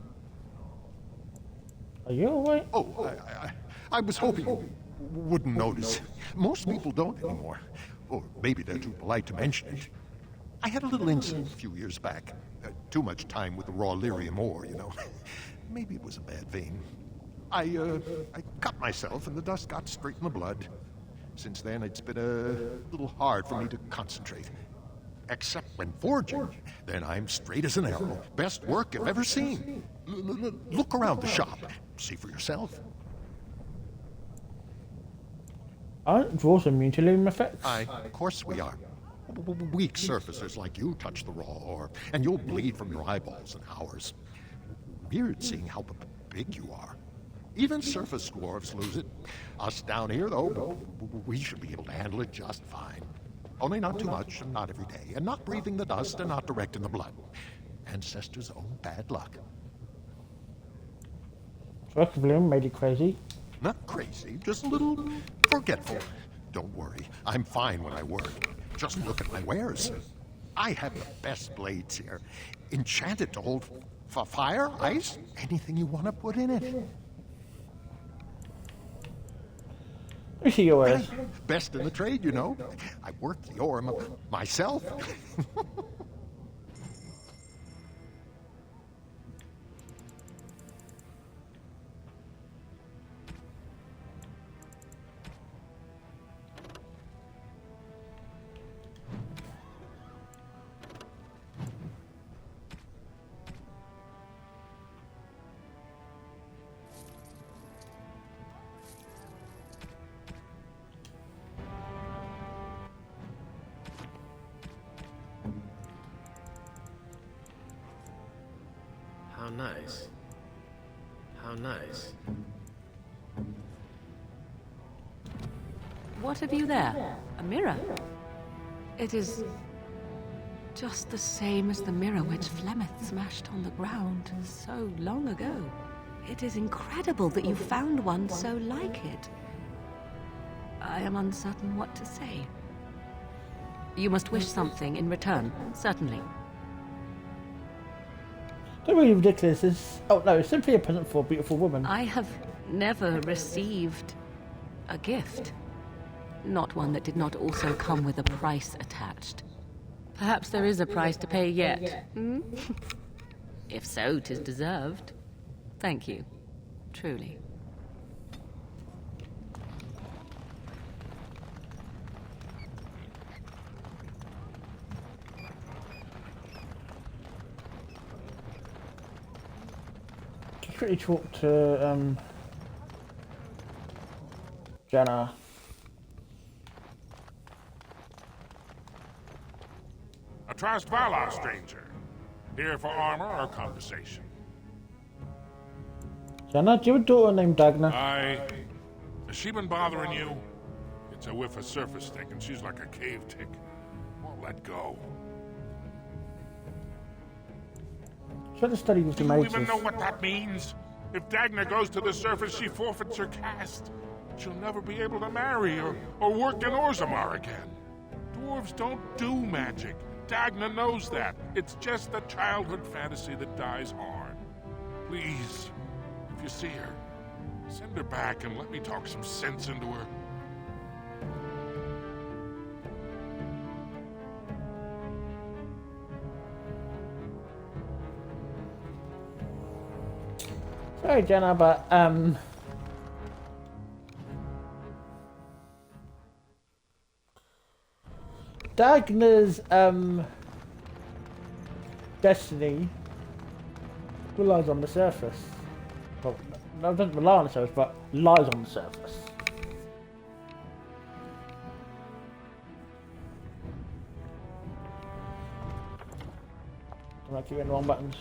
Are you alright? Oh, I was hoping you wouldn't notice. Most people don't anymore. Or maybe they're too polite to mention it. I had a little incident a few years back. Too much time with the raw lyrium ore, you know. Maybe it was a bad vein. I cut myself and the dust got straight in the blood. Since then, it's been a little hard for me to concentrate. Except when forging. Then I'm straight as an arrow. Best work I've ever seen. Look around the shop. See for yourself. Aren't dwarves immune to lyrium effects? Of course we are. Weak surfacers like you touch the raw ore, and you'll bleed from your eyeballs in hours. Weird seeing how big you are. Even surface dwarves lose it. Us down here, though, we should be able to handle it just fine. Only not too much, and not every day, and not breathing the dust, and not direct in the blood. Ancestors' own bad luck. Work of lyrium made you crazy? Not crazy, just a little forgetful. Don't worry, I'm fine when I work. Just look at my wares. I have the best blades here. Enchanted to hold fire, ice, anything you want to put in it. Let me see your wares. Best in the trade, you know. I work the ore myself. How nice. How nice. What have you there? A mirror? It is just the same as the mirror which Flemeth smashed on the ground so long ago. It is incredible that you found one so like it. I am uncertain what to say. You must wish something in return, certainly. Don't really ridiculous. It's, oh no, it's simply a present for a beautiful woman. I have never received a gift. Not one that did not also come with a price attached. Perhaps there is a price to pay yet. Hmm? If so, 'tis deserved. Thank you. Truly. Can you quickly talk to Jenna? A Trust Valar, stranger. Here for armor or conversation? Jenna, do you have a daughter named Dagna? Has she been bothering you? It's a whiff of surface stick, and she's like a cave tick. Won't let go. Try to study with the Do you mages. even know what that means? If Dagna goes to the surface, she forfeits her caste. She'll never be able to marry or work in Orzammar again. Dwarves don't do magic. Dagna knows that. It's just a childhood fantasy that dies hard. Please, if you see her, send her back and let me talk some sense into her. Sorry, Jenna, but Dagna's destiny relies on the surface. Well, no, it doesn't rely on the surface, but lies on the surface. Don't I keep hitting the wrong buttons?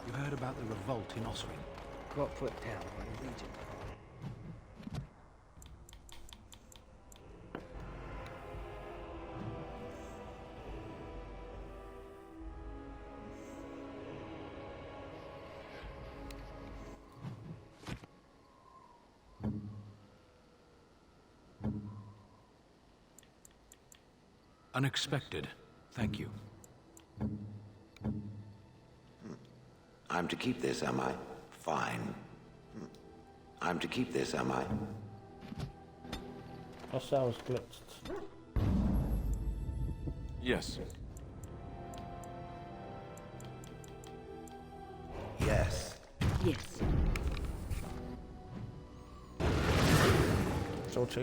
You heard about the revolt in Oswin? Got put down by the Legion. Unexpected. Thank you. I'm to keep this, am I? Fine. I'm to keep this, am I? My cell's glitched. Yes. Yes. Yes. So if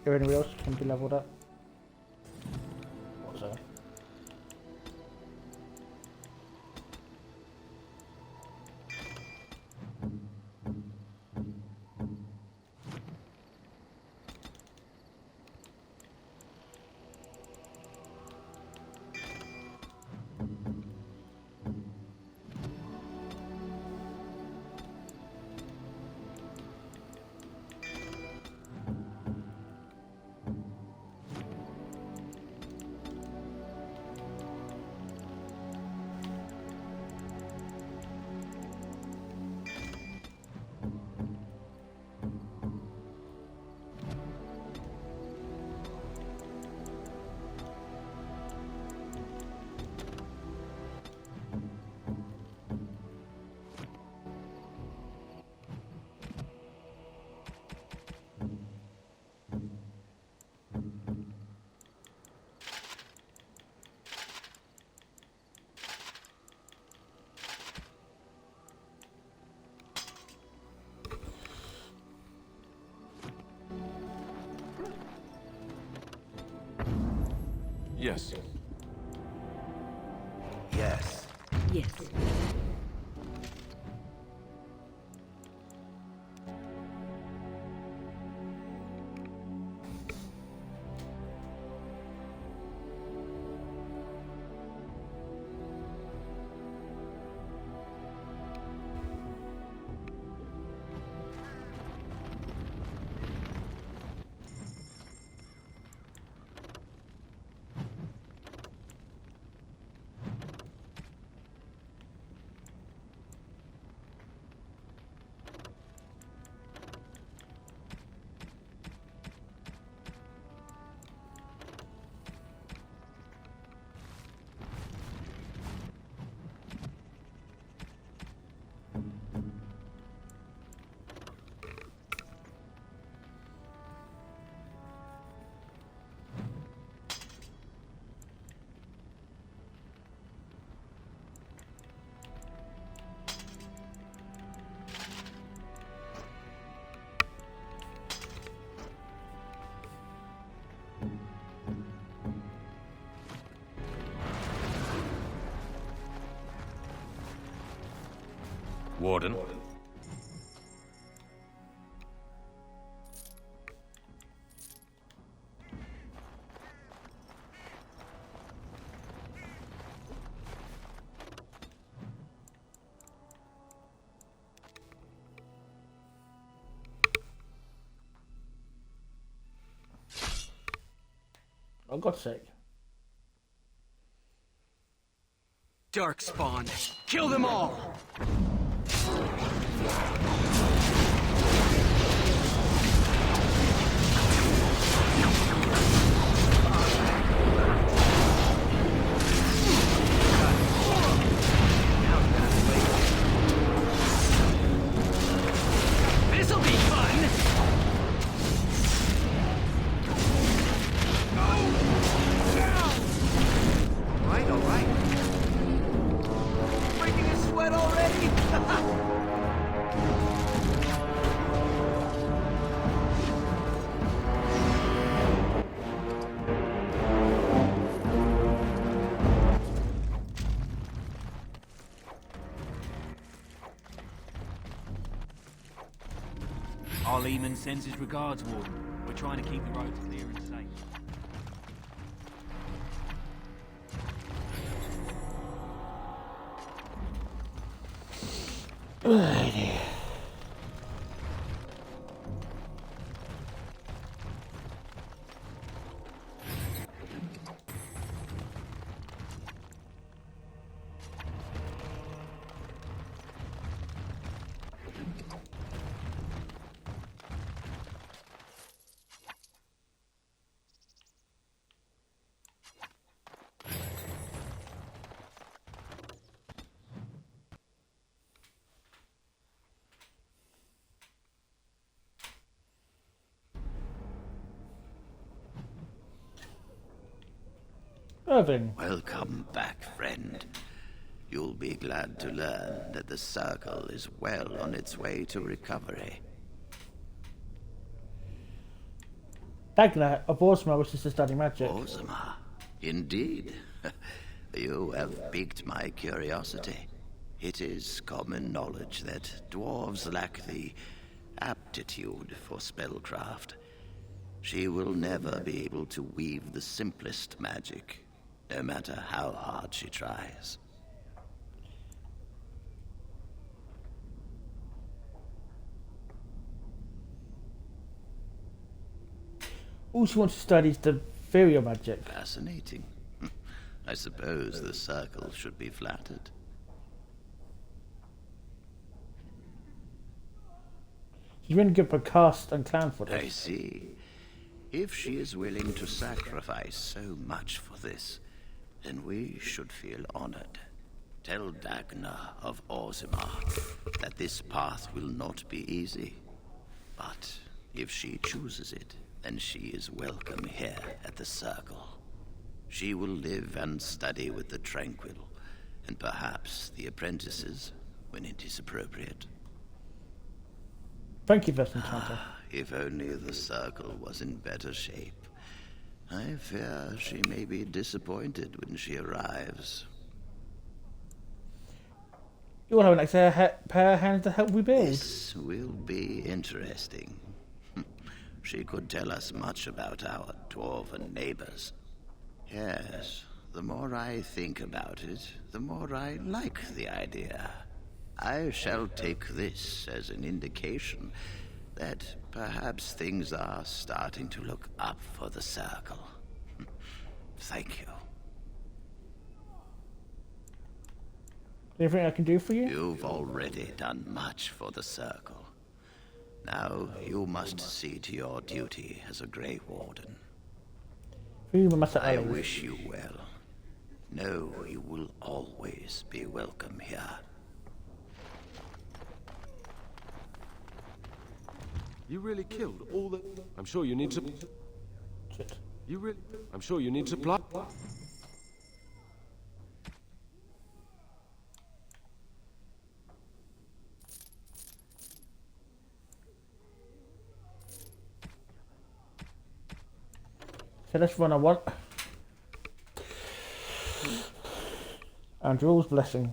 anybody else can be leveled up. What's that? Yes. Yes. Yes. Warden. Oh, God's sake. Darkspawn. Kill them all! This'll be fun! All right. Breaking a sweat already? Our Lehman sends his regards, Warden. We're trying to keep the roads clear and safe. Alrighty. Irving. Welcome back, friend. You'll be glad to learn that the Circle is well on its way to recovery. Dagna of Orzammar wishes to study magic. Orzammar? Indeed. You have piqued my curiosity. It is common knowledge that dwarves lack the aptitude for spellcraft. She will never be able to weave the simplest magic, no matter how hard she tries. All she wants to study is the Ethereal magic. Fascinating. I suppose the Circle should be flattered. She's really good for cast and clan for this. I see. If she is willing to sacrifice so much for this, then we should feel honored. Tell Dagna of Orzammar that this path will not be easy. But if she chooses it, then she is welcome here at the Circle. She will live and study with the Tranquil, and perhaps the apprentices, when it is appropriate. Thank you, Veston Hunter. If only the Circle was in better shape. I fear she may be disappointed when she arrives. You will have an extra pair of hands to help rebuild. This will be interesting. She could tell us much about our dwarven neighbors. Yes, the more I think about it, the more I like the idea. I shall take this as an indication that perhaps things are starting to look up for the Circle. Thank you. Anything I can do for you? You've already done much for the Circle. Now you must see to your duty as a Grey Warden. I wish you well. Know you will always be welcome here. You really killed all the... I'm sure you need to... You really... I'm sure you need supply... So let's run a what? And Drill's blessing.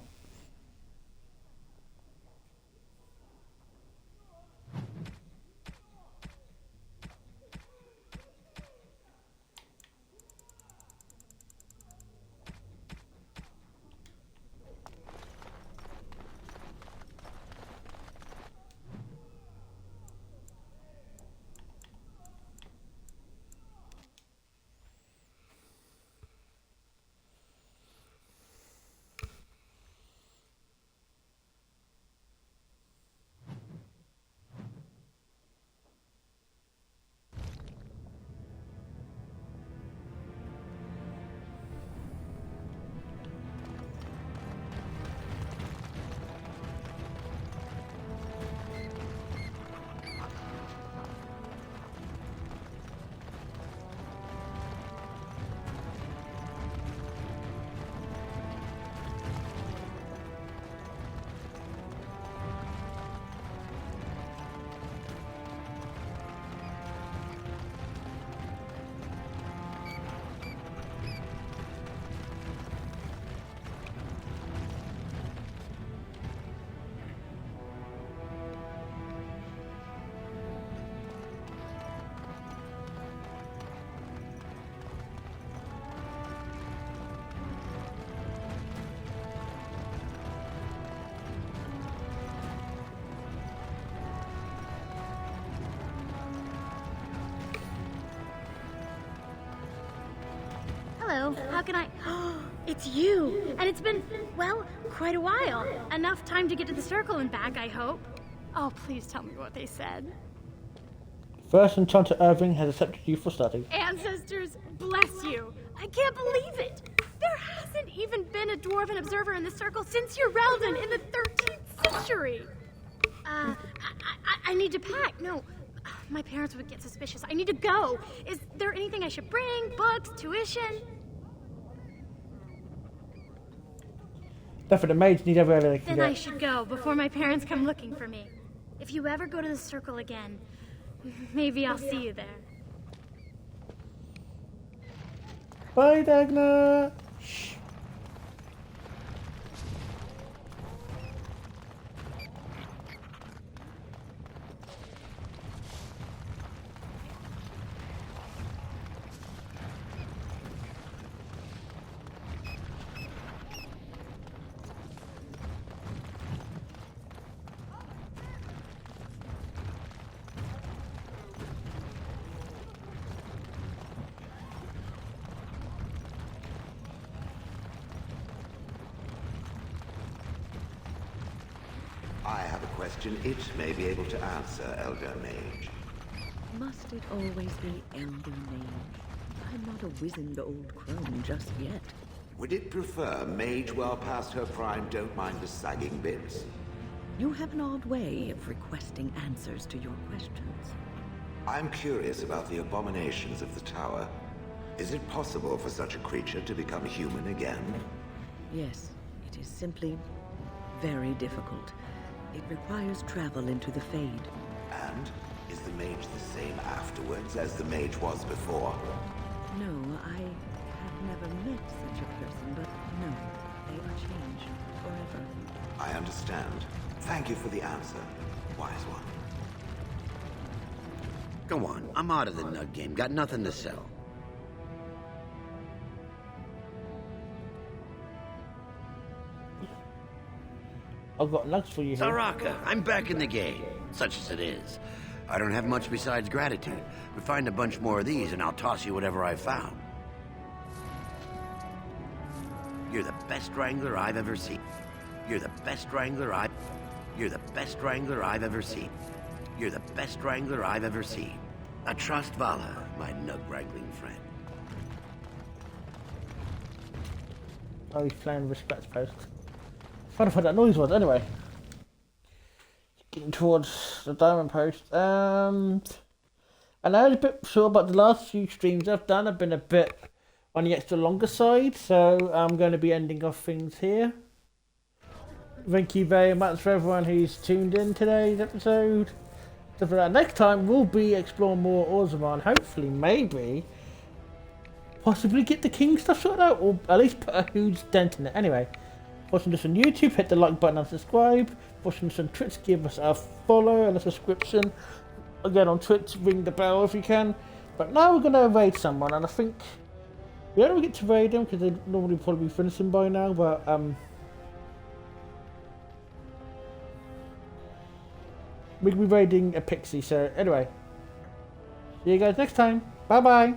Hello, how can I... It's you! And it's been, well, quite a while. Enough time to get to the circle and back, I hope. Oh, please tell me what they said. First Enchanter Irving has accepted you for study. Ancestors, bless you. I can't believe it. There hasn't even been a dwarven observer in the circle since Urelden in the 13th century. I need to pack. No, my parents would get suspicious. I need to go. Is there anything I should bring? Books, tuition? Definitely, the maids need everything they can Then get. I should go before my parents come looking for me. If you ever go to the circle again, maybe I'll see you there. Bye, Dagna. Shh. I have a question it may be able to answer, Elder Mage. Must it always be Elder Mage? I'm not a wizened old crone just yet. Would it prefer mage well past her prime don't mind the sagging bits? You have an odd way of requesting answers to your questions. I'm curious about the abominations of the tower. Is it possible for such a creature to become human again? Yes, it is simply very difficult. It requires travel into the Fade. And is the mage the same afterwards as the mage was before? No, I have never met such a person, but no, they are changed forever. I understand. Thank you for the answer, wise one. Go on, I'm out of the nug game. Got nothing to sell. I've got nugs for you here. Taraka, I'm back in the game, such as it is. I don't have much besides gratitude, but find a bunch more of these and I'll toss you whatever I found. You're the best wrangler I've ever seen. You're the best wrangler You're the best wrangler I've ever seen. You're the best wrangler I've ever seen. I trust Vala, my nug wrangling friend. Oh, he's playing respect post. Trying to find that noise was anyway. Getting towards the diamond post. And I was a bit sure about the last few streams I've done. I've been a bit on the extra longer side, so I'm going to be ending off things here. Thank you very much for everyone who's tuned in today's episode. So for that, next time we'll be exploring more Orzammar. Hopefully, maybe, possibly get the king stuff sorted out, or at least put a huge dent in it. Anyway, watching this on YouTube, hit the like button and subscribe. Watching this on Twitch, give us a follow and a subscription. Again on Twitch, ring the bell if you can. But now we're gonna raid someone, and I think we don't really get to raid them because they normally probably be finishing by now. But we'll be raiding a pixie. So anyway, see you guys next time. Bye bye.